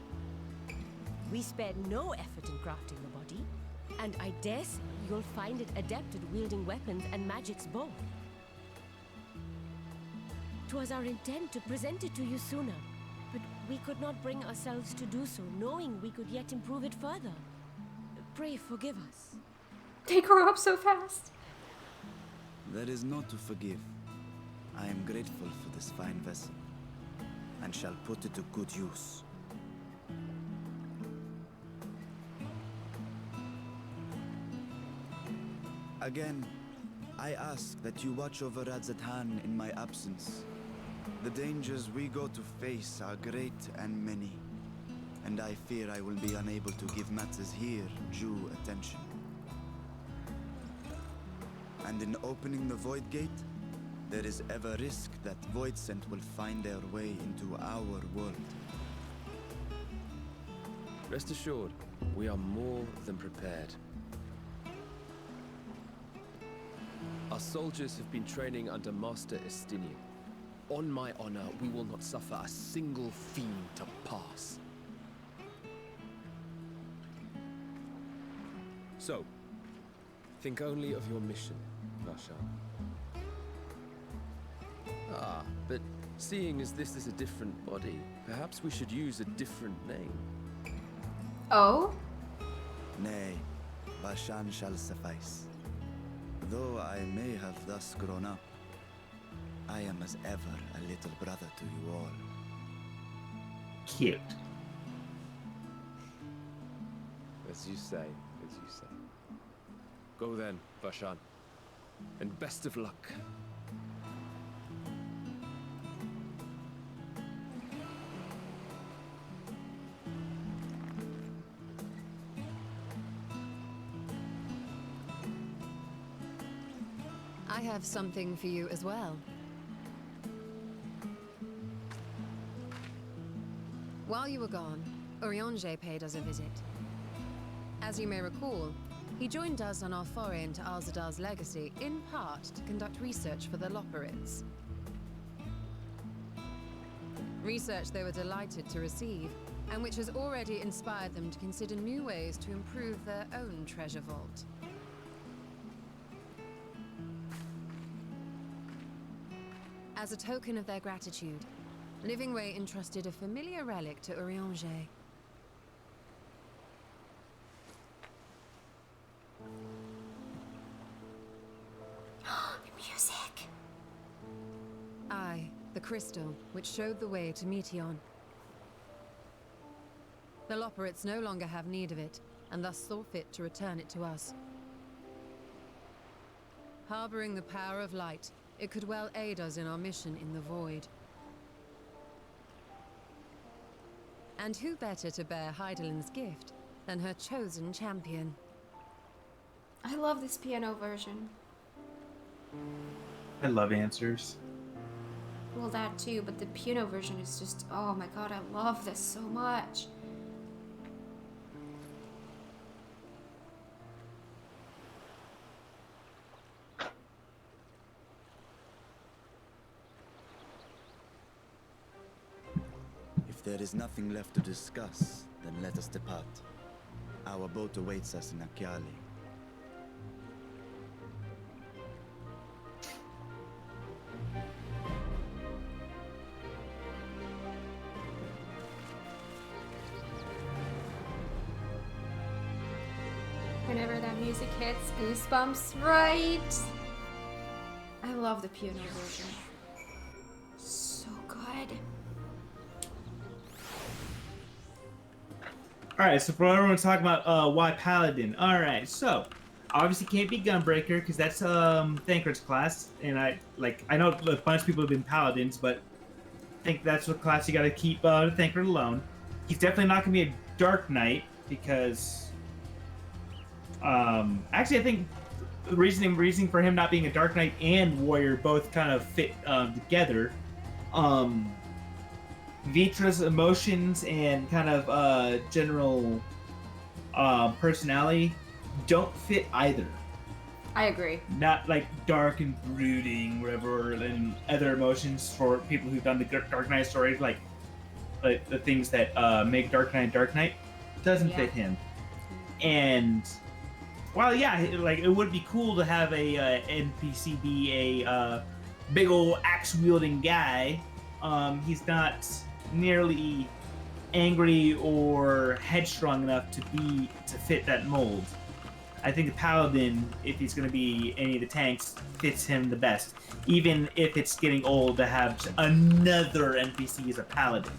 We spared no effort in crafting the body, and I dare say you'll find it adept at wielding weapons and magics both. 'Twas our intent to present it to you sooner, but we could not bring ourselves to do so, knowing we could yet improve it further. Pray forgive us. They grow up so fast. There is not to forgive. I am grateful for this fine vessel, and shall put it to good use. Again, I ask that you watch over Radzatan in my absence. The dangers we go to face are great and many, and I fear I will be unable to give matters here due attention. And in opening the Void Gate, there is ever risk that Void Scent will find their way into our world. Rest assured, we are more than prepared. Our soldiers have been training under Master Estinian. On my honor, we will not suffer a single fiend to pass. So, think only of your mission, Varshan. Ah, but seeing as this is a different body, perhaps we should use a different name. Oh? Nay, Varshan shall suffice. Though I may have thus grown up, I am as ever a little brother to you all. Cute. As you say, as you say. Go then, Vashan. And best of luck. I have something for you as well. While you were gone, Urianger paid us a visit. As you may recall, he joined us on our foray into Alzadar's legacy, in part to conduct research for the Loporrits. Research they were delighted to receive, and which has already inspired them to consider new ways to improve their own treasure vault. As a token of their gratitude, Living Way entrusted a familiar relic to Urianger. The music! Aye, the crystal, which showed the way to Meteon. The Loporrits no longer have need of it, and thus saw fit to return it to us. Harboring the power of light, it could well aid us in our mission in the Void. And who better to bear Heidelin's gift than her chosen champion? I love this piano version. I love answers. Well, that too, but the piano version is just, oh my god, I love this so much. If there is nothing left to discuss, then let us depart. Our boat awaits us in Akyali. Whenever that music hits, goosebumps, right? I love the piano version. So good. Alright, so for everyone's talking about why Paladin. Alright, so obviously can't be Gunbreaker because that's Thancred's class, and I know a bunch of people have been Paladins, but I think that's what class you gotta keep Thancred alone. He's definitely not gonna be a Dark Knight because actually I think the reasoning for him not being a Dark Knight and Warrior both kind of fit together. Vitra's emotions and kind of general personality don't fit either. I agree. Not like dark and brooding, whatever, and other emotions for people who've done the Dark Knight stories, like the things that make Dark Knight Dark Knight, doesn't fit him. And while like it would be cool to have a NPC be a big old axe wielding guy, he's not nearly angry or headstrong enough to fit that mold. I think the Paladin, if he's going to be any of the tanks, fits him the best. Even if it's getting old to have another NPC as a Paladin.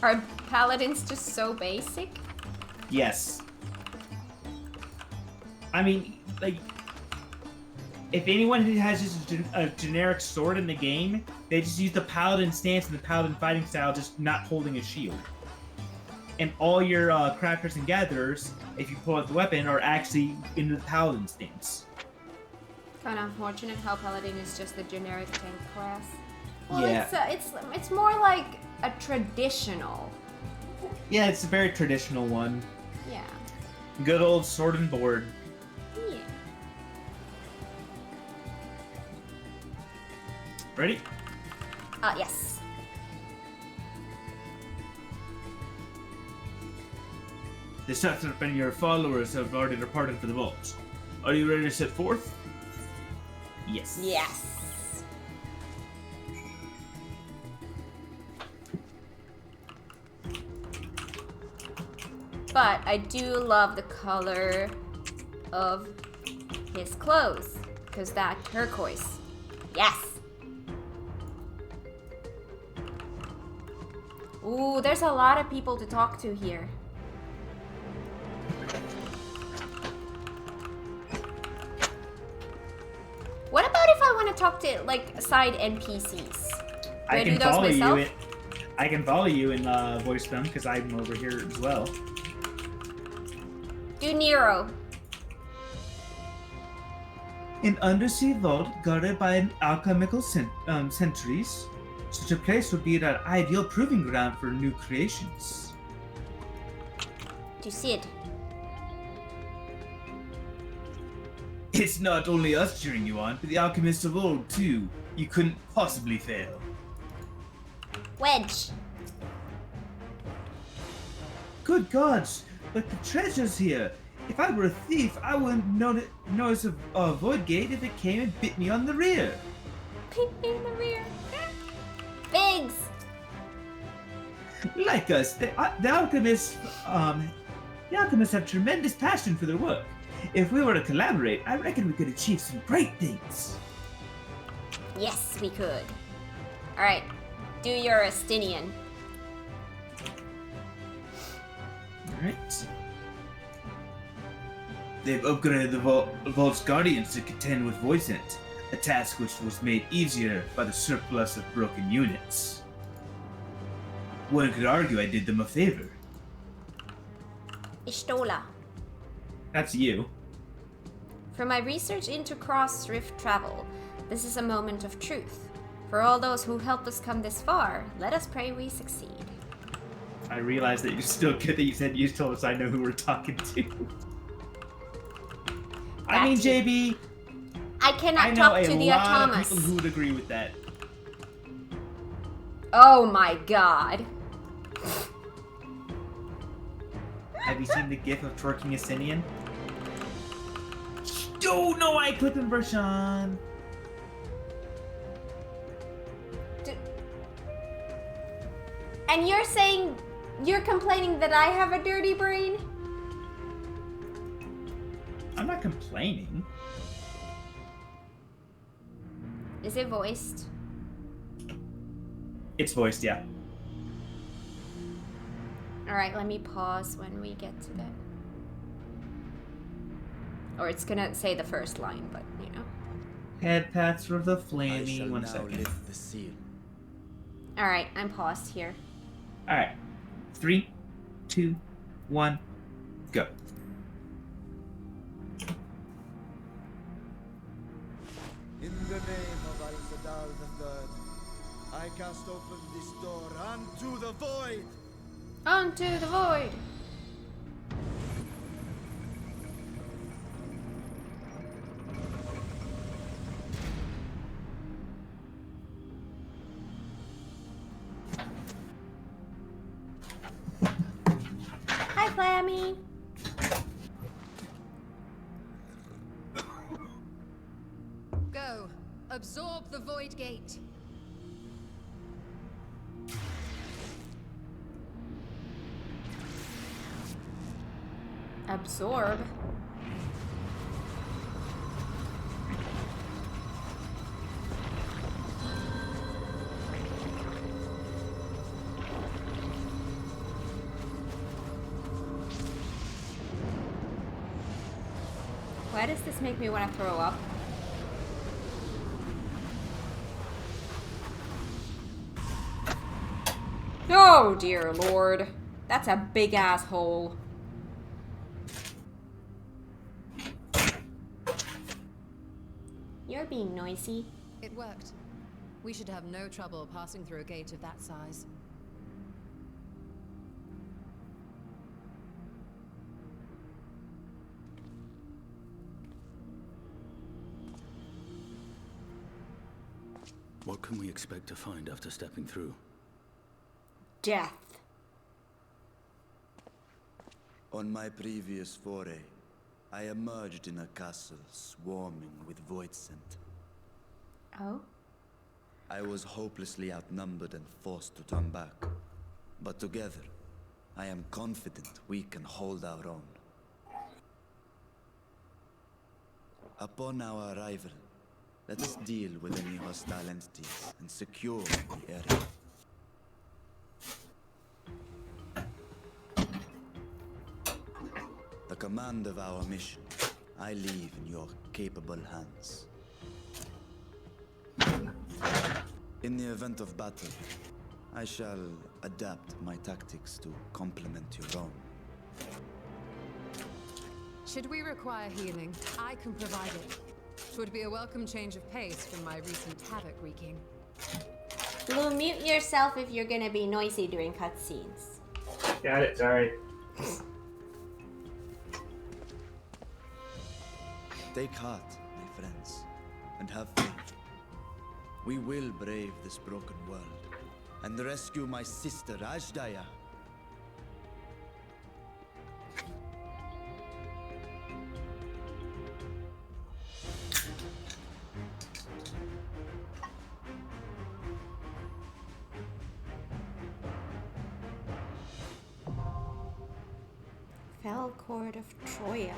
Are Paladins just so basic? Yes. I mean, like, if anyone who has just a generic sword in the game, they just use the Paladin stance and the Paladin fighting style, just not holding a shield. And all your crafters and gatherers, if you pull out the weapon, are actually in the Paladin stance. Kind of unfortunate how Paladin is just the generic tank class. Well, Yeah. it's more like a traditional. Yeah, it's a very traditional one. Yeah. Good old sword and board. Yeah. Ready? Yes. The Satrap and your followers have already departed for the vault. Are you ready to set forth? Yes. Yes. But I do love the color of his clothes. Because that turquoise. Yes! Ooh, there's a lot of people to talk to here. What about if I want to talk to, like, side NPCs? I can follow you. I can follow you and voice them because I'm over here as well. Do Nero. An undersea vault guarded by an alchemical sentries. Such a place would be an ideal proving ground for new creations. To Sid. It's not only us cheering you on, but the alchemists of old too. You couldn't possibly fail. Wedge. Good gods, but the treasure's here. If I were a thief, I wouldn't notice a void gate if it came and bit me on the rear. Bit me in the rear. Figs. Like us, the alchemists have tremendous passion for their work. If we were to collaborate, I reckon we could achieve some great things. Yes, we could. Alright, do your Estinian. Alright. They've upgraded the Vault's Guardians to contend with Voicent, a task which was made easier by the surplus of broken units. One could argue I did them a favor. Istola. That's you. For my research into cross-rift travel, this is a moment of truth. For all those who helped us come this far, let us pray we succeed. I realize that you're still good that you said you told us I know who we're talking to. I mean, JB, I cannot talk to the I know a lot of automas. people who would agree with that. Oh my god. Have you seen the gif of twerking Estinian? Oh no, I clipped him for Sean. And you're saying, you're complaining that I have a dirty brain? I'm not complaining. Is it voiced? It's voiced, yeah. Alright, let me pause when we get to that. Or it's gonna say the first line, but you know. Head paths for the I flaming. shall 1 now second. lift the seal. Alright, I'm paused here. Alright. 3, 2, 1, go. In the name of Al-Sadal III, I cast open this door unto the void! Onto the void! Hi, Flammy! Go. Absorb the void gate. Absorb? Why does this make me want to throw up? Oh dear lord. That's a big asshole. You're being noisy. It worked. We should have no trouble passing through a gate of that size. What can we expect to find after stepping through? Death. On my previous foray, I emerged in a castle swarming with void scent. Oh? I was hopelessly outnumbered and forced to turn back. But together, I am confident we can hold our own. Upon our arrival, let us deal with any hostile entities and secure the area. The command of our mission, I leave in your capable hands. In the event of battle, I shall adapt my tactics to complement your own. Should we require healing, I can provide it. 'Twould be a welcome change of pace from my recent havoc wreaking. Blue, mute yourself if you're gonna be noisy during cutscenes. Got it, sorry. Take heart, my friends, and have faith. We will brave this broken world and rescue my sister Ajdaya. Fell Court of Troya.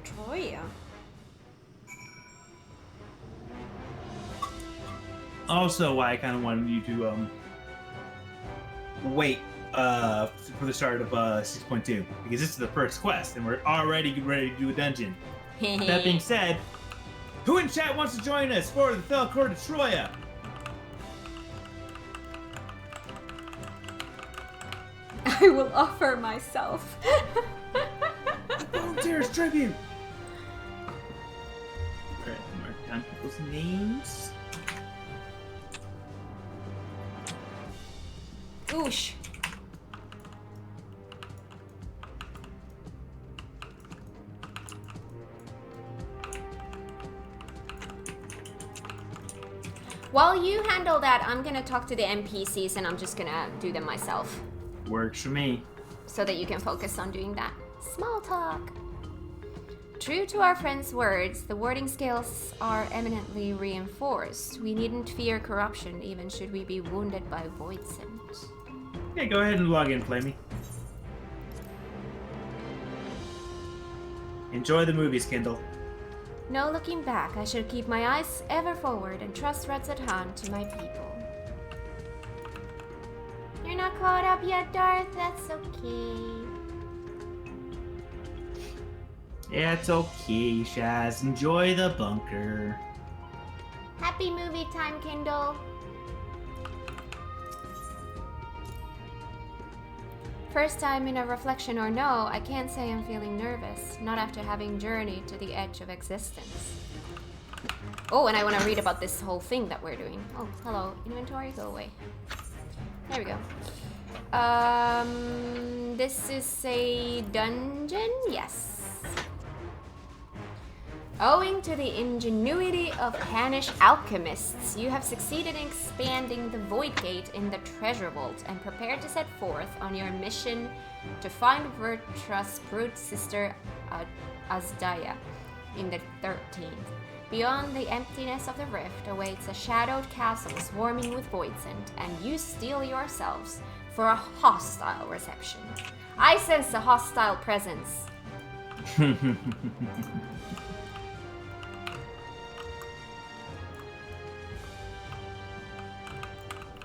Troya? Also, why I kind of wanted you to wait for the start of 6.2, because this is the first quest, and we're already ready to do a dungeon. That being said, who in chat wants to join us for the Fell Court of Troya? I will offer myself. Volunteers tribute. All right, mark down people's names. Oosh. While you handle that, I'm gonna talk to the NPCs and I'm just gonna do them myself. Works for me. So that you can focus on doing that. Small talk. True to our friend's words, the warding skills are eminently reinforced. We needn't fear corruption, even should we be wounded by Voidsent. Okay, go ahead and log in, Flamey. Enjoy the movies, Kindle. No looking back, I should keep my eyes ever forward and trust Reds at hand to my people. You're not caught up yet, Darth? That's okay. Yeah, it's okay, Shaz. Enjoy the bunker. Happy movie time, Kindle. First time in a reflection or no, I can't say I'm feeling nervous. Not after having journeyed to the edge of existence. Oh, and I want to read about this whole thing that we're doing. Oh, hello. Inventory, go away. There we go. This is a dungeon? Yes. Owing to the ingenuity of Hanish alchemists, you have succeeded in expanding the Void Gate in the Treasure Vault and prepared to set forth on your mission to find Vertra's brute sister Azdaya in the 13th. Beyond the emptiness of the rift awaits a shadowed castle swarming with Voidsent, and you steel yourselves for a hostile reception. I sense a hostile presence.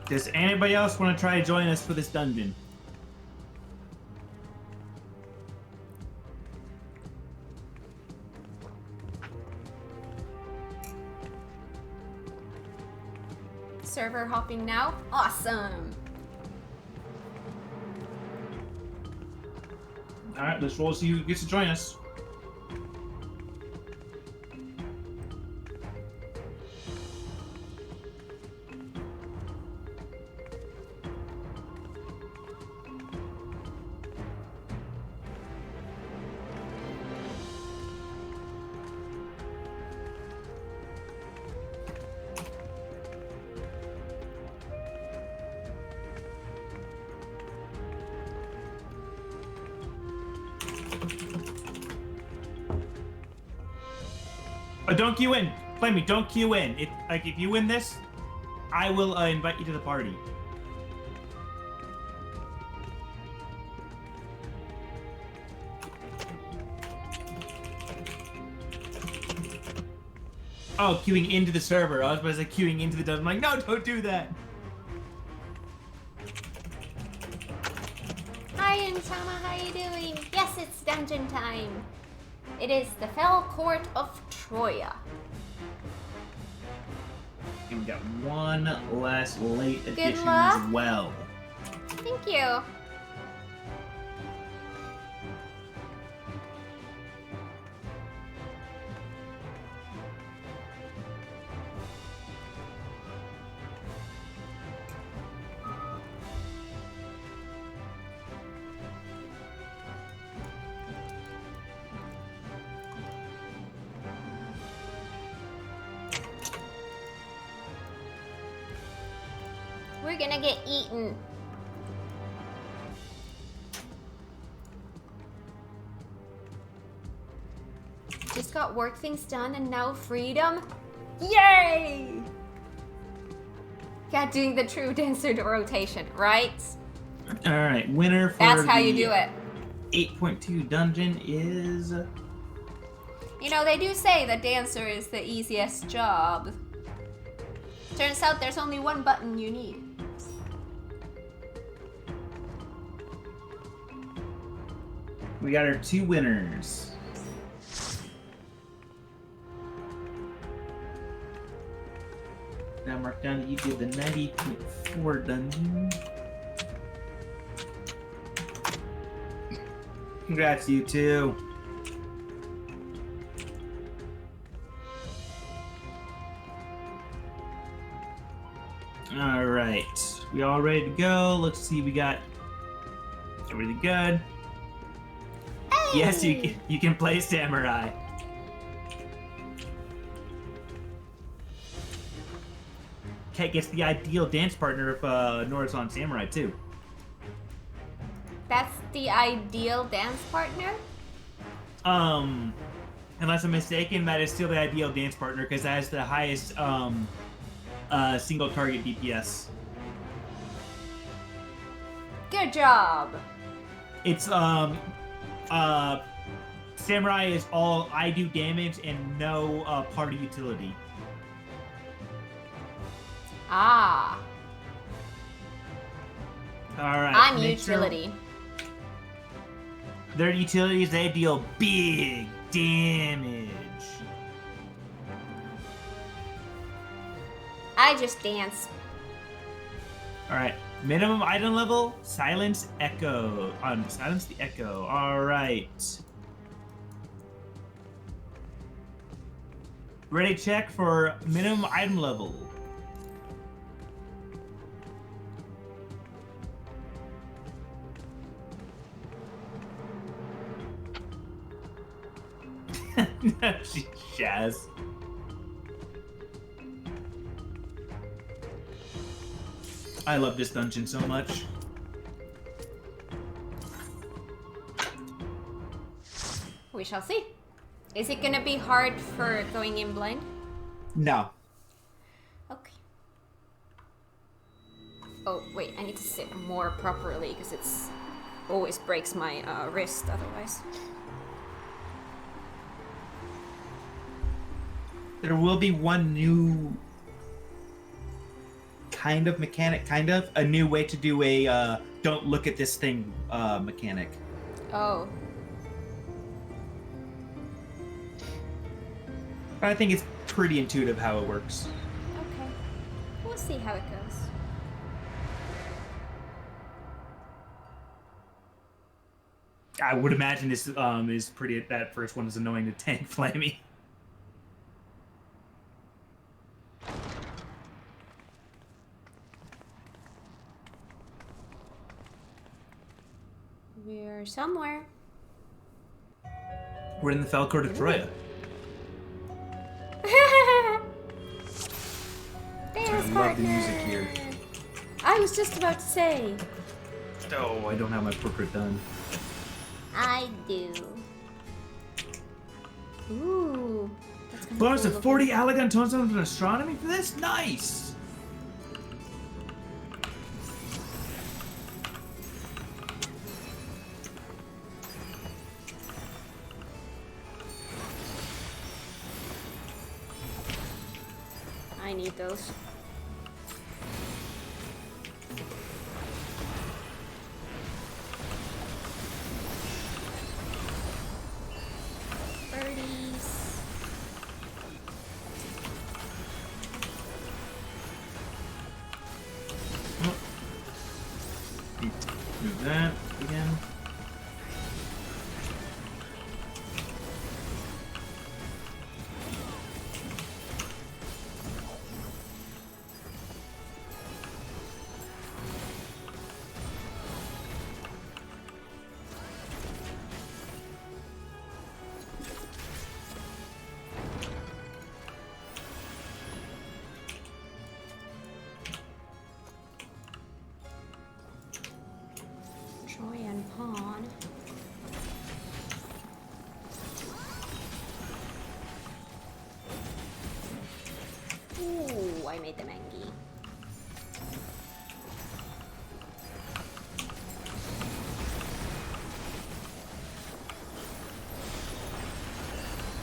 Does anybody else want to try to join us for this dungeon? Server hopping now? Awesome! Alright, let's roll see who gets to join us. Don't queue in. Play me. Don't queue in. If you win this, I will invite you to the party. Oh, queuing into the server. I was about to say queuing into the dungeon. I'm like, no, don't do that. Hi, Intama, how you doing? Yes, it's dungeon time. It is the Fell Court of Troya. And we got one last late edition luck. as well. Thank you. We're gonna get eaten. Just got work things done and now freedom. Yay! Got doing the true dancer rotation, right? All right, winner for That's how you do it. 8.2 dungeon is... You know, they do say that dancer is the easiest job. Turns out there's only one button you need. We got our two winners. Now mark down that you did the 90.4 dungeon. Congrats, you two. All right, we all ready to go? Let's see, we got everything good. Hey! Yes, you can play samurai. Kate gets the ideal dance partner if Nora's on samurai too. That's the ideal dance partner? Unless I'm mistaken, that is still the ideal dance partner because that has the highest single target DPS. Good job. It's samurai is all I do damage and no party utility. Ah. Alright. I'm utility. Their utilities, they deal big damage. I just dance. Alright. Minimum item level, silence echo. Silence the echo. Alright. Ready check for minimum item level. Shaz. I love this dungeon so much. We shall see. Is it gonna be hard for going in blind? No. Okay. Oh, wait, I need to sit more properly because it's always breaks my wrist otherwise. There will be one new kind of mechanic, a new way to do a don't look at this thing mechanic. Oh. But I think it's pretty intuitive how it works. Okay. We'll see how it goes. I would imagine this is pretty. That first one is annoying to tank Flammy. We're somewhere. We're in the Fell Court of Troya. Dance I love partner. the music here. I was just about to say. Oh, I don't have my portrait done. I do. Ooh. That's gonna be Bonus cool of 40 Allegan tones of astronomy for this? Nice! need those. Birdies. Move that again. Troy and Pawn. Ooh, I made the mangy.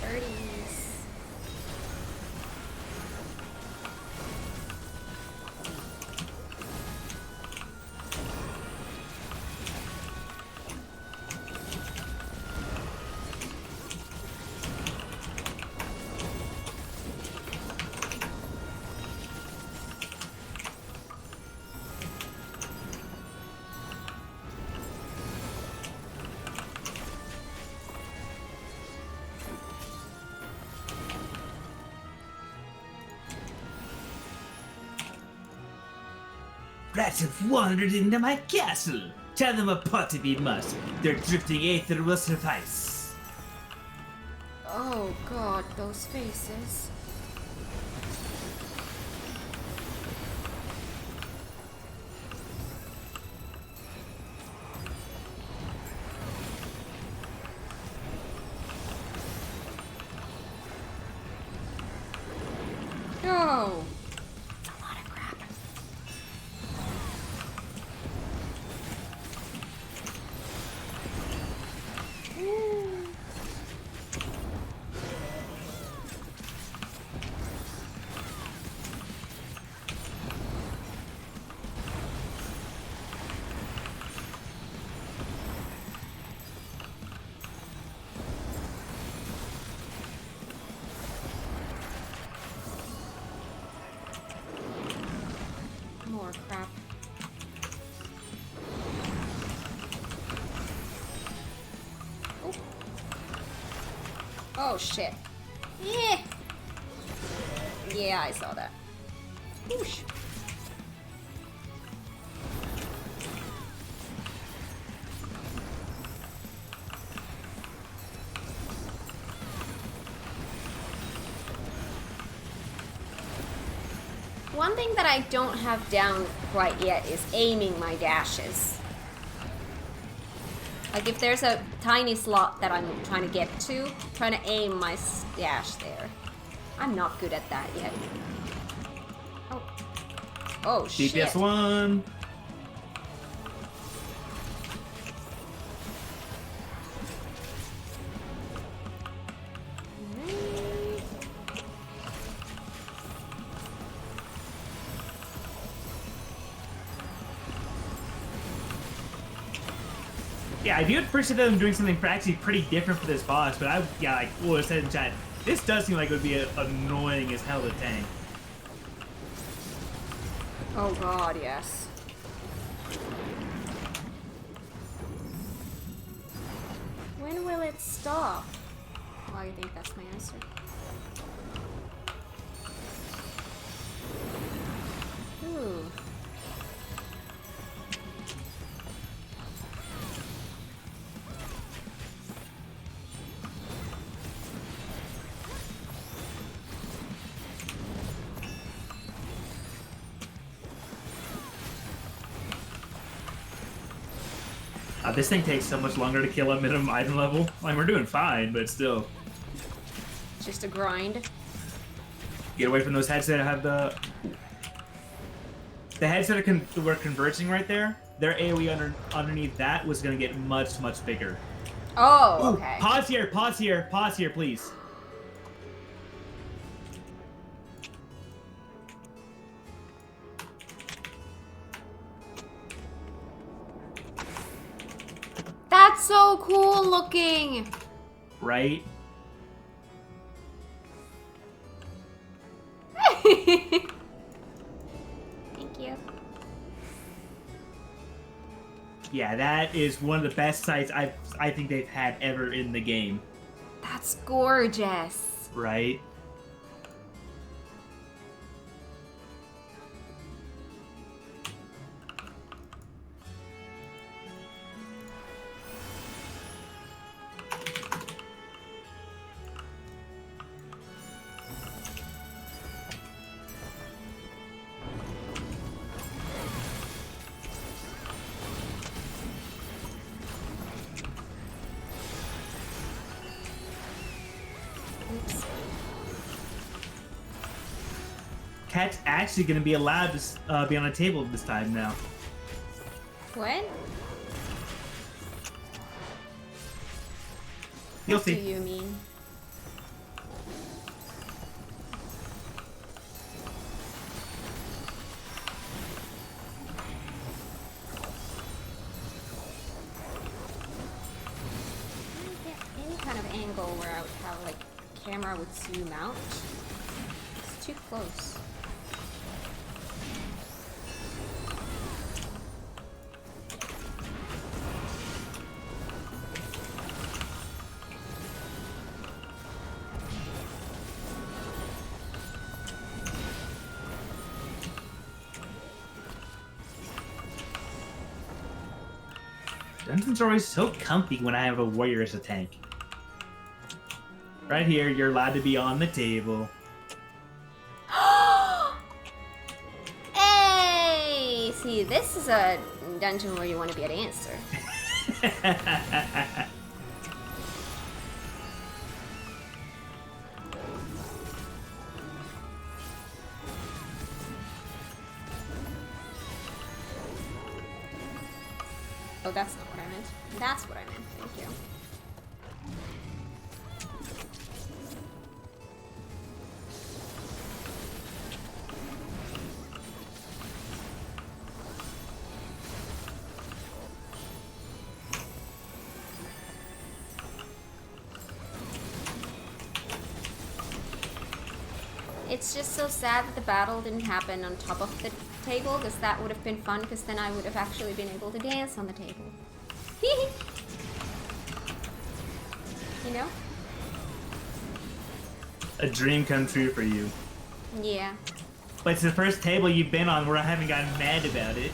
Birdies. Rats have wandered into my castle. Tear them apart if you must. Their drifting aether will suffice. Oh god, those faces. No! That's a lot of crap. Ooh. More crap. Oh. Oh shit. Yeah. Yeah, I saw that. Whoosh. One thing that I don't have down quite yet is aiming my dashes. Like if there's a tiny slot that I'm trying to get to, trying to aim my dash there. I'm not good at that yet. Oh. Oh shit. DPS 1. Yeah, I do appreciate them doing something actually pretty different for this boss, but I like what I said in chat, this does seem like it would be annoying as hell to tank. Oh god, yes. When will it stop? Well, I think that's my answer. Ooh. This thing takes so much longer to kill at minimum item level. Like, we're doing fine, but still. Just a grind. Get away from those heads that have the heads that were converging right there. Their AoE underneath that was going to get much, much bigger. Oh, okay. Ooh, pause here, please. That's so cool looking. Right? Thank you. Yeah, that is one of the best sights I think they've had ever in the game. That's gorgeous. Right? Oops. Cat's actually going to be allowed to be on a table this time now. What? You'll What do see. you mean? Any kind of angle where I would have like camera would zoom out. It's too close. Dungeons are always so comfy when I have a warrior as a tank. Right here, you're allowed to be on the table. Hey! See, this is a dungeon where you want to be a dancer. Oh, that's not what I meant. That's what I meant. Thank you. It's just so sad that the battle didn't happen on top of the table, because that would have been fun, because then I would have actually been able to dance on the table. You know? A dream come true for you. Yeah. But it's the first table you've been on where I haven't gotten mad about it.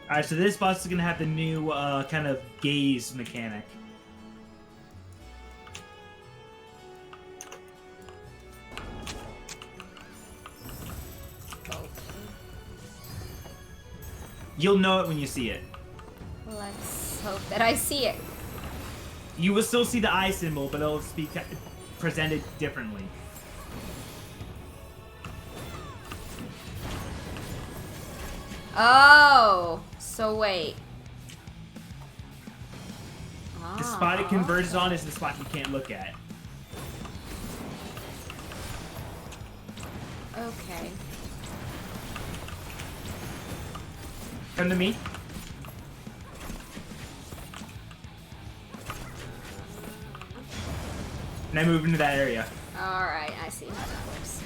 Alright, so this boss is gonna have the new kind of gaze mechanic. You'll know it when you see it. Let's hope that I see it. You will still see the eye symbol, but it'll be presented differently. Oh, so wait. The spot it converges on is the spot you can't look at. Okay. Come to me. Now move into that area. Alright, I see how that works.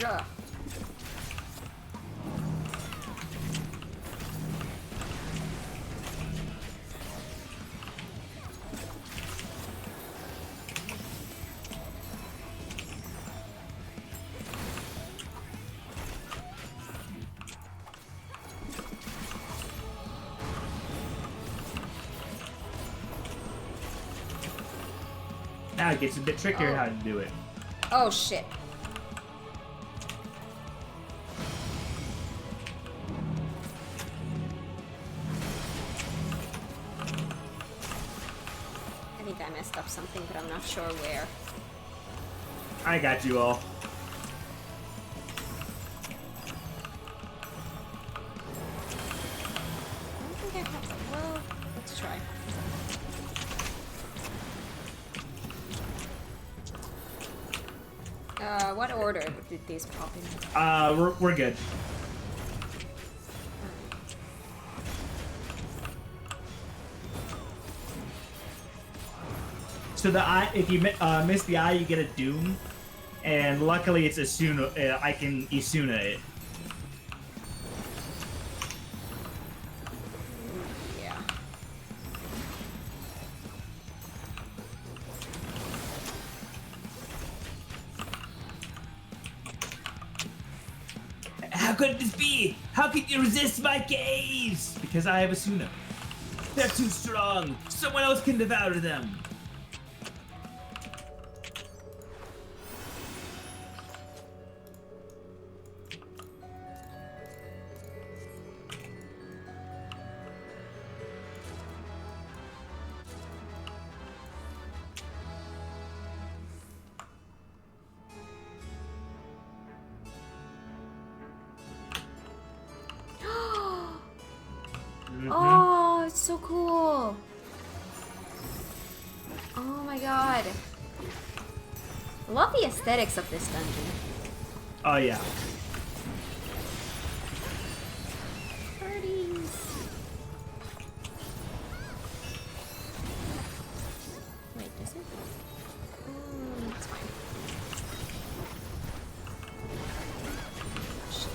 Ugh. Now it gets a bit trickier how to do it. Oh shit. messed up something, but I'm not sure where. I got you all. I don't think I have to. Well, let's try. What order did these pop in? We're good. So the eye, if you miss the eye, you get a doom, and luckily it's Asuna. I can Isuna it. Yeah. How could this be? How could you resist my gaze? Because I have Asuna. They're too strong. Someone else can devour them. Oh, it's so cool. Oh my god. I love the aesthetics of this dungeon. Oh yeah. Birdies. Wait, does it? It's fine. Shit.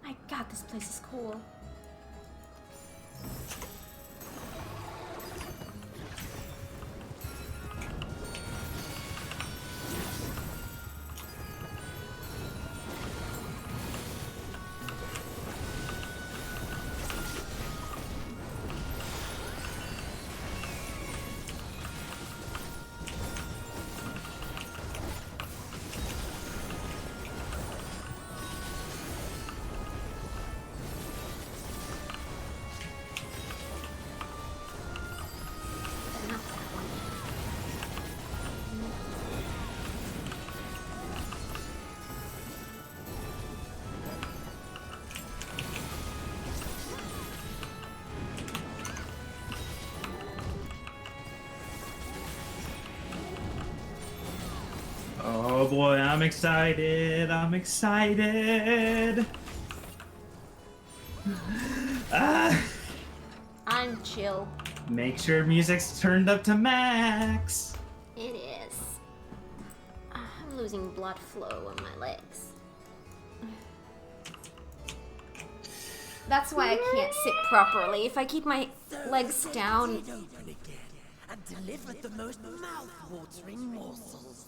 My god, this place is cool. Not that one. Oh boy, I'm excited. I'm excited. Ah, I'm chill. make sure music's turned up to max. It is. I'm losing blood flow on my legs. That's why I can't sit properly. If I keep my legs down, Open again and deliver the most mouth-watering morsels.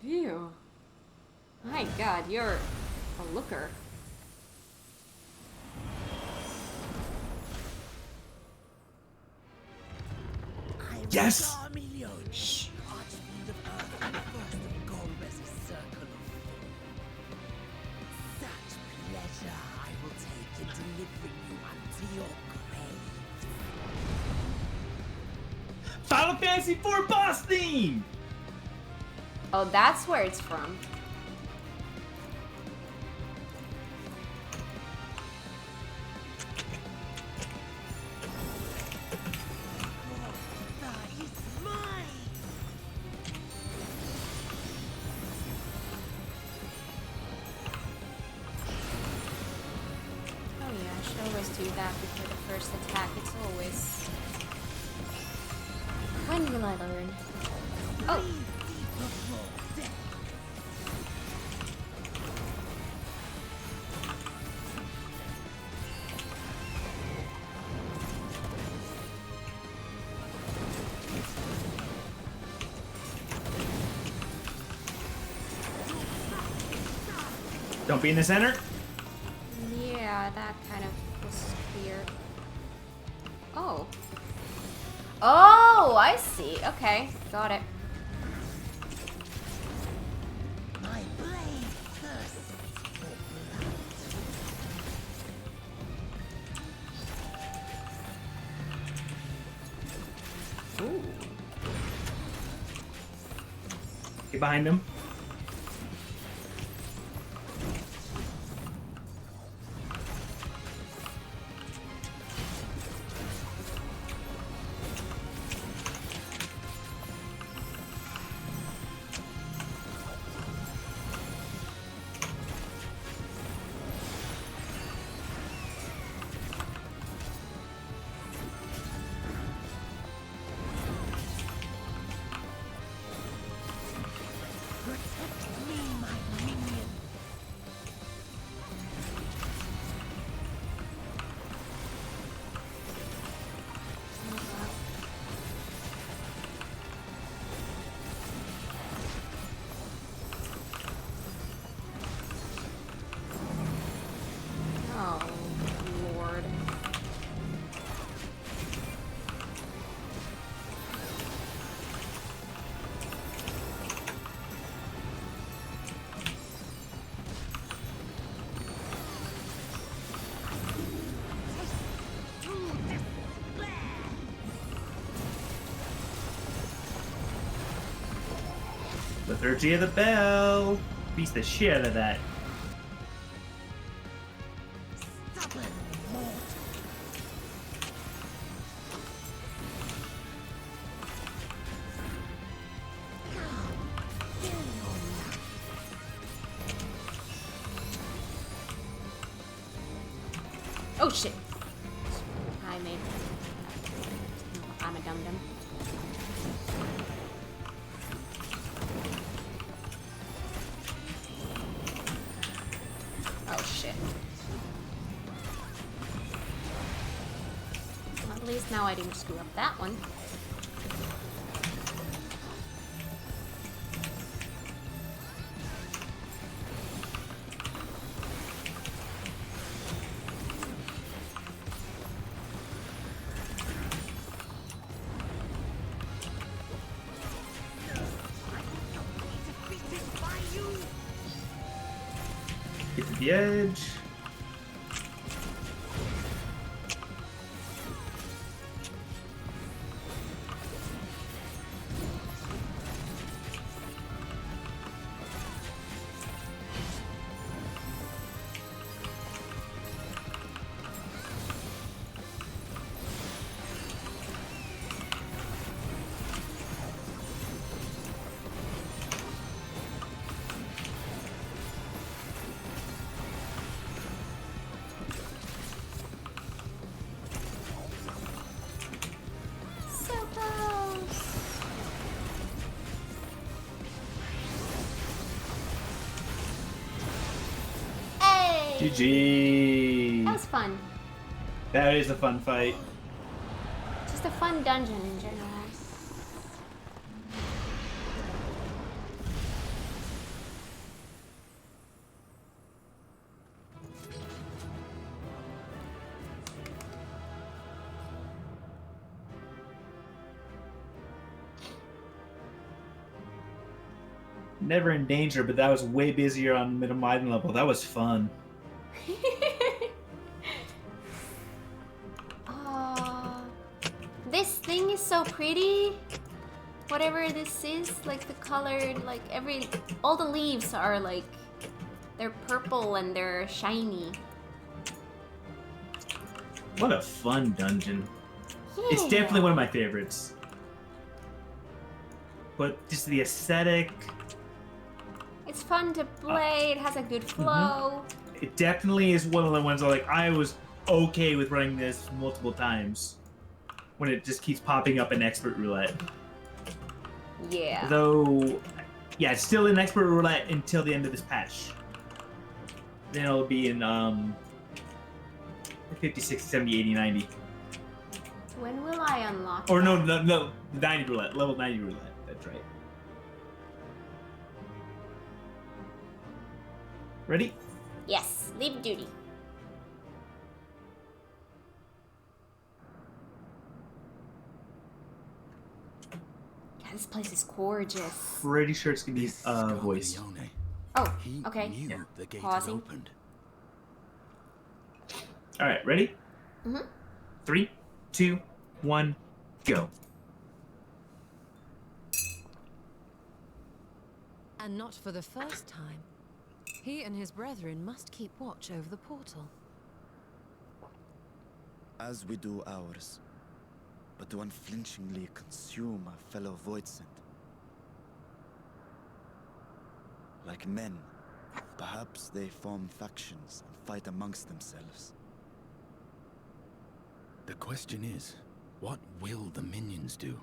Ew. My god, you're a looker. Yes! Shh. Archfiend of Earth and first of Golbez's circle of fate. Such pleasure I will take in delivering you unto your grave. Final Fantasy IV boss theme! Oh, that's where it's from. That is mine! I should always do that before the first attack. It's always... When will I learn? Oh! Don't be in the center. Yeah, that kind of was weird. Oh. Oh, I see. Okay, got it. My blade thirsts. Ooh. Get behind him. Oh, Lord. Liturgy of the Bell. Beats the shit out of that. Oh shit. I made... I'm a dum-dum. Oh shit. Well, at least now I didn't screw up that one. Get to the edge. So close. Hey! GG. That was fun. That is a fun fight. Just a fun dungeon in general. Never in danger, but that was way busier on middle Maiden level. That was fun. This thing is so pretty. Whatever this is, like the colored, like all the leaves are like, they're purple and they're shiny. What a fun dungeon. Yeah. It's definitely one of my favorites. But just the aesthetic. It's fun to play. It has a good flow. It definitely is one of the ones I was okay with running this multiple times when it just keeps popping up in expert roulette. Yeah. Though, yeah, it's still in expert roulette until the end of this patch. Then it'll be in 50, 60, 70, 80, 90. When will I unlock Or that? no, 90 roulette, level 90 roulette. That's right. Ready? Yes, leave duty. God, this place is gorgeous. Pretty sure it's gonna be voice. Scarpione. Oh, He okay. knew the gate had Pausing. opened. All right, ready? Mhm. 3, 2, 1, go. And not for the first time. He and his brethren must keep watch over the portal. As we do ours, but to unflinchingly consume our fellow Voidsent. Like men, perhaps they form factions and fight amongst themselves. The question is, what will the minions do?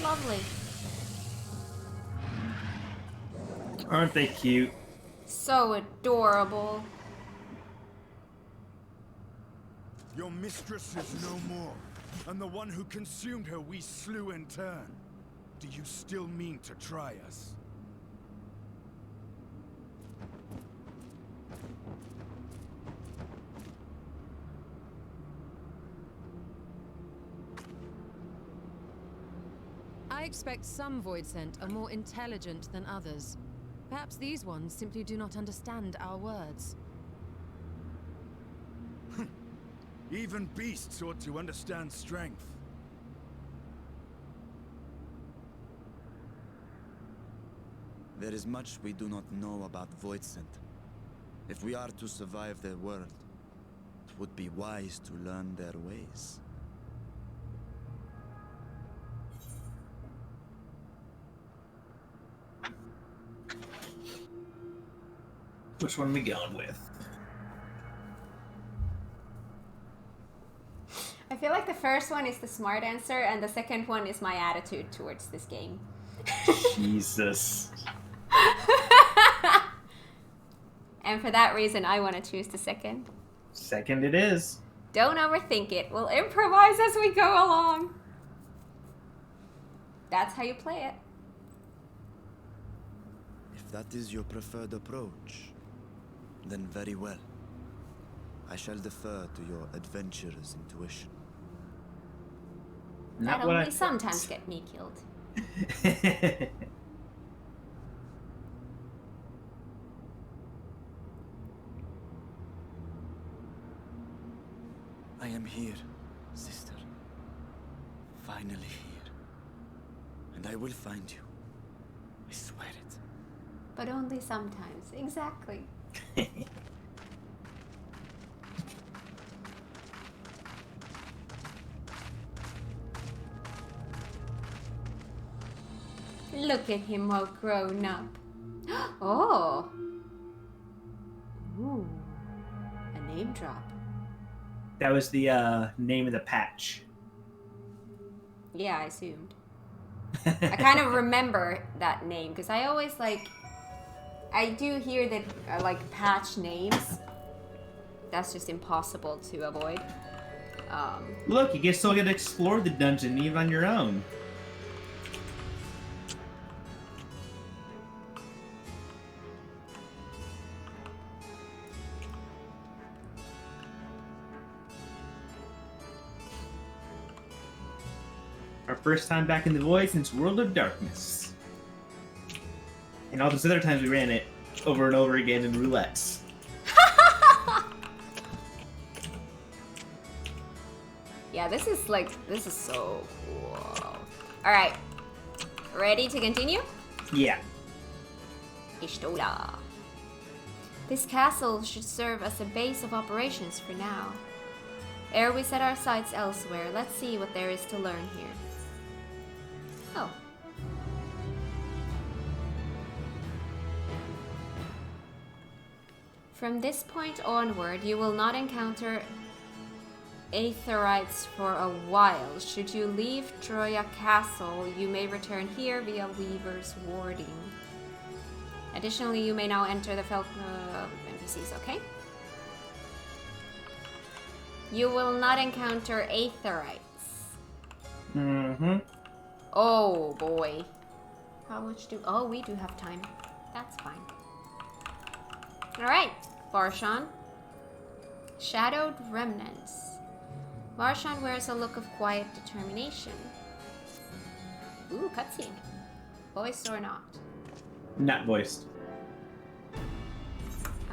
Lovely. Aren't they cute? So adorable. Your mistress is no more, and the one who consumed her we slew in turn. Do you still mean to try us? I expect some Voidsent are more intelligent than others. Perhaps these ones simply do not understand our words. Even beasts ought to understand strength. There is much we do not know about Voidsent. If we are to survive their world, it would be wise to learn their ways. Which one are we going with? I feel like the first one is the smart answer, and the second one is my attitude towards this game. Jesus. And for that reason, I want to choose the second. Second it is. Don't overthink it. We'll improvise as we go along. That's how you play it. If that is your preferred approach, then very well. I shall defer to your adventurer's intuition. Not That what only I sometimes get me killed. I am here, sister. Finally here. And I will find you. I swear it. But only sometimes. Exactly. Look at him all grown up. Oh. Ooh. A name drop. That was the name of the patch. Yeah, I assumed. I kind of remember that name because I always I do hear that patch names. That's just impossible to avoid. Look, you still get to explore the dungeon even on your own. Our first time back in the void since World of Darkness. And all those other times we ran it over and over again in roulettes. Yeah, this is so cool. Alright. Ready to continue? Yeah. Ishtola. This castle should serve as a base of operations for now. Ere we set our sights elsewhere, let's see what there is to learn here. Oh. From this point onward, you will not encounter Aetherites for a while. Should you leave Troya Castle, you may return here via Weaver's Warding. Additionally, you may now enter the NPCs, okay? You will not encounter Aetherites. Mm-hmm. Oh boy. How much do... Oh, we do have time. That's fine. Alright, Varshan. Shadowed Remnants. Varshan wears a look of quiet determination. Ooh, cutscene. Voiced or not? Not voiced.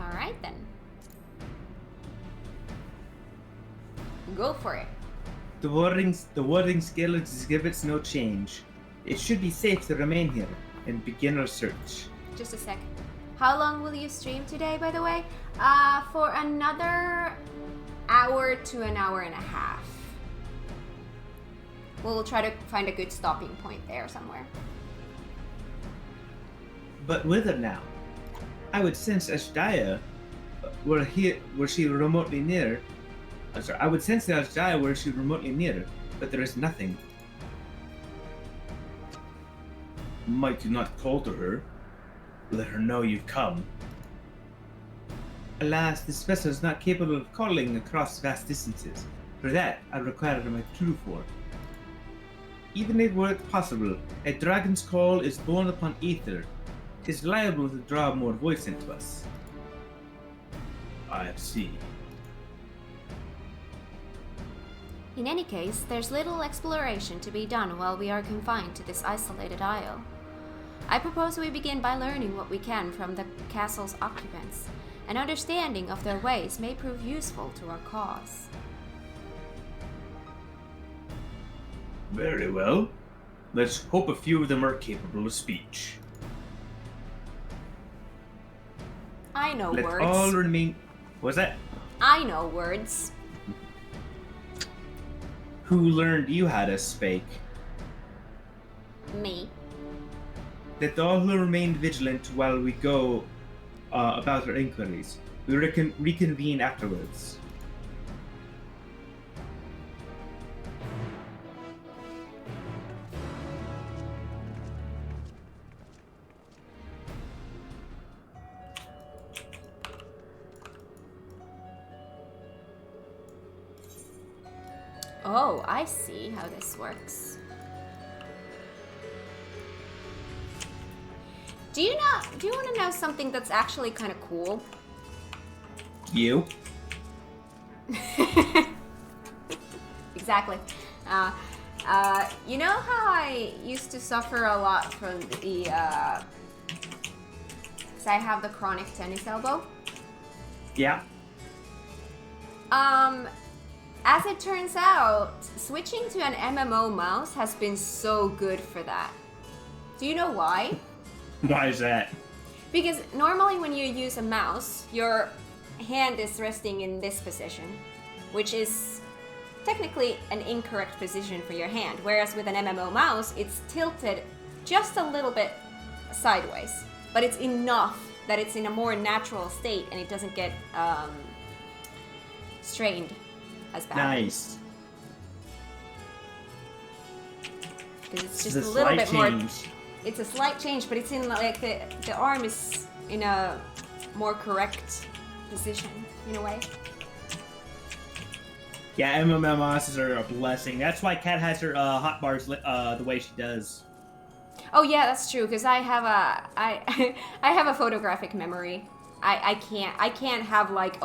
Alright then. Go for it. The warding skill exhibits no change. It should be safe to remain here and begin our search. Just a sec. How long will you stream today, by the way? For another hour to an hour and a half. We'll try to find a good stopping point there somewhere. But whither now? I would sense Ashdaya were she remotely near. I would sense that Ashdaya were she remotely near, but there is nothing. Might you not call to her? Let her know you've come. Alas, this vessel is not capable of calling across vast distances. For that, I require my crew for. Even if were it possible, a dragon's call is born upon ether. It is liable to draw more voice into us. I see. In any case, there's little exploration to be done while we are confined to this isolated isle. I propose we begin by learning what we can from the castle's occupants. An understanding of their ways may prove useful to our cause. Very well. Let's hope a few of them are capable of speech. I know Let words. all remain... What's that? I know words. Who learned you how to speak? Me. Let all who remain vigilant while we go about our inquiries. We reconvene afterwards. Oh, I see how this works. Do you want to know something that's actually kind of cool? You? Exactly. You know how I used to suffer a lot from the, because I have the chronic tennis elbow? Yeah. As it turns out, switching to an MMO mouse has been so good for that. Do you know why? Why is that? Because normally when you use a mouse, your hand is resting in this position, which is technically an incorrect position for your hand. Whereas with an MMO mouse, it's tilted just a little bit sideways, but it's enough that it's in a more natural state and it doesn't get strained as bad. Nice. Because it's just It's a little bit more. change. It's a slight change, but it's in like the arm is in a more correct position in a way. Yeah, MMOs are a blessing. That's why Kat has her hotbars the way she does. Oh yeah, that's true. Because I have I have a photographic memory. I can't have like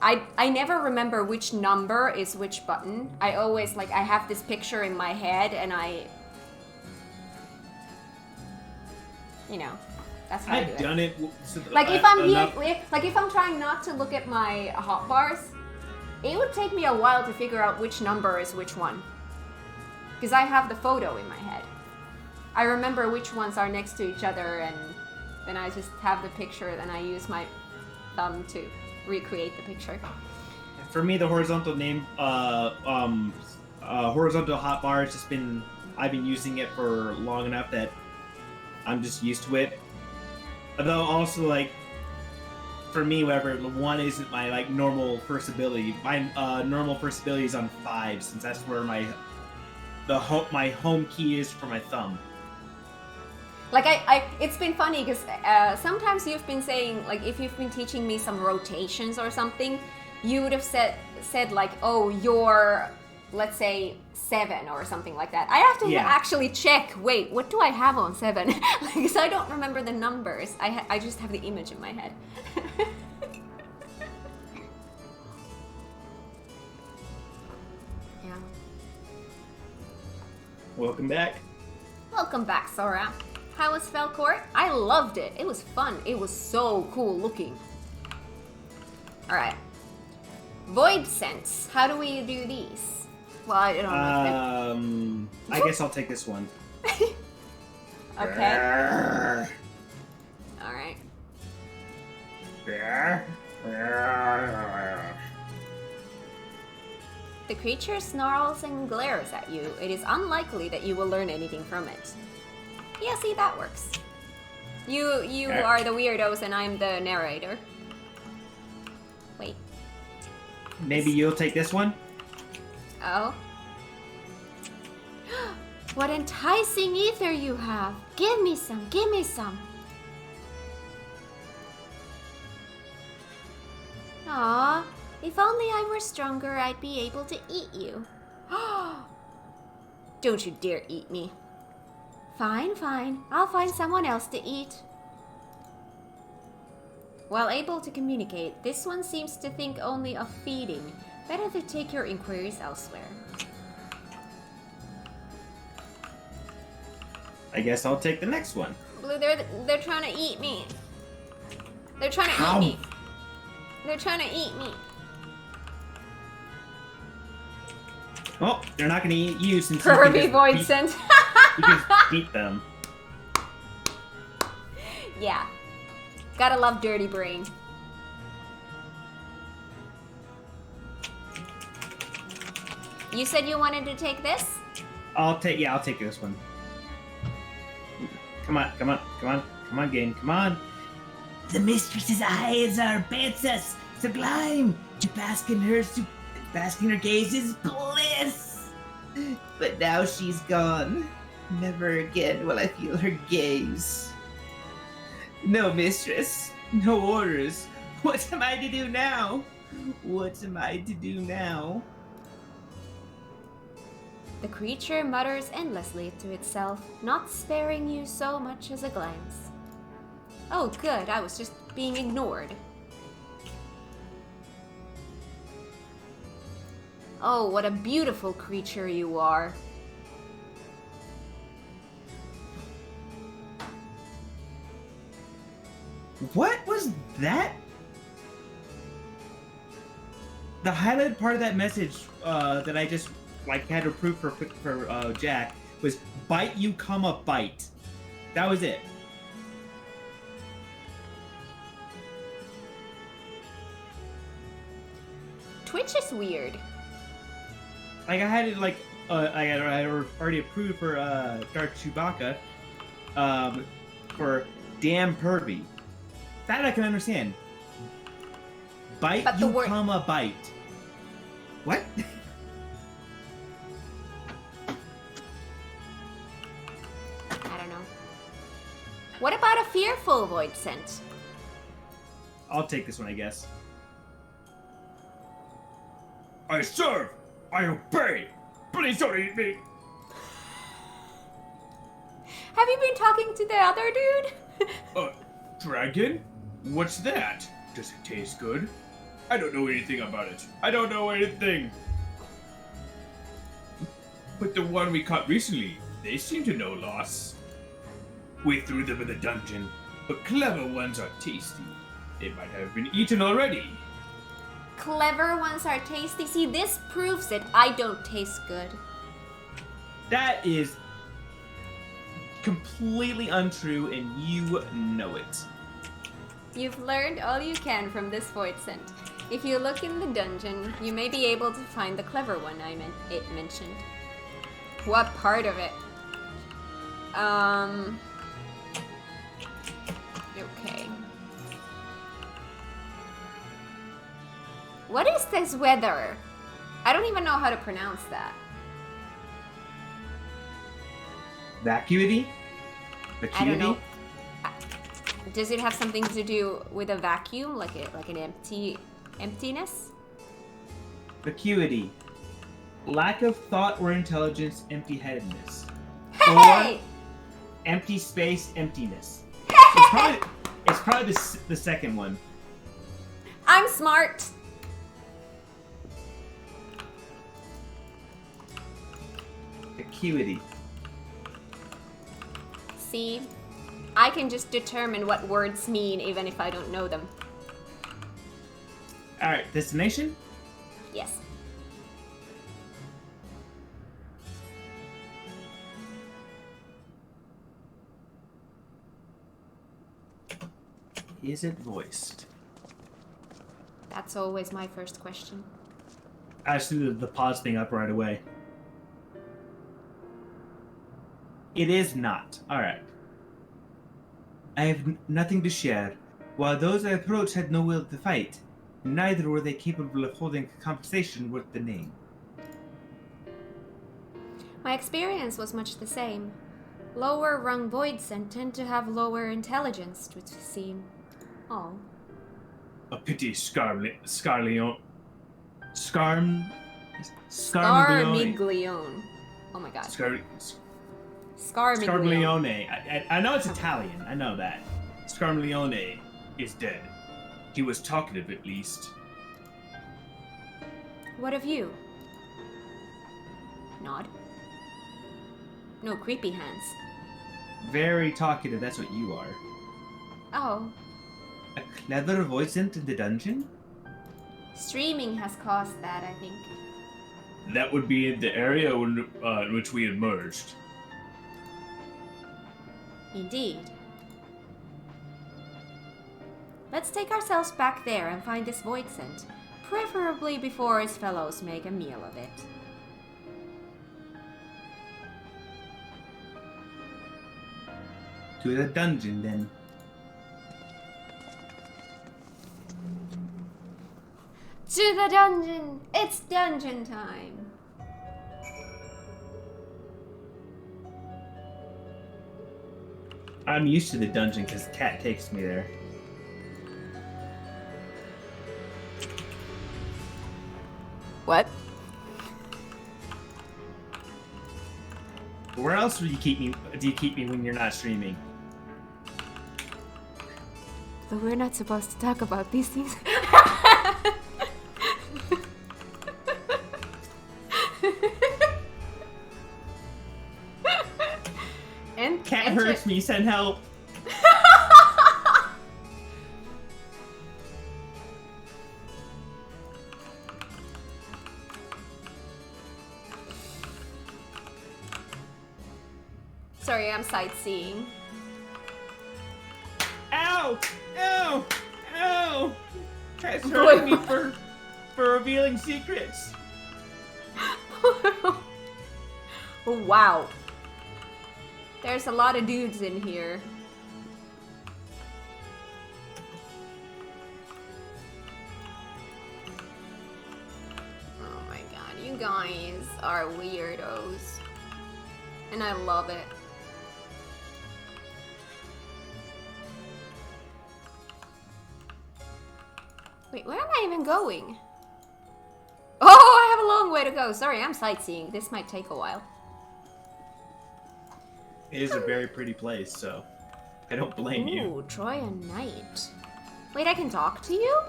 I never remember which number is which button. I always I have this picture in my head and that's how I do I've it. done it. If I'm trying not to look at my hotbars, it would take me a while to figure out which number is which one. Because I have the photo in my head. I remember which ones are next to each other, and then I just have the picture, and I use my thumb to recreate the picture. For me, the horizontal horizontal hotbar has just been I've been using it for long enough that I'm just used to it. Although also like for me, whatever, 1 isn't my like normal first ability. My normal first ability is on 5, since that's where my home key is for my thumb. Like it's been funny because sometimes you've been saying, like, if you've been teaching me some rotations or something, you would have said like, oh, you're, let's say 7 or something like that. I have to actually check. Wait, what do I have on 7? Because I don't remember the numbers. I just have the image in my head. Yeah. Welcome back. Welcome back, Sora. How was Felcourt? I loved it. It was fun. It was so cool looking. Alright. Void Sense. How do we do these? Well, I don't know. I guess I'll take this one. Okay. Alright. The creature snarls and glares at you. It is unlikely that you will learn anything from it. Yeah, see, that works. You are the weirdos and I'm the narrator. Wait. Maybe you'll take this one? Oh. What enticing ether you have. Give me some, give me some. Aw, if only I were stronger, I'd be able to eat you. Don't you dare eat me. Fine, fine. I'll find someone else to eat. While able to communicate, this one seems to think only of feeding. Better to take your inquiries elsewhere. I guess I'll take the next one. Blue, they're trying to eat me. They're trying to eat me. They're trying to eat me. Oh, they're not going to eat you since Kirby Void Sense. You just beat them. Yeah. Gotta love Dirty Brain. You said you wanted to take this? I'll take this one. Come on, game, come on. The mistress's eyes are Bensas, sublime. To bask in her gaze is bliss. But now she's gone. Never again will I feel her gaze. No mistress, no orders. What am I to do now? What am I to do now? The creature mutters endlessly to itself, not sparing you so much as a glance. Oh good, I was just being ignored. Oh, what a beautiful creature you are. What was that? The highlighted part of that message that I just had to approve for Jack was "bite you, bite." That was it. Twitch is weird. Like I had it I had already approved for Dark Chewbacca for damn Kirby. That I can understand. Bite you, bite. What? I don't know. What about a fearful void scent? I'll take this one, I guess. I serve! I obey! Please don't eat me! Have you been talking to the other dude? Dragon? What's that? Does it taste good? I don't know anything about it. I don't know anything. But the one we caught recently, they seem to know loss. We threw them in the dungeon, but clever ones are tasty. They might have been eaten already. Clever ones are tasty. See, this proves it. I don't taste good. That is completely untrue, and you know it. You've learned all you can from this void scent. If you look in the dungeon, you may be able to find the clever one it mentioned. What part of it? Okay. What is this weather? I don't even know how to pronounce that. Vacuity? I don't know. Does it have something to do with a vacuum, like an emptiness? Vacuity. Lack of thought or intelligence, empty-headedness. Hey! Or empty space, emptiness. It's probably the second one. I'm smart. Vacuity. See? I can just determine what words mean even if I don't know them. Alright, destination? Yes. Is it voiced? That's always my first question. I just threw the pause thing up right away. It is not. Alright. I have nothing to share. While those I approached had no will to fight, neither were they capable of holding a conversation worth the name. My experience was much the same. Lower rung voidsent tend to have lower intelligence, it would seem. Oh. A pity Scarmiglione. Oh my god. Scarmiglione. Scarmiglione. I know it's Italian. I know that. Scarmiglione is dead. He was talkative, at least. What of you? Nod. No creepy hands. Very talkative, that's what you are. Oh. A clever voicent in the dungeon? Streaming has caused that, I think. That would be in the area in which we had merged. Indeed. Let's take ourselves back there and find this voidsent, preferably before his fellows make a meal of it. To the dungeon, then. To the dungeon! It's dungeon time! I'm used to the dungeon because Cat takes me there. What? Where else do you keep me when you're not streaming? But we're not supposed to talk about these things. And Cat hurts me, send help. Sorry, I'm sightseeing. Ow! Ow! Ow! Cat's hurting me for revealing secrets. Oh, wow. There's a lot of dudes in here. Oh my god, you guys are weirdos. And I love it. Wait, where am I even going? Oh, I have a long way to go. Sorry, I'm sightseeing. This might take a while. It is a very pretty place, so I don't blame you. Ooh, Troya Knight. Wait, I can talk to you?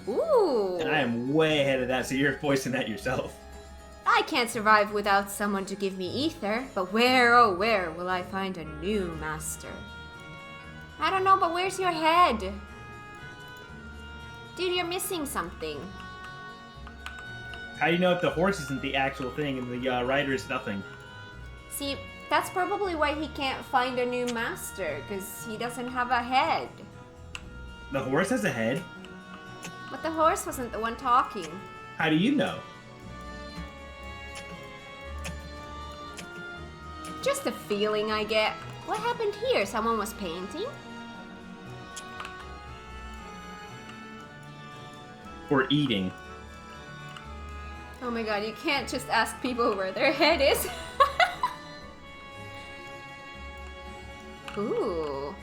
Ooh. And I am way ahead of that, so you're voicing that yourself. I can't survive without someone to give me ether, but where, oh where, will I find a new master? I don't know, but where's your head? Dude, you're missing something. How do you know if the horse isn't the actual thing and the rider is nothing? See, that's probably why he can't find a new master, because he doesn't have a head. The horse has a head? But the horse wasn't the one talking. How do you know? Just the feeling I get. What happened here? Someone was painting? Or eating. Oh my god, you can't just ask people where their head is. Ooh.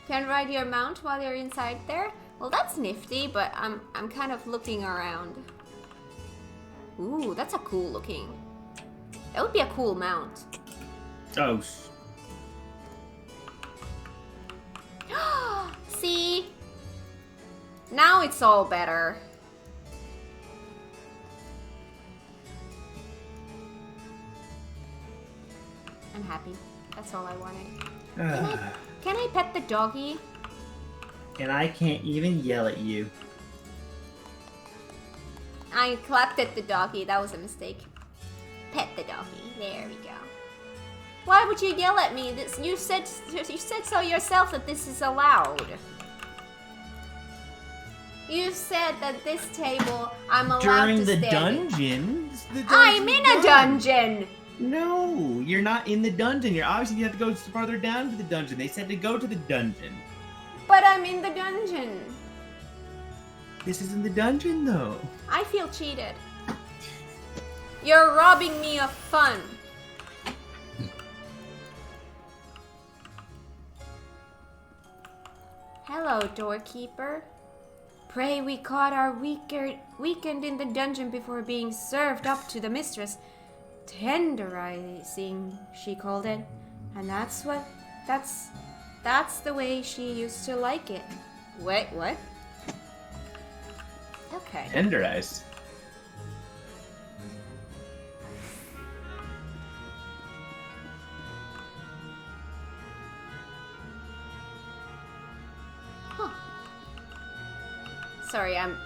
Can ride your mount while you're inside there? Well, that's nifty, but I'm kind of looking around. Ooh, that's a cool looking. That would be a cool mount. Oh. See? Now it's all better. I'm happy. That's all I wanted. Can I pet the doggy? And I can't even yell at you. I clapped at the doggy. That was a mistake. Pet the doggy. There we go. Why would you yell at me? You said so yourself that this is allowed. You said that this table I'm allowed During to the stay. dungeon? I'm in a dungeon. No, you're not in the dungeon. You're obviously you have to go farther down to the dungeon. They said to go to the dungeon. But I'm in the dungeon. This isn't the dungeon, though. I feel cheated. You're robbing me of fun. Hello, doorkeeper. Pray we caught our weekend in the dungeon before being served up to the mistress. Tenderizing, she called it. And that's the way she used to like it. Wait, what? Okay. Tenderized. Huh. Sorry, I'm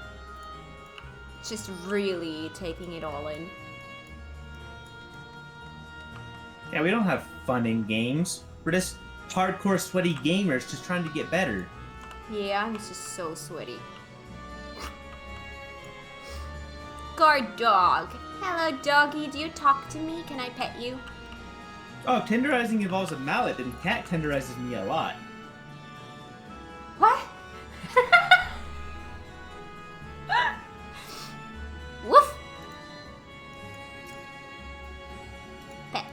just really taking it all in. Yeah, we don't have fun in games. We're just hardcore sweaty gamers just trying to get better. Yeah, I'm just so sweaty. Guard dog. Hello, doggy. Do you talk to me? Can I pet you? Oh, tenderizing involves a mallet, and cat tenderizes me a lot. What? Woof. Pet.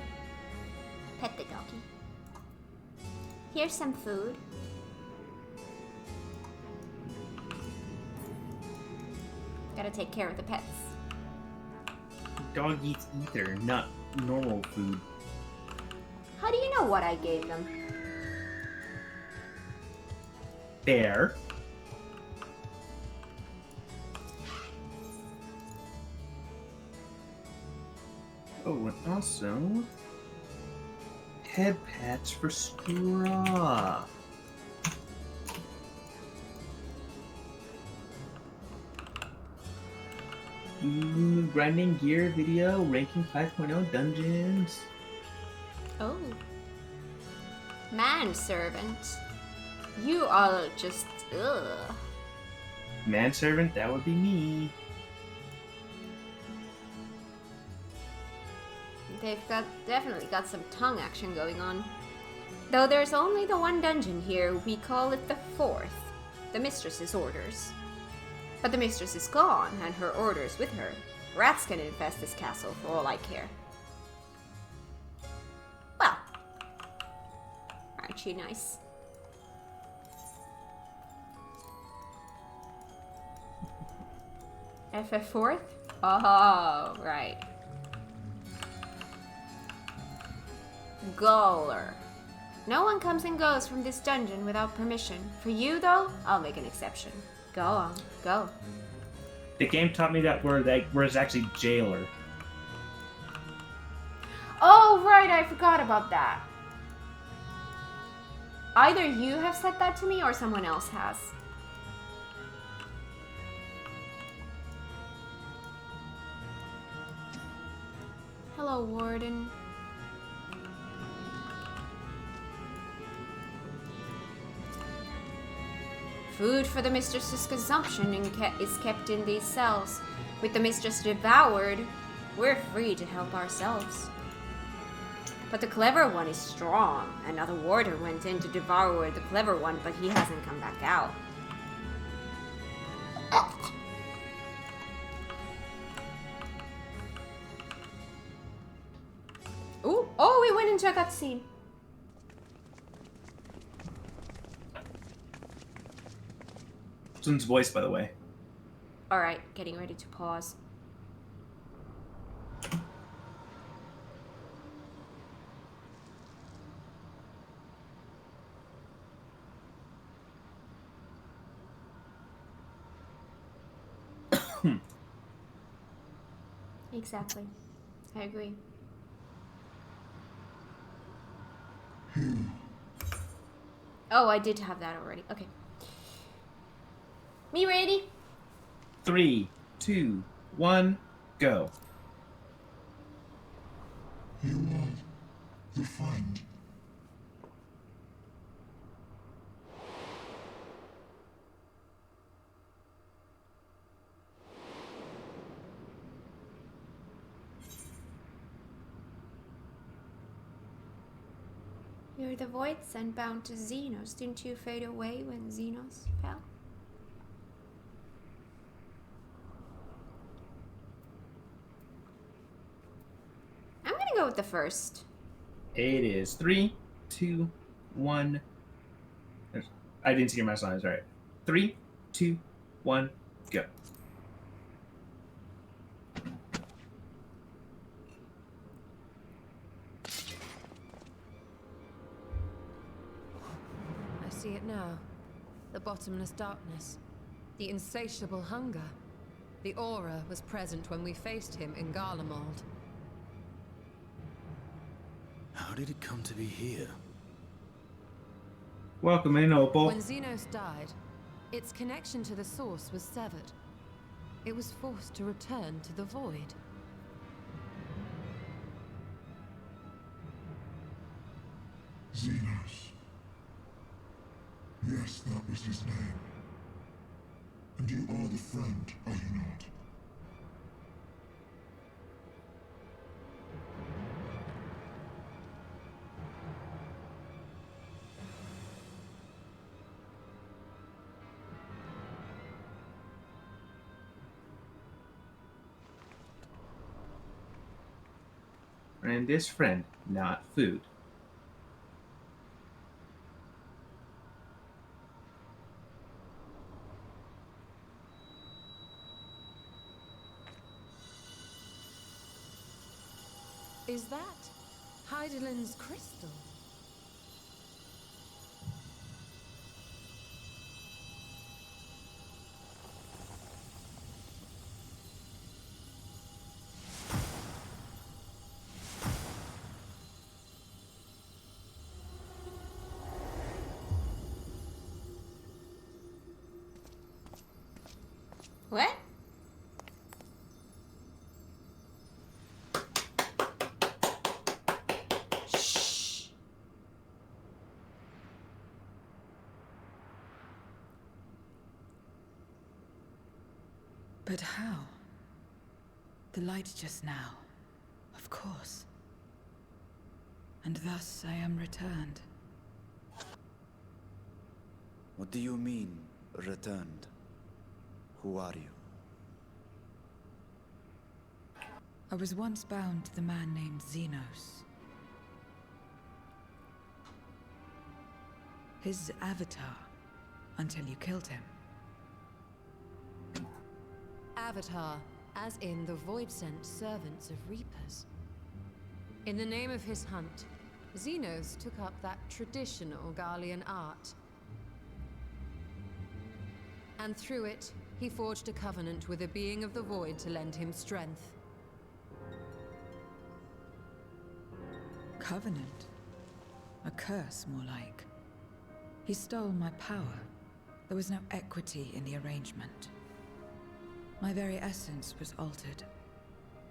Pet the doggy. Here's some food. Gotta take care of the pets. Dog eats ether, not normal food. How do you know what I gave them? Bear. Oh, and also head patch for Straw. Ooh, grinding gear video, ranking 5.0 dungeons. Oh. Manservant. You are just, ugh. Manservant, that would be me. They've definitely got some tongue action going on. Though there's only the one dungeon here, we call it the fourth. The mistress's orders. But the mistress is gone, and her orders with her. Rats can infest this castle for all I care. Well, aren't you nice? FF4th? Oh, right. Gawler. No one comes and goes from this dungeon without permission. For you, though, I'll make an exception. Go on, go. The game taught me that word is actually jailer. Oh, right, I forgot about that. Either you have said that to me or someone else has. Hello, Warden. Food for the mistress's consumption is kept in these cells. With the mistress devoured, we're free to help ourselves. But the clever one is strong. Another warder went in to devour the clever one, but he hasn't come back out. Ooh, oh, we went into a cutscene. Sun's voice, by the way. Alright, getting ready to pause. Exactly. I agree. Oh, I did have that already. Okay. Me ready? 3, 2, 1, go. You are the friend. You're the void sent bound to Xenos. Didn't you fade away when Xenos fell? I'm gonna go with the first. It is 3, 2, 1. I didn't see your mouse lines. All right. 3, 2, 1, go. I see it now. The bottomless darkness. The insatiable hunger. The aura was present when we faced him in Garlemald. How did it come to be here? Welcome in, Opal. When Xenos died, its connection to the source was severed. It was forced to return to the void. Xenos. Yes, that was his name. And you are the friend, are you not? And this friend, not food. Is that Heidelin's crystal? What? Shh. But how? The light just now. Of course. And thus I am returned. What do you mean, returned? Who are you? I was once bound to the man named Xenos. His avatar, until you killed him. Avatar, as in the void-sent servants of Reapers. In the name of his hunt, Xenos took up that traditional Garlean art. And through it, he forged a covenant with a being of the void to lend him strength. Covenant? A curse, more like. He stole my power. There was no equity in the arrangement. My very essence was altered,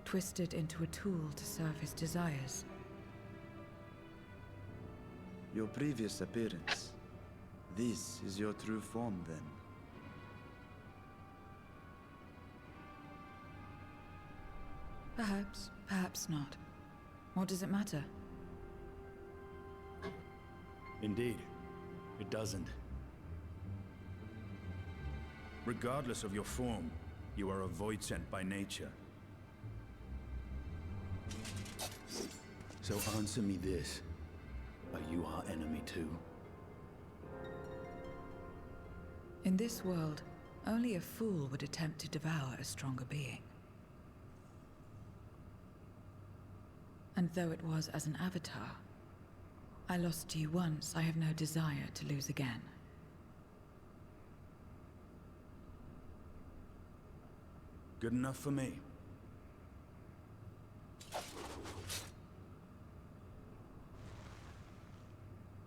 twisted into a tool to serve his desires. Your previous appearance. This is your true form, then? Perhaps, perhaps not. What does it matter? Indeed, it doesn't. Regardless of your form, you are a void sent by nature. So answer me this. Are you our enemy too? In this world, only a fool would attempt to devour a stronger being. And though it was as an avatar, I lost you once, I have no desire to lose again. Good enough for me.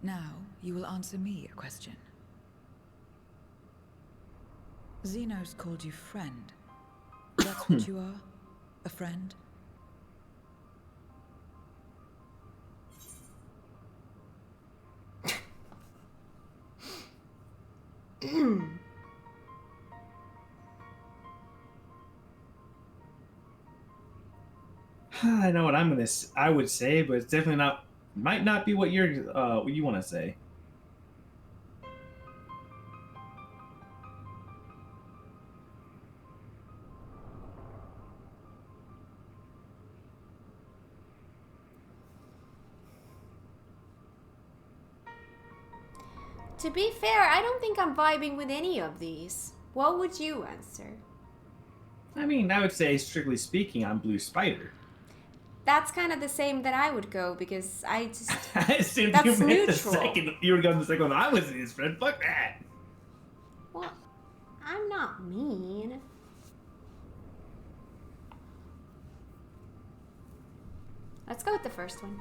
Now, you will answer me a question. Xenos called you friend. That's what you are? A friend? I know what I would say, but it's definitely not. Might not be what what you want to say. To be fair, I don't think I'm vibing with any of these. What would you answer? I mean, I would say, strictly speaking, I'm Blue Spider. That's kind of the same that I would go, because I just... I assumed that's you meant neutral. the second. You were going the second one. I wasn't his friend. Fuck that. Well, I'm not mean. Let's go with the first one.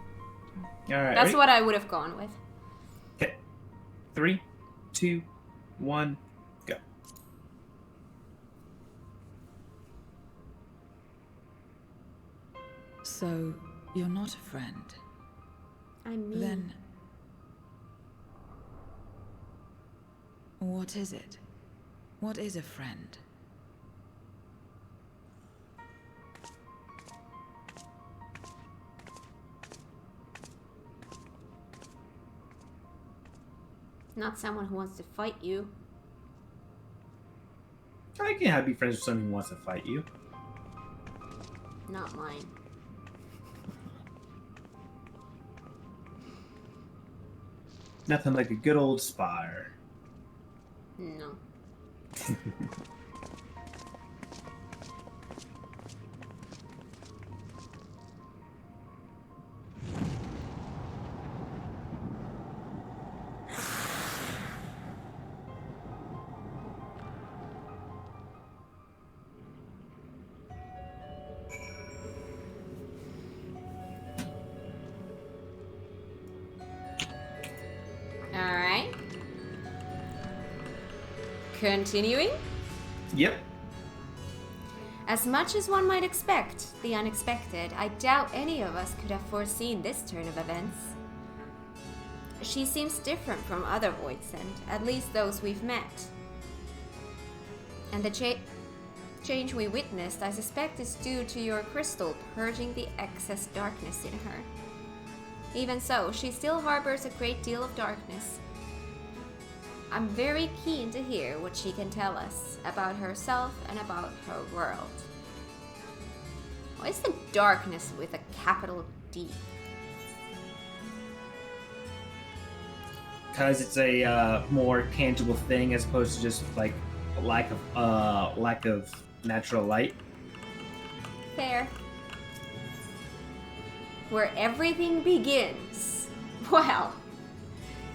All right. That's ready? what I would have gone with. Okay. 3, 2, 1, go. So, you're not a friend. I'm mean. Then... what is it? What is a friend? Not someone who wants to fight you. I can be friends with someone who wants to fight you. Not mine. Nothing like a good old spar. No. Alright. Continuing? Yep. As much as one might expect the unexpected, I doubt any of us could have foreseen this turn of events. She seems different from other Voidsent, at least those we've met. And the change we witnessed, I suspect, is due to your crystal purging the excess darkness in her. Even so, she still harbors a great deal of darkness. I'm very keen to hear what she can tell us about herself and about her world. Why is the darkness with a capital D? Because it's a more tangible thing as opposed to just like a lack of natural light. Fair. Where everything begins. Well,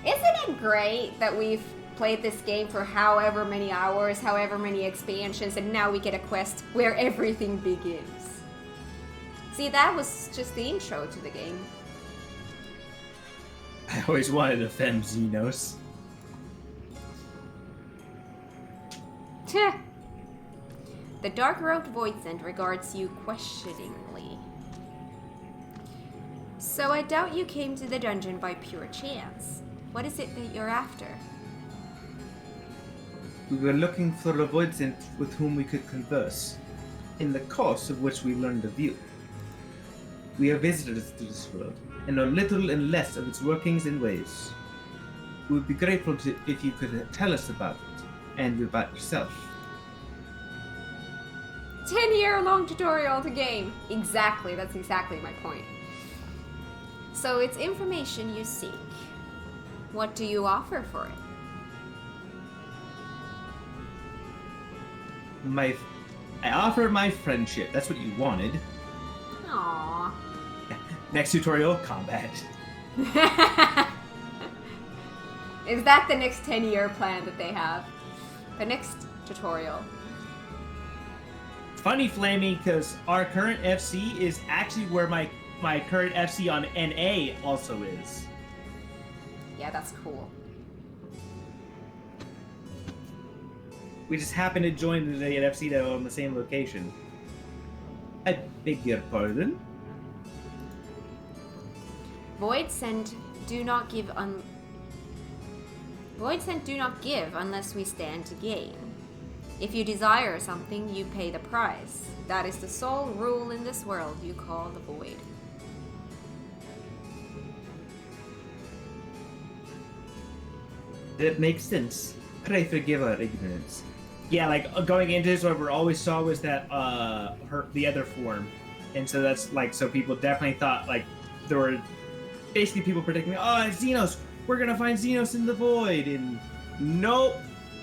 isn't it great that we've played this game for however many hours, however many expansions, and now we get a quest where everything begins? See, that was just the intro to the game. I always wanted to defend Xenos. The dark-robed Voidsent regards you questioningly. So I doubt you came to the dungeon by pure chance. What is it that you're after? We were looking for a Voidsent with whom we could converse, in the course of which we learned of you. We are visitors to this world, and know little and less of its workings and ways. We would be grateful if you could tell us about it, and about yourself. 10-year-long tutorial to game. Exactly, that's exactly my point. So it's information you seek. What do you offer for it? I offer my friendship. That's what you wanted. Aww. Next tutorial, combat. Is that the next 10-year plan that they have? The next tutorial. Funny, Flamey, because our current FC is actually where my current FC on NA also is. Yeah, that's cool. We just happen to join the NFC that are on the same location. I beg your pardon? Void Sent do not give unless we stand to gain. If you desire something, you pay the price. That is the sole rule in this world you call the Void. That makes sense. Pray forgive our ignorance. Yeah, like going into this, what we always saw was that the other form, and so that's like, so people definitely thought like there were basically people predicting, oh, it's Xenos. We're gonna find Xenos in the Void, and nope,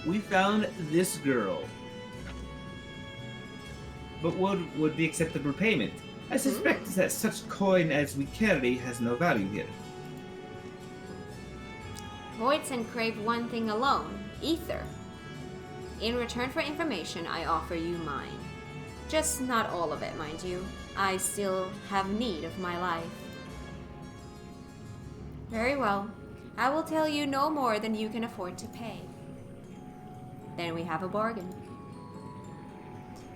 we found this girl. But what would be acceptable payment? I suspect that such coin as we carry has no value here. Voids and crave one thing alone, ether. In return for information, I offer you mine. Just not all of it, mind you. I still have need of my life. Very well. I will tell you no more than you can afford to pay. Then we have a bargain.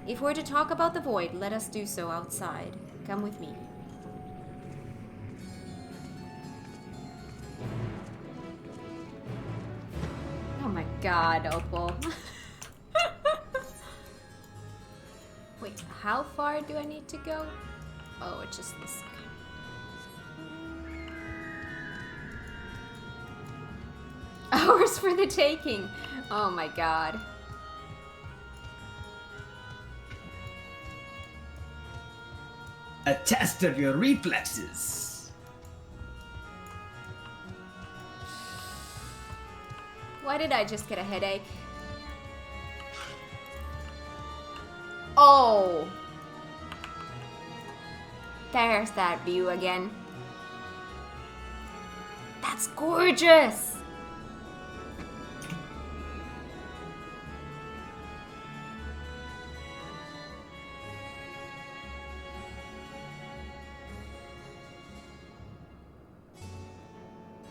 If we're to talk about the Void, let us do so outside. Come with me. Oh my god, Opal. Wait, how far do I need to go? Oh, it's just this. Hours for the taking. Oh my god. A test of your reflexes. Why did I just get a headache? Oh! There's that view again. That's gorgeous!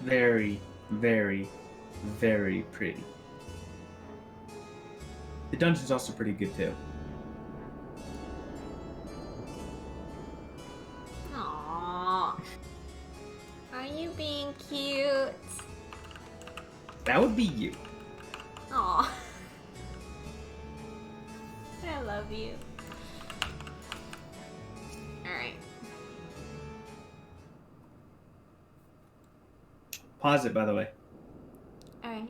Very, very, very pretty. The dungeon's also pretty good too. Aww. Are you being cute? That would be you. Aww. I love you. Alright. Pause it, by the way. Alright.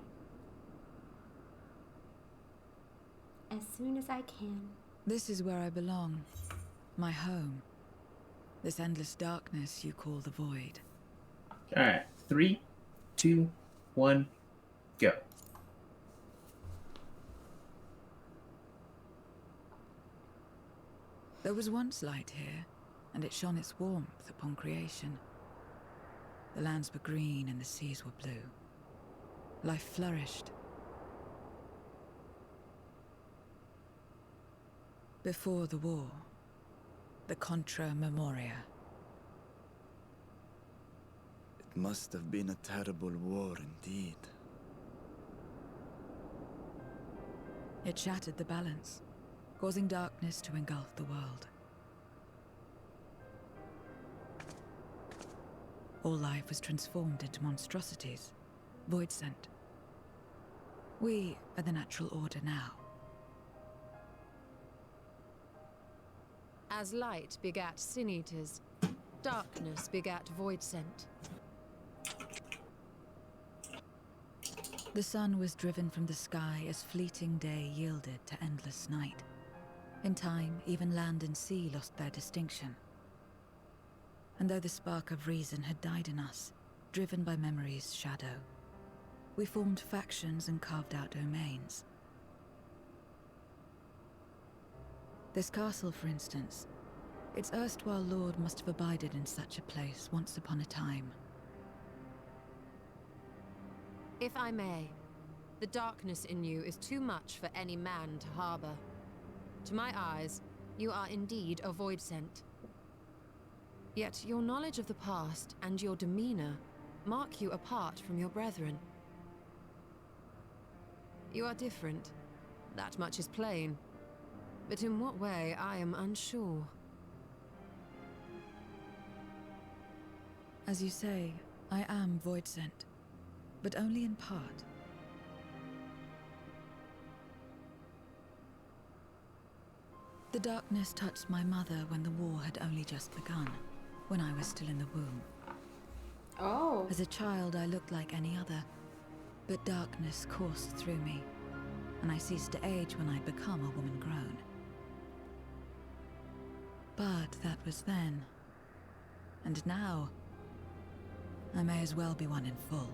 As soon as I can. This is where I belong. My home. This endless darkness you call the Void. Alright. 3, 2, 1, go. There was once light here, and it shone its warmth upon creation. The lands were green and the seas were blue. Life flourished. Before the war, the Contra Memoria. It must have been a terrible war indeed. It shattered the balance, causing darkness to engulf the world. All life was transformed into monstrosities, void sent. We are the natural order now. As light begat sin eaters, darkness begat void sent. The sun was driven from the sky as fleeting day yielded to endless night. In time, even land and sea lost their distinction. And though the spark of reason had died in us, driven by memory's shadow, we formed factions and carved out domains. This castle, for instance, its erstwhile lord must have abided in such a place once upon a time. If I may, the darkness in you is too much for any man to harbor. To my eyes, you are indeed a void sent. Yet your knowledge of the past and your demeanor mark you apart from your brethren. You are different. That much is plain. But in what way, I am unsure. As you say, I am void sent, but only in part. The darkness touched my mother when the war had only just begun, when I was still in the womb. Oh. As a child, I looked like any other, but darkness coursed through me, and I ceased to age when I'd become a woman grown. But that was then. And now, I may as well be one in full.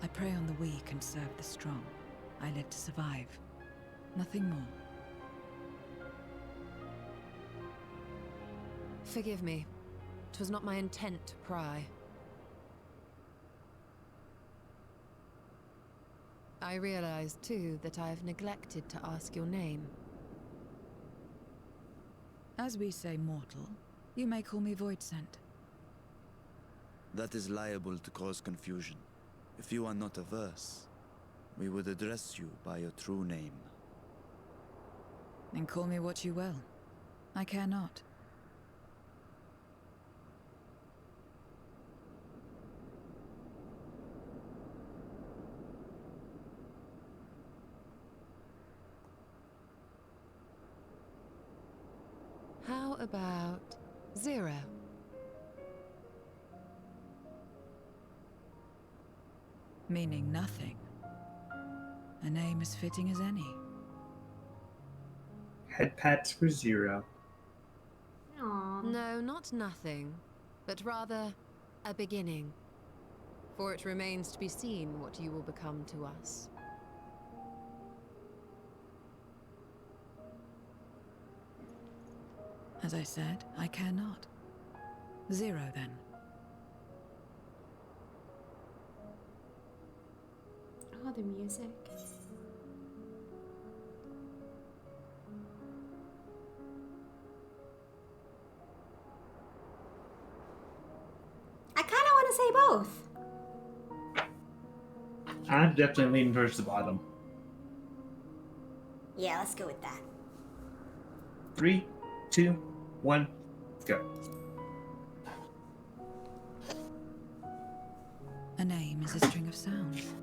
I prey on the weak and serve the strong. I live to survive. Nothing more. Forgive me. 'Twas not my intent to pry. I realize, too, that I have neglected to ask your name. As we say mortal, you may call me void sent. That is liable to cause confusion. If you are not averse, we would address you by your true name. Then call me what you will. I care not. How about 0? Meaning nothing. A name as fitting as any. Head pats for 0. Aww. No, not nothing, but rather a beginning. For it remains to be seen what you will become to us. As I said, I care not. 0 then. Oh, the music. I kind of want to say both. I'm definitely leaning towards the bottom. Yeah, let's go with that. 3, 2, 1, go. A name is a string of sounds.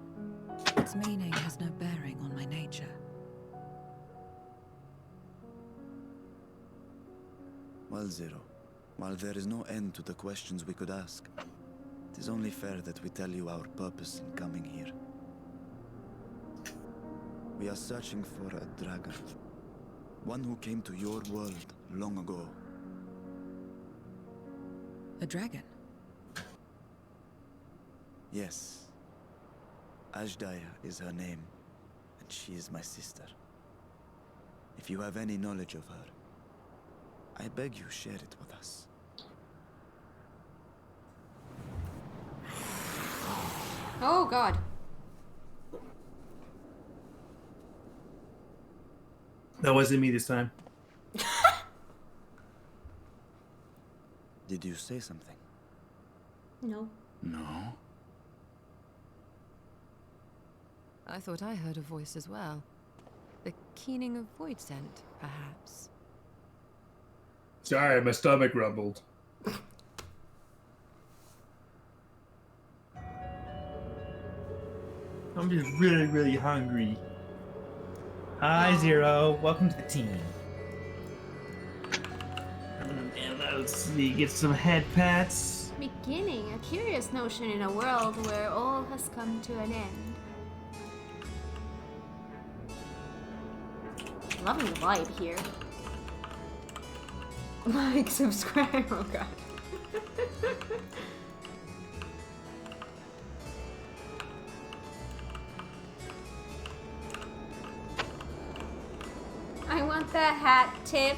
Its meaning has no bearing on my nature. Well, 0, while there is no end to the questions we could ask, it is only fair that we tell you our purpose in coming here. We are searching for a dragon. One who came to your world long ago. A dragon? Yes. Ajdaya is her name, and she is my sister. If you have any knowledge of her, I beg you share it with us. Oh, God. That wasn't me this time. Did you say something? No. No? I thought I heard a voice as well. The keening of void scent, perhaps. Sorry, my stomach rumbled. I'm just really, really hungry. Hi, 0. Welcome to the team. And let's see, get some head pats. Beginning, a curious notion in a world where all has come to an end. Loving the vibe here. Like, subscribe, oh god. I want the hat tip.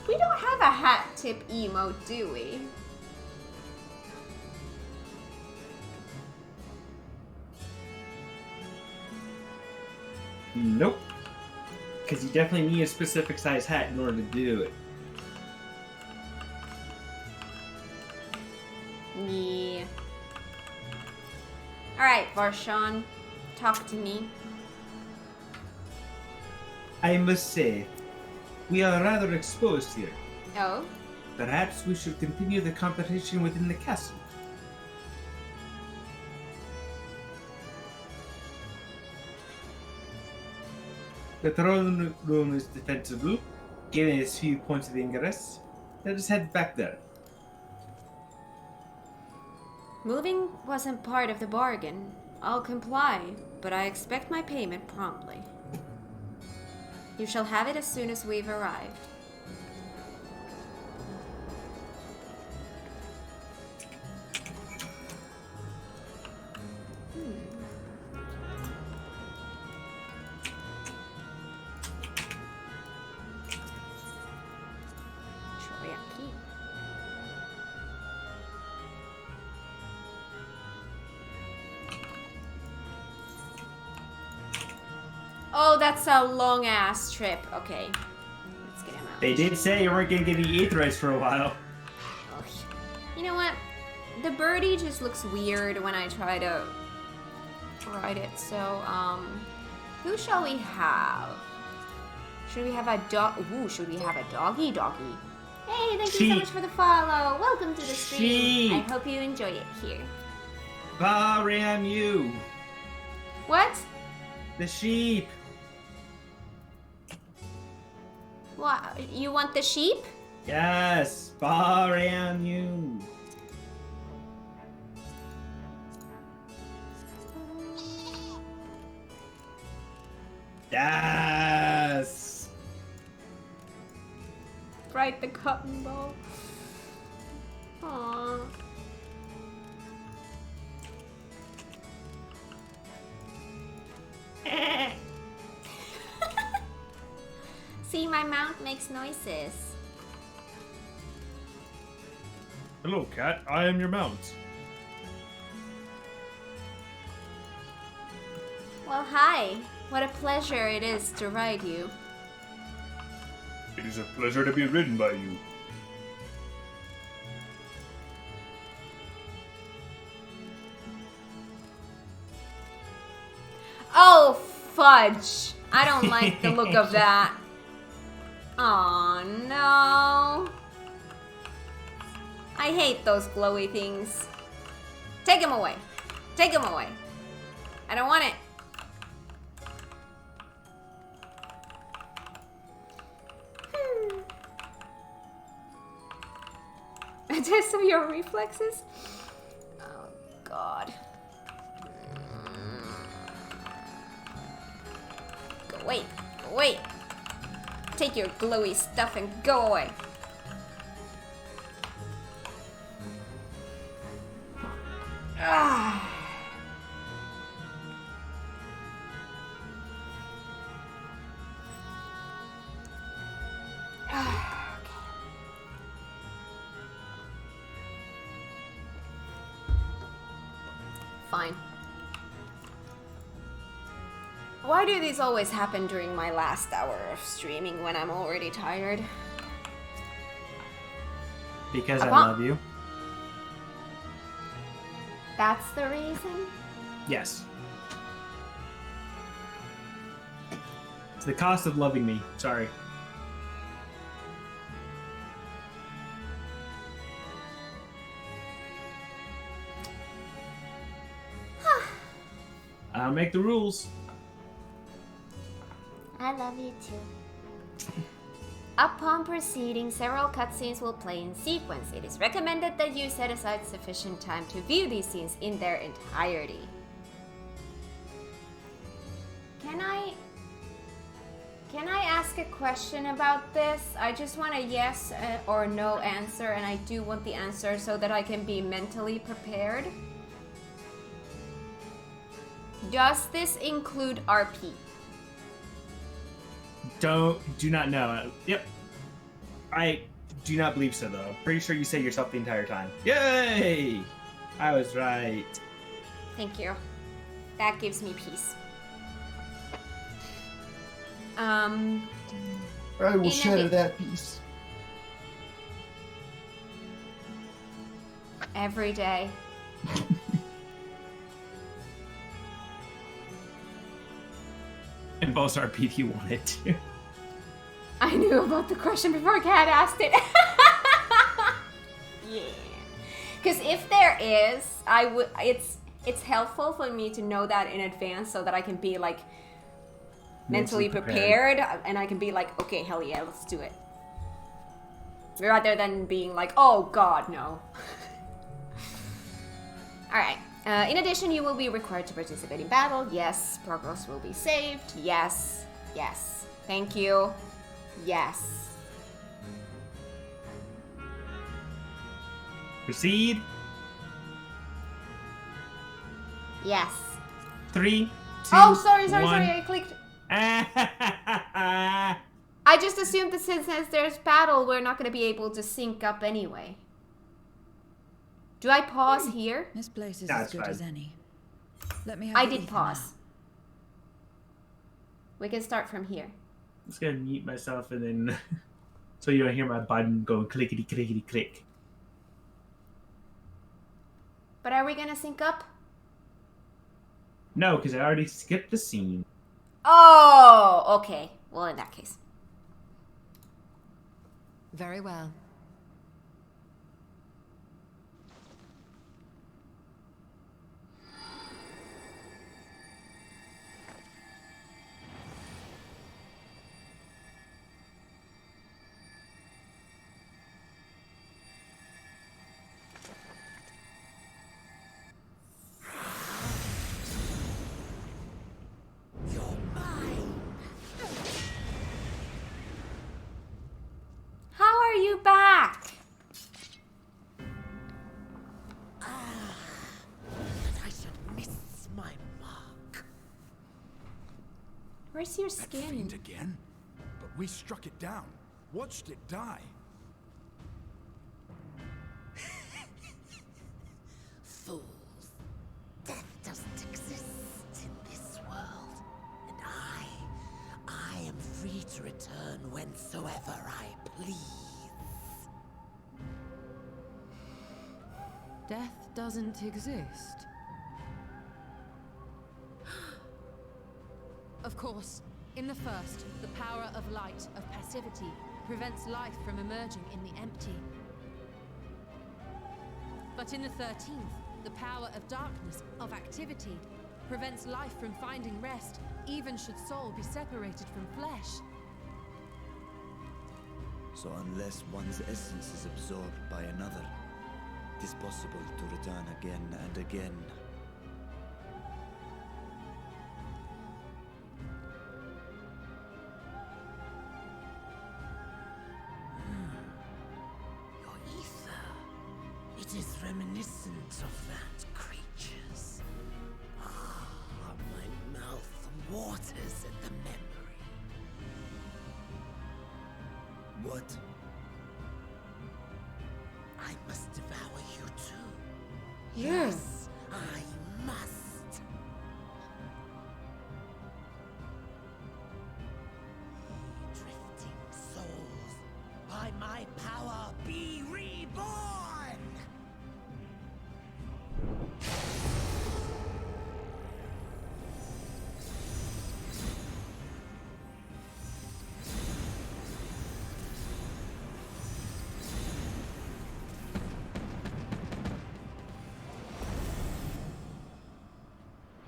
We don't have a hat tip emote, do we? Nope. Because you definitely need a specific size hat in order to do it. Yeah. Alright, Varshan. Talk to me. I must say, we are rather exposed here. Oh? Perhaps we should continue the competition within the castle. The throne room is defensible, giving us few points of ingress. Let us head back there. Moving wasn't part of the bargain. I'll comply, but I expect my payment promptly. You shall have it as soon as we've arrived. Oh, that's a long ass trip. Okay. Let's get him out. They did say you weren't going to get any aetherytes for a while. Oh, you know what? The birdie just looks weird when I try to write it. So, who shall we have? Should we have a dog? Ooh, should we have a doggy? Hey, thank you so much for the follow. Welcome to the stream. I hope you enjoy it here. Baram you. What? The sheep. What? You want the sheep? Yes, Baram you. Yes. Right, the cotton ball. Aww. See, my mount makes noises. Hello, cat. I am your mount. Well, hi. What a pleasure it is to ride you. It is a pleasure to be ridden by you. Oh, fudge. I don't like the look of that. Aw, no. I hate those glowy things. Take him away. Take him away. I don't want it. A test of your reflexes? Oh, God. Go away. Go away. Take your glowy stuff and go away. Ah. Fine. Why do these always happen during my last hour of streaming when I'm already tired? Because I love you. That's the reason? Yes. It's the cost of loving me. Sorry. I'll make the rules. I love you too. Upon proceeding, several cutscenes will play in sequence. It is recommended that you set aside sufficient time to view these scenes in their entirety. Can I ask a question about this? I just want a yes or no answer, and I do want the answer so that I can be mentally prepared. Does this include RP? Do not know. Yep. I do not believe so, though. Pretty sure you say yourself the entire time. Yay! I was right. Thank you. That gives me peace. I will shatter that piece. Every day. And both RP if you wanted to. I knew about the question before Kat asked it. Yeah. Because if there is, I would. It's helpful for me to know that in advance so that I can be like mentally prepared, and I can be like, okay, hell yeah, let's do it. Rather than being like, oh god, no. Alright. In addition, you will be required to participate in battle. Yes. Progress will be saved. Yes. Yes. Thank you. Yes. Proceed. Yes. 3, 2, oh, sorry, 1. I clicked. I just assumed that since there's battle, we're not going to be able to sync up anyway. Do I pause here? This place is as good as any. Let me have I the did ether pause. now. We can start from here. I'm just gonna mute myself and then so you don't hear my button going clickety clickety click. But are we gonna sync up? No, because I already skipped the scene. Oh, okay. Well, in that case. Very well. How are you back? I should miss my mark. Where's your That skin? fiend again? But we struck it down. Watched it die. Fools. Death doesn't exist in this world. And I am free to return whensoever I please. Death doesn't exist. Of course, in the first, the power of light, of passivity, prevents life from emerging in the empty. But in the 13th, the power of darkness, of activity, prevents life from finding rest, even should soul be separated from flesh. So unless one's essence is absorbed by another, it is possible to return again and again. Your ether. It is reminiscent of that creature's. My mouth waters at the memory. What? I must devour you too. Yeah. Yes, I must. Drifting souls, by my power be reborn!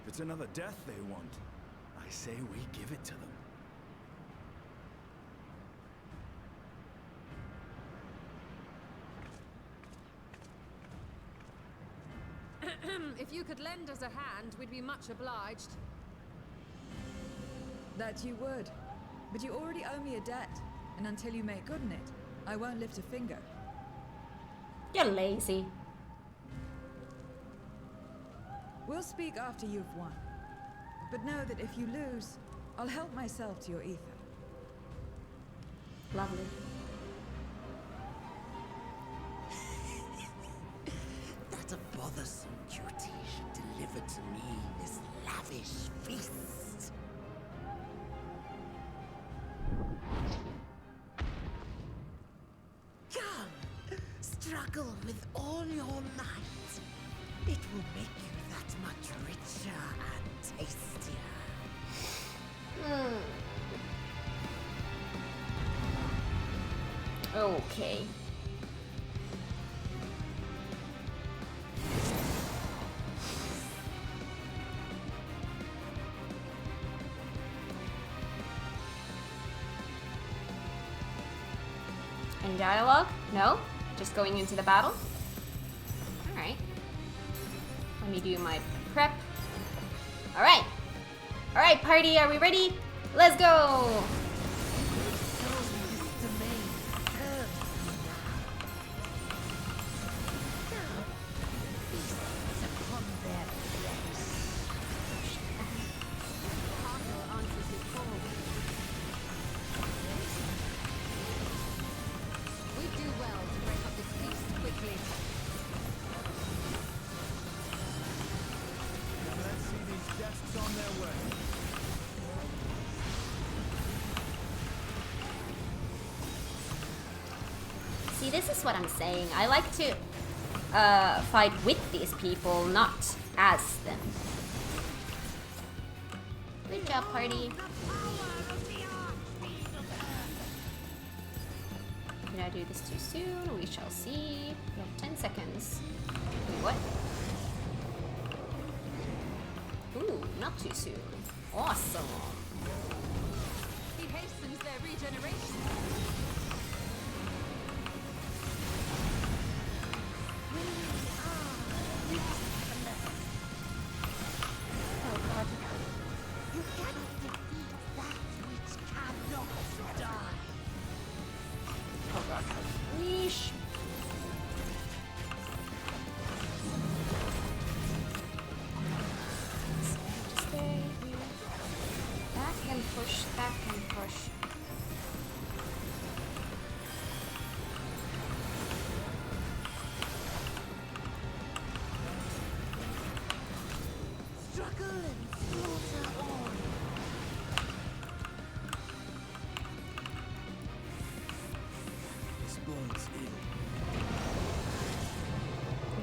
If it's another death they want, I say we give it to them. If you could lend us a hand, we'd be much obliged. That you would. But you already owe me a debt, and until you make good on it, I won't lift a finger. You're lazy. We'll speak after you've won. But know that if you lose, I'll help myself to your ether. Lovely. That a bothersome cutie should deliver to me this lavish feast. Come, struggle with all your might. It will make you that much richer and tastier. Okay. Any dialogue? No? Just going into the battle? Alright. Let me do my prep. Alright. Alright, party, are we ready? Let's go! See, this is what I'm saying. I like to fight with these people, not as them. Good job, party. Did I do this too soon? We shall see. We have 10 seconds. Wait, what? Ooh, not too soon. Awesome. He hastens their regeneration.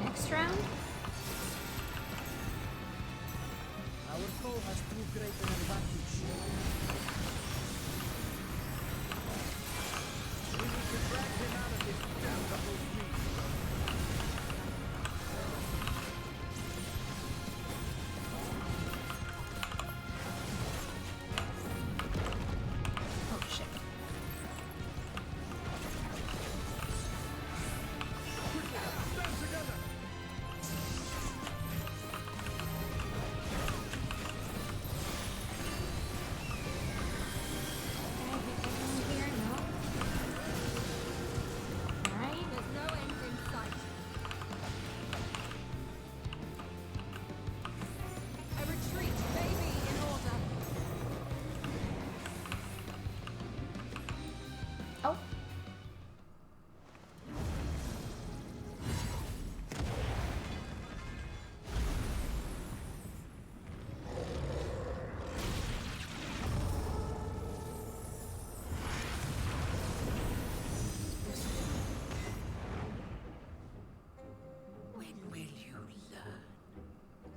Next round? Our foe has too great an advantage. We need to drag him out of this damnable fleet. Oh shit. Stand together!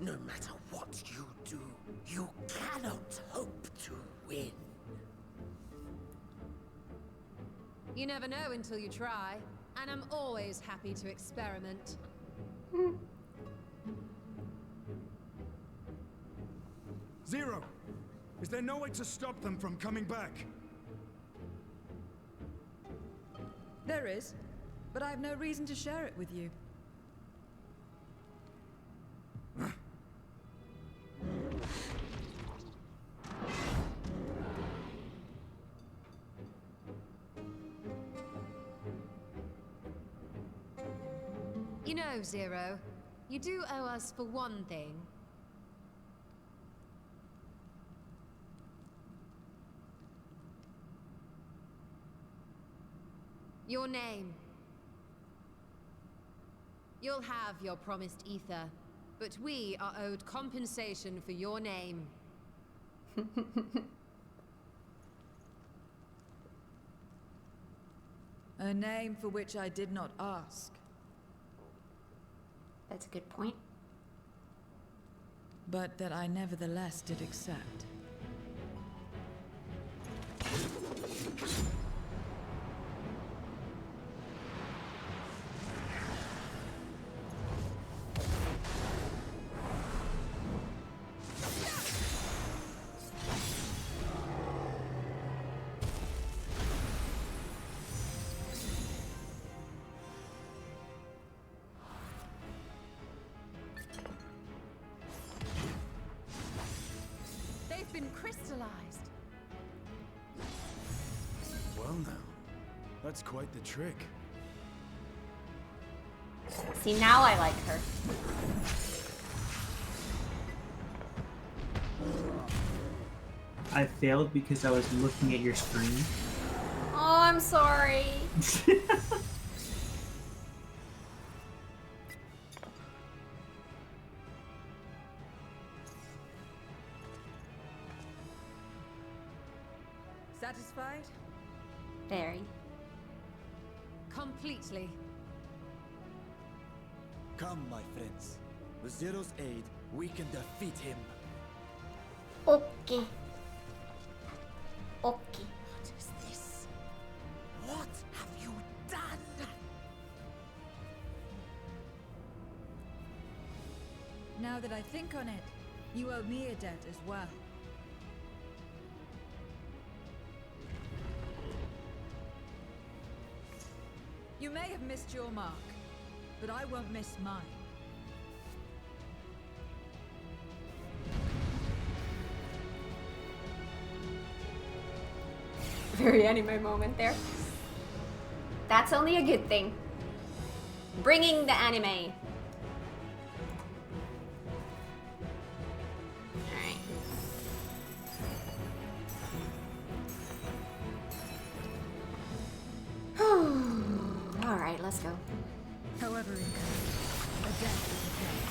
No matter what you do, you cannot hope to win. You never know until you try, and I'm always happy to experiment. Zero! Is there no way to stop them from coming back? There is, but I have no reason to share it with you. You know, Zero, you do owe us for one thing. Your name. You'll have your promised ether, but we are owed compensation for your name. A name for which I did not ask. That's a good point. But that I nevertheless did accept. Been crystallized. Well now, that's quite the trick. See, now I like her. I failed because I was looking at your screen. Oh, I'm sorry. Satisfied? Very. Completely. Come, my friends. With Zero's aid, we can defeat him. Okay. Okay. What is this? What have you done? Now that I think on it, you owe me a debt as well. You may have missed your mark, but I won't miss mine. Very anime moment there. That's only a good thing. Bringing the anime. Alright, let's go. However incurred, a debt is a debt.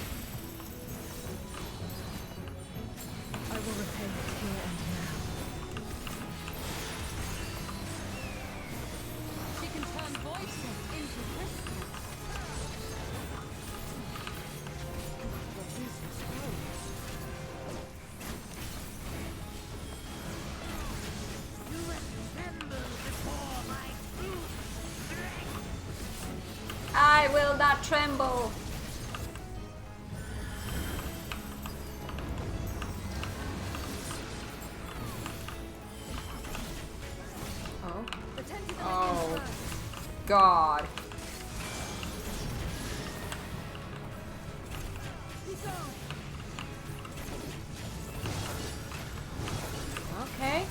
I will repay it here and now. She can turn voices into crystal. What is this scroll? You tremble before my true strength. I will not tremble. Oh. Oh. God. Okay.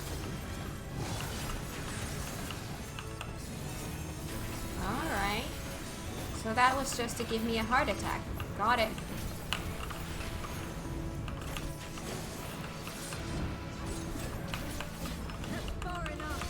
Alright. So that was just to give me a heart attack. Got it. Far enough.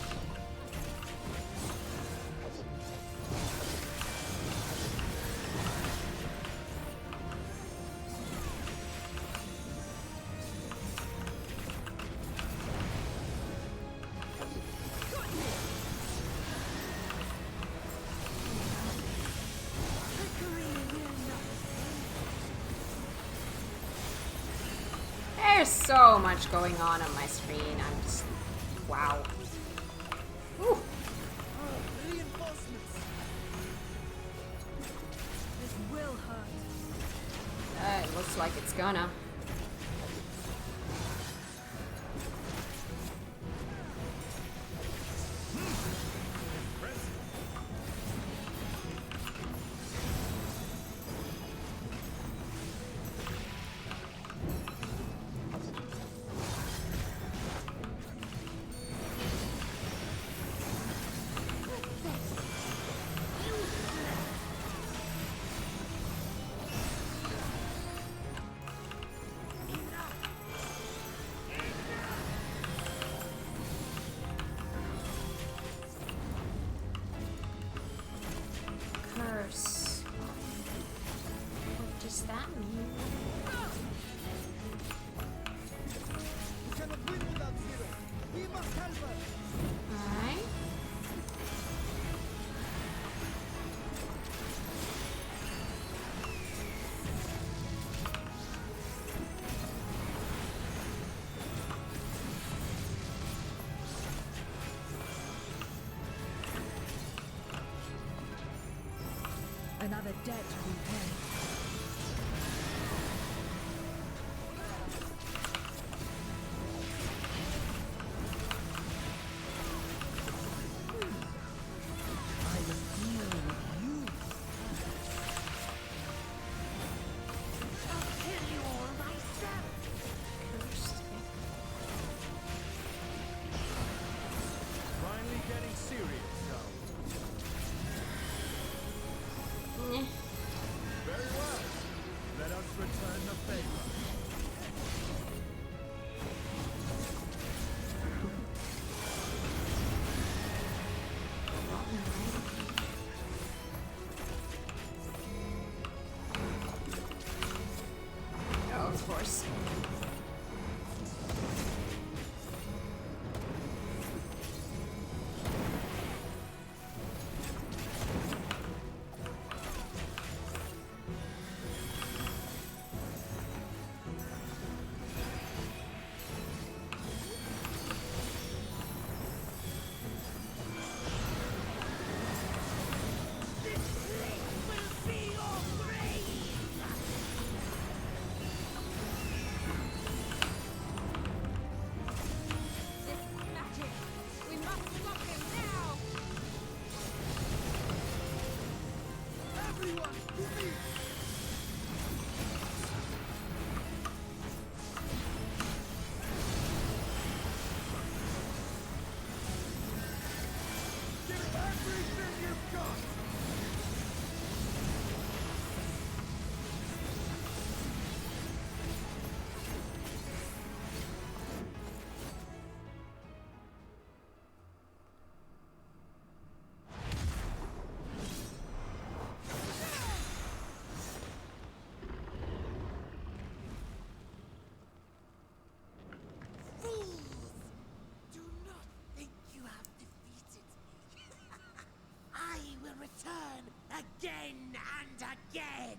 There's so much going on my screen. I'm just... Wow. Ooh. Reinforcements. This will hurt. It looks like it's gonna. does that mean? We cannot win without Zero. We must help her. Alright. Another debt to repay. I will deal with you. I'll kill you all myself. Finally getting serious now. Nyeh. Very well. Let us return the favor. Oh, of course. Return again and again.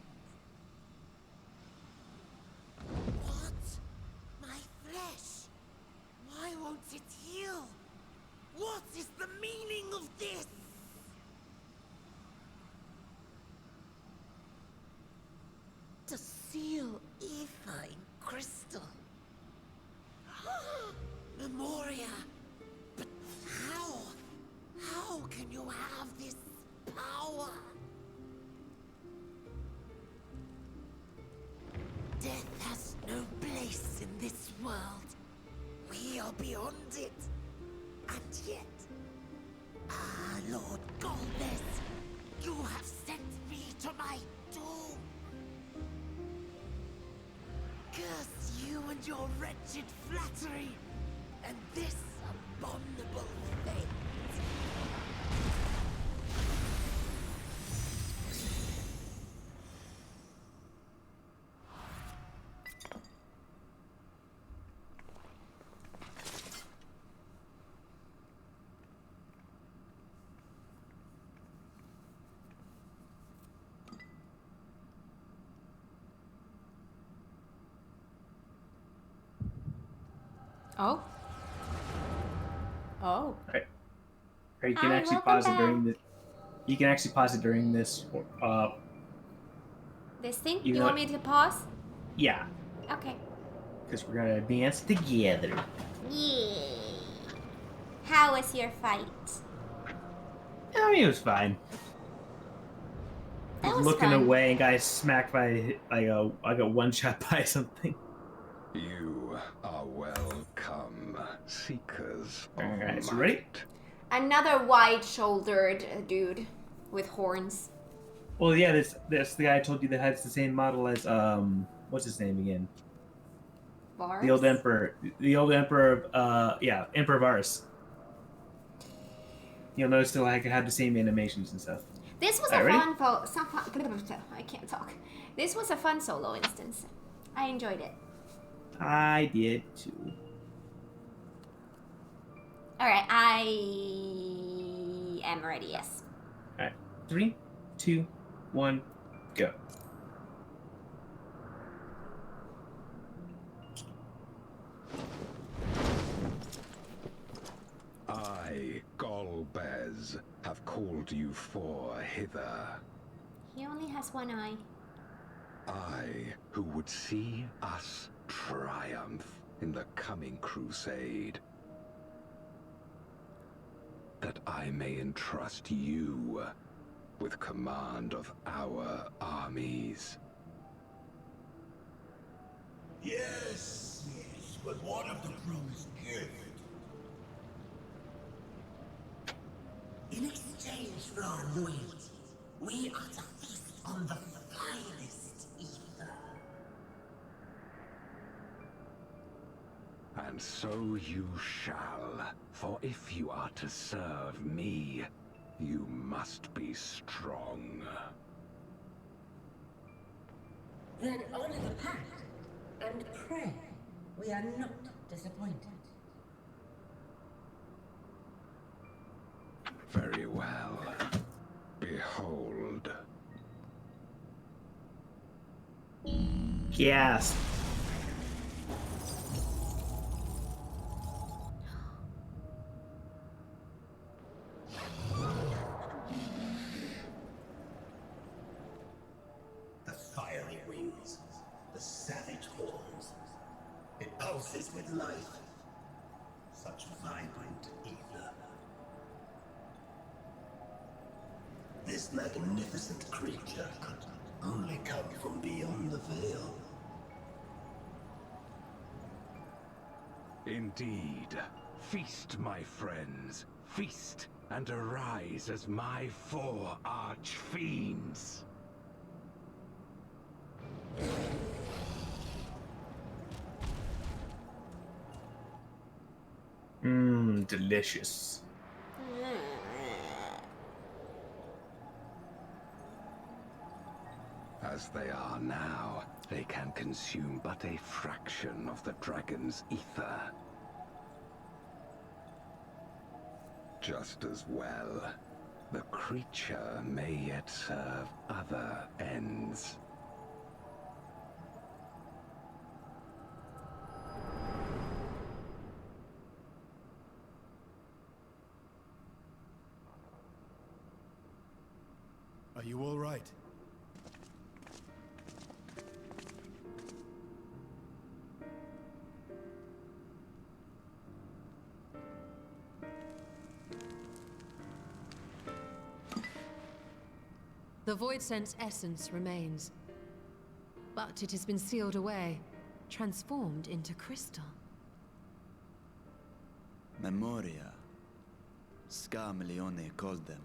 What? My flesh? Why won't it heal? What is the meaning of this? To seal ether in crystal. Memoria. But how? How can you have this power? Death has no place in this world. We are beyond it. And yet... Ah, Lord Golbez, you have sent me to my doom. Curse you and your wretched flattery, and this abominable fate. Oh. Oh. Right. Or you can Hi, actually welcome pause it back. during the. You can actually pause it during this. This thing? You You know want what? me to pause? Yeah, Okay. because we're gonna dance together. Yeah. How was your fight? I mean, it was fine. I That was was looking fun. away and got smacked by I got one shot by something. You are welcome, seekers of Alright, so might. ready? Another wide-shouldered dude with horns. Well, yeah, this the guy I told you that has the same model as what's his name again? Bars? The old emperor. The old emperor of Emperor Varus. You'll notice they'll like have the same animations and stuff. This was Alright, a I can't talk. This was a fun solo instance. I enjoyed it. I did too. Alright, I am ready, yes. Alright, 3, 2, 1, go. I, Golbez, have called you hither. He only has one eye. I, who would see us triumph in the coming crusade. That I may entrust you with command of our armies. Yes, but what of the crew's gift? In exchange for our loyalty, we are to feast on the finest ether. And so you shall, for if you are to serve me, you must be strong. Then honor the pact, and pray we are not disappointed. Very well. Behold. Yes. The fiery wings, the savage horns. It pulses with life. Such vibrant ether. This magnificent creature could only come from beyond the veil. Indeed. Feast, my friends. Feast and arise as my 4 arch-fiends. Delicious. As they are now, they can consume but a fraction of the dragon's ether. Just as well, the creature may yet serve other ends. Are you all right? The Void Sense essence remains, but it has been sealed away, transformed into crystal. Memoria. Scarmelione called them.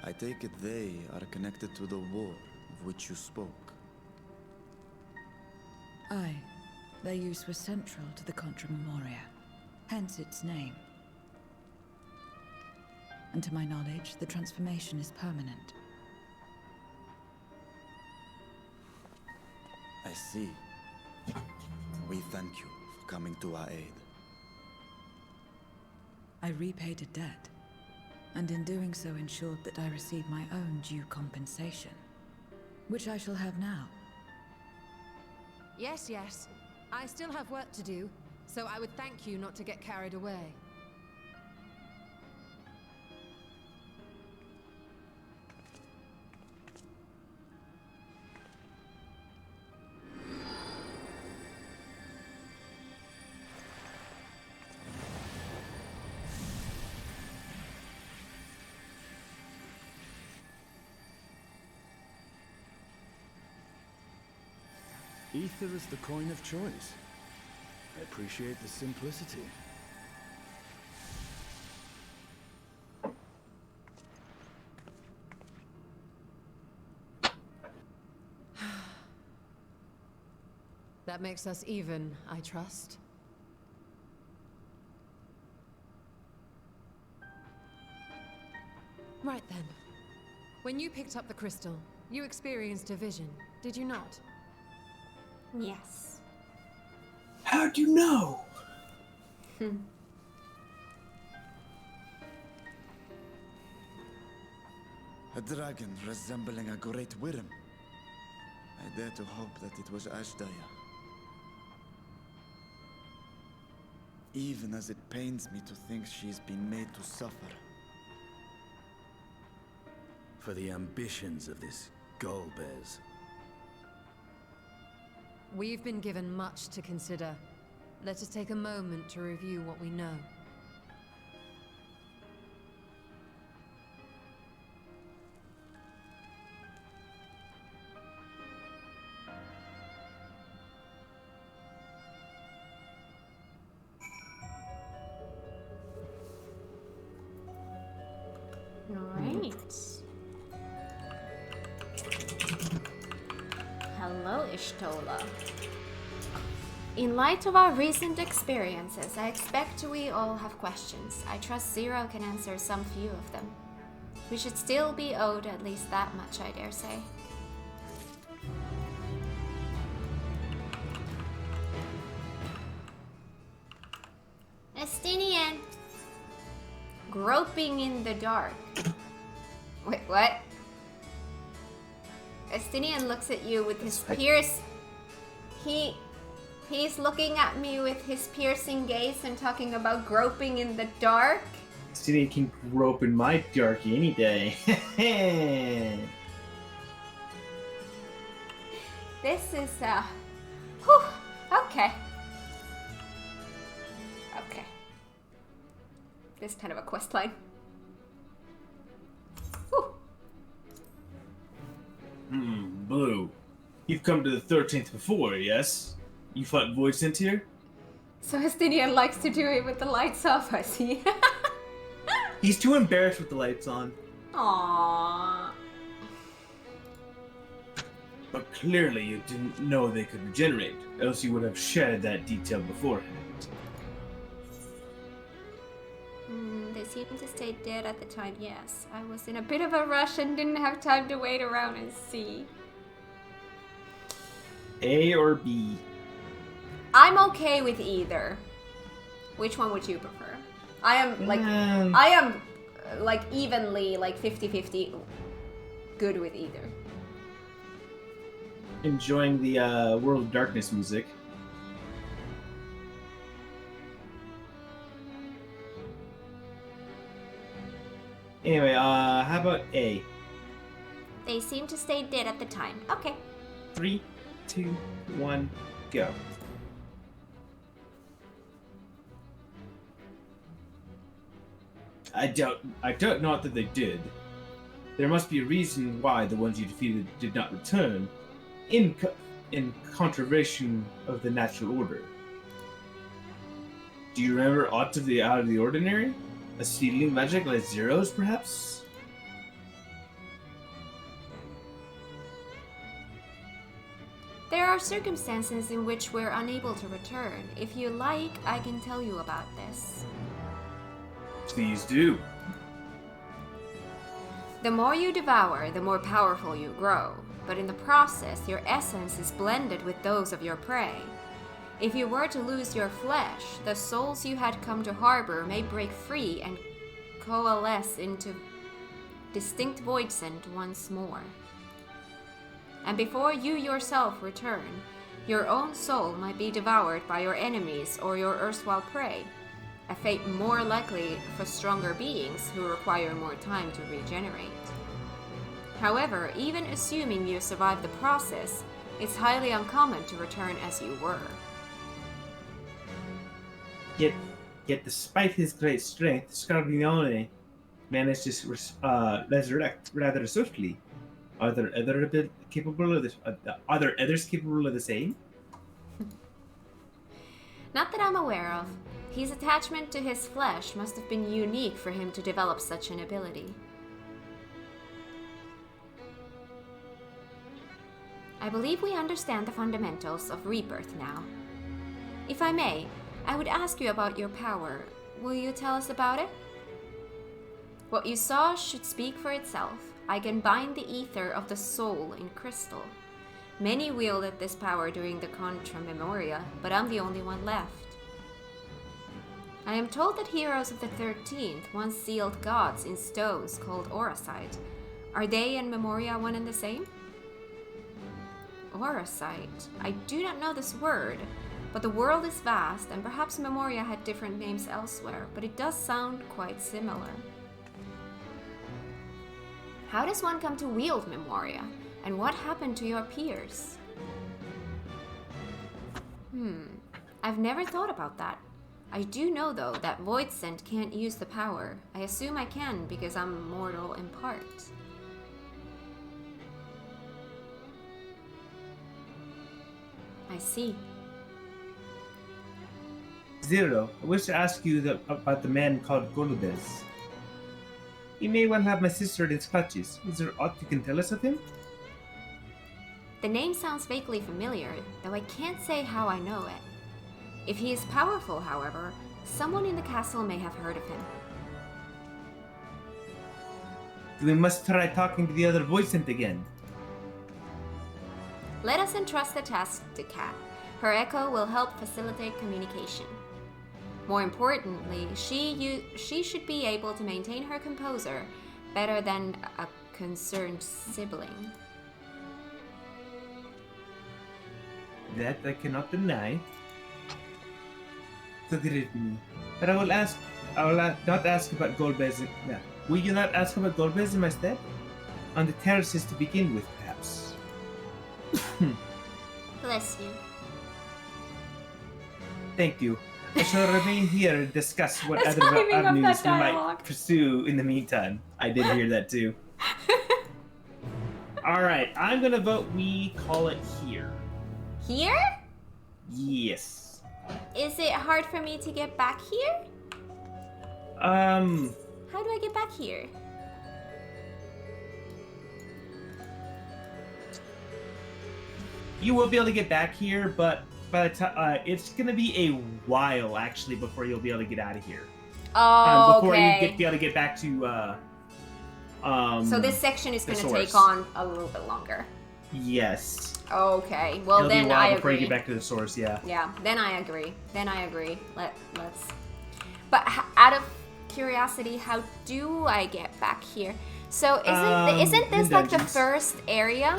I take it they are connected to the war of which you spoke. Aye. Their use was central to the Contra Memoria, hence its name. And to my knowledge, the transformation is permanent. I see. We thank you for coming to our aid. I repaid a debt, and in doing so ensured that I received my own due compensation, which I shall have now. Yes, yes. I still have work to do, so I would thank you not to get carried away. Ether is the coin of choice. I appreciate the simplicity. That makes us even, I trust. right then. When you picked up the crystal, you experienced a vision, did you not? Yes. How'd you know? A dragon resembling a great worm. I dare to hope that it was Ashdaya. Even as it pains me to think she's been made to suffer. For the ambitions of this Golbez. We've been given much to consider. Let us take a moment to review what we know. Right. Hello, Ishtola. In light of our recent experiences, I expect we all have questions. I trust Zero can answer some few of them. We should still be owed at least that much, I dare say. Estinian! Groping in the dark. Wait, what? Estinian looks at you with his He's looking at me with his piercing gaze and talking about groping in the dark. City can grope in my dark any day. This is, whew, okay. Okay. This is kind of a quest line. Blue. You've come to the 13th before, yes? You fought Void Sent here? So Estinian likes to do it with the lights off, I see. He's too embarrassed with the lights on. Aww. But clearly you didn't know they could regenerate, else you would have shared that detail beforehand. They seemed to stay dead at the time, yes. I was in a bit of a rush and didn't have time to wait around and see. A or B? I'm okay with either. Which one would you prefer? I am like evenly like 50-50 good with either. Enjoying the World of Darkness music. Anyway, how about A? They seem to stay dead at the time. Okay. 3, 2, 1, go. I doubt not that they did. There must be a reason why the ones you defeated did not return, in contravention of the natural order. Do you remember aught of the out of the ordinary? A seedling magic like Zero's, perhaps? There are circumstances in which we're unable to return. If you like, I can tell you about this. Please do. The more you devour, the more powerful you grow. But in the process, your essence is blended with those of your prey. If you were to lose your flesh, the souls you had come to harbor may break free and coalesce into distinct voidsent once more. And before you yourself return, your own soul might be devoured by your enemies or your erstwhile prey, a fate more likely for stronger beings who require more time to regenerate. However, even assuming you survive the process, it's highly uncommon to return as you were. Yet despite his great strength, Scarpione managed to resurrect rather swiftly. Are there others capable of the same? Not that I'm aware of. His attachment to his flesh must have been unique for him to develop such an ability. I believe we understand the fundamentals of rebirth now. If I may, I would ask you about your power. Will you tell us about it? What you saw should speak for itself. I can bind the ether of the soul in crystal. Many wielded this power during the Contra Memoria, but I'm the only one left. I am told that heroes of the 13th once sealed gods in stones called Oracite. Are they and Memoria one and the same? Oracite. I do not know this word, but the world is vast, and perhaps Memoria had different names elsewhere, but it does sound quite similar. How does one come to wield Memoria, and what happened to your peers? I've never thought about that. I do know, though, that Voidsent can't use the power. I assume I can because I'm mortal in part. I see. Zero, I wish to ask you about the man called Golubez. He may well have my sister in his clutches. Is there aught you can tell us of him? The name sounds vaguely familiar, though I can't say how I know it. If he is powerful, however, someone in the castle may have heard of him. We must try talking to the other Voidsent again. Let us entrust the task to Kat. Her echo will help facilitate communication. More importantly, she should be able to maintain her composure better than a concerned sibling. That I cannot deny. Forgive me, but I will not ask about Golbez. Will you not ask about Golbez in my stead? On the terraces to begin with, perhaps. Bless you. Thank you. I shall remain here and discuss what other avenues we might pursue in the meantime. I did hear that too. Alright, I'm gonna vote we call it here. Here? Yes. Is it hard for me to get back here? How do I get back here? You will be able to get back here, but by the time it's gonna be a while actually before you'll be able to get out of here. Oh, before okay. you be able to get back to so this section is going to take source. on a little bit longer. Yes. Okay. Well, It'll then be a while I before agree. you get back to the source. Yeah. Yeah. Then I agree. Let's. But out of curiosity, how do I get back here? So isn't this like the first area?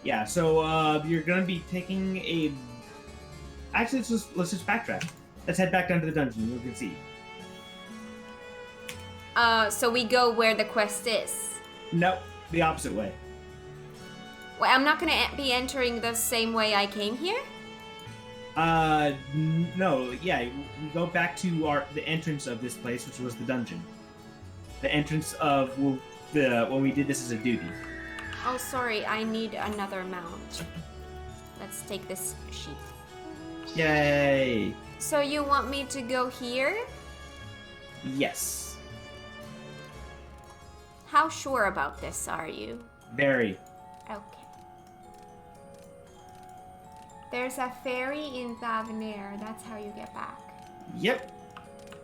Yeah. So you're gonna be taking a. Actually, let's just backtrack. Let's head back down to the dungeon. You can see. So we go where the quest is. Nope, the opposite way. Well, I'm not gonna be entering the same way I came here. No. Yeah, we go back to the entrance of this place, which was the dungeon. The entrance of when we did this as a duty. Oh, sorry. I need another mount. Let's take this sheep. Yay! So you want me to go here? Yes. How sure about this are you? Very. Okay. There's a ferry in Thavnair. That's how you get back. Yep.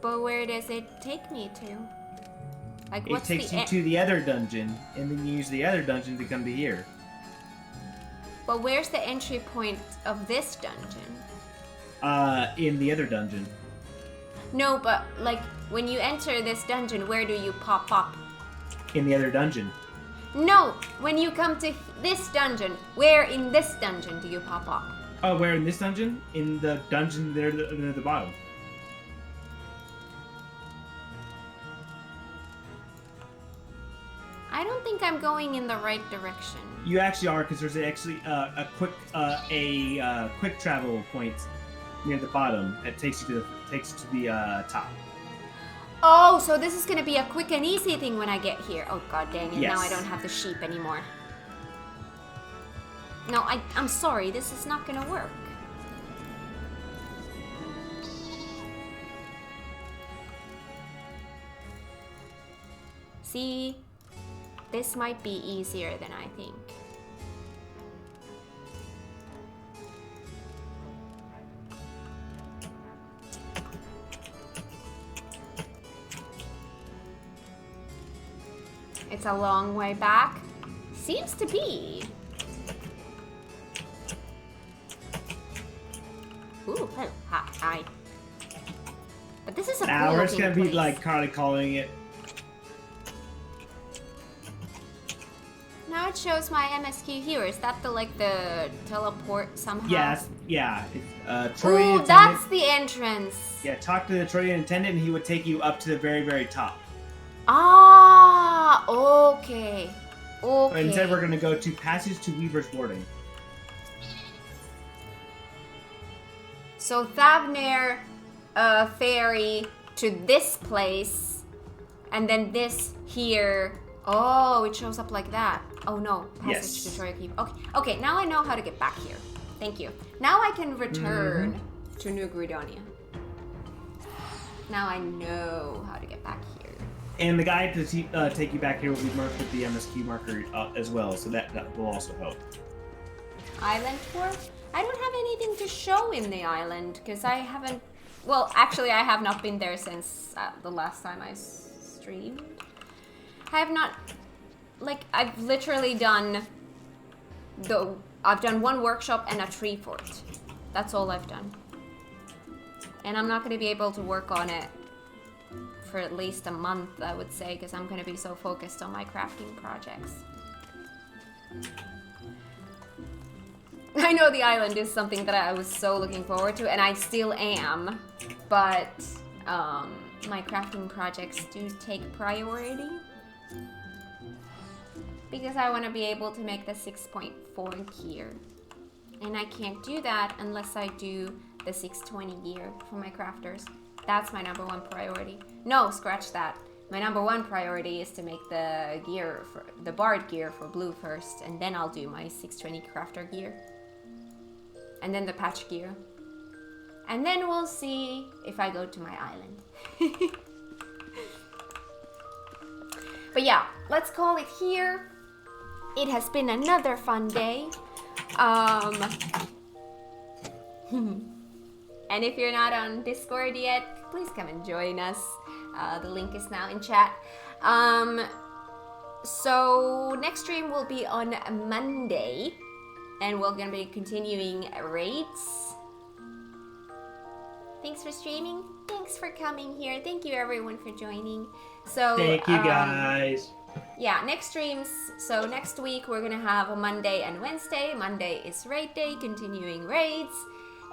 But where does it take me to? Like, what's It takes you to the other dungeon, and then you use the other dungeon to come to here. But where's the entry point of this dungeon? In the other dungeon. No, but like when you enter this dungeon, where do you pop up? In the other dungeon. No, when you come to this dungeon, where in this dungeon do you pop up? Oh, where in this dungeon? In the dungeon there near the bottom. I don't think I'm going in the right direction. You actually are, because there's actually a quick travel point near the bottom that takes you to the top. Oh, so this is gonna be a quick and easy thing when I get here. Oh god dang it, Yes. now I don't have the sheep anymore. No, I'm sorry, this is not gonna work. See, this might be easier than I think. It's a long way back. Seems to be. Ooh, hello. Hi. But this is a Now cool we're just gonna be place. like Carly calling it. Now it shows my MSQ here. Is that the teleport somehow? Yes, yeah. Troyan Ooh, attendant. that's the entrance. Yeah, talk to the Troyan attendant and he would take you up to the very, very top. Ah, okay. But instead we're gonna go to Passage to Weaver's Warding. So Thavnir, ferry to this place, and then this here. Oh, it shows up like that. Oh no, passage to Troya Keep. Okay, now I know how to get back here. Thank you. Now I can return to New Gridonia. Now I know how to get back here. And the guide to take you back here will be marked with the MSQ marker as well, so that will also help. Island tour? I don't have anything to show in the island, because I haven't... Well, actually, I have not been there since the last time I streamed. I have not... Like, I've literally done... I've done one workshop and a tree fort. That's all I've done. And I'm not going to be able to work on it for at least a month, I would say, because I'm going to be so focused on my crafting projects. I know the island is something that I was so looking forward to, and I still am, but my crafting projects do take priority. Because I want to be able to make the 6.4 gear. And I can't do that unless I do the 620 gear for my crafters. That's my #1 priority. No, scratch that. My #1 priority is to make the gear, for the bard gear for blue first, and then I'll do my 620 crafter gear. And then the patch gear. And then we'll see if I go to my island. But yeah, let's call it here. It has been another fun day. And if you're not on Discord yet, please come and join us. The link is now in chat. So next stream will be on Monday, and we're gonna be continuing raids. Thanks for streaming. Thanks for coming here. Thank you everyone for joining. So thank you guys. Yeah, next streams. So next week we're gonna have a Monday and Wednesday. Monday is raid day, continuing raids,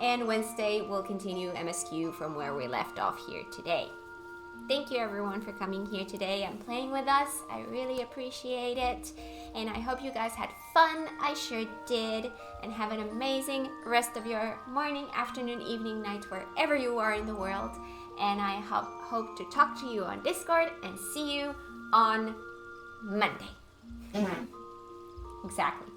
and Wednesday we'll continue MSQ from where we left off here today. Thank you everyone for coming here today and playing with us. I really appreciate it, and I hope you guys had fun. I sure did, and have an amazing rest of your morning, afternoon, evening, night, wherever you are in the world. And I hope to talk to you on Discord and see you on Monday. Exactly.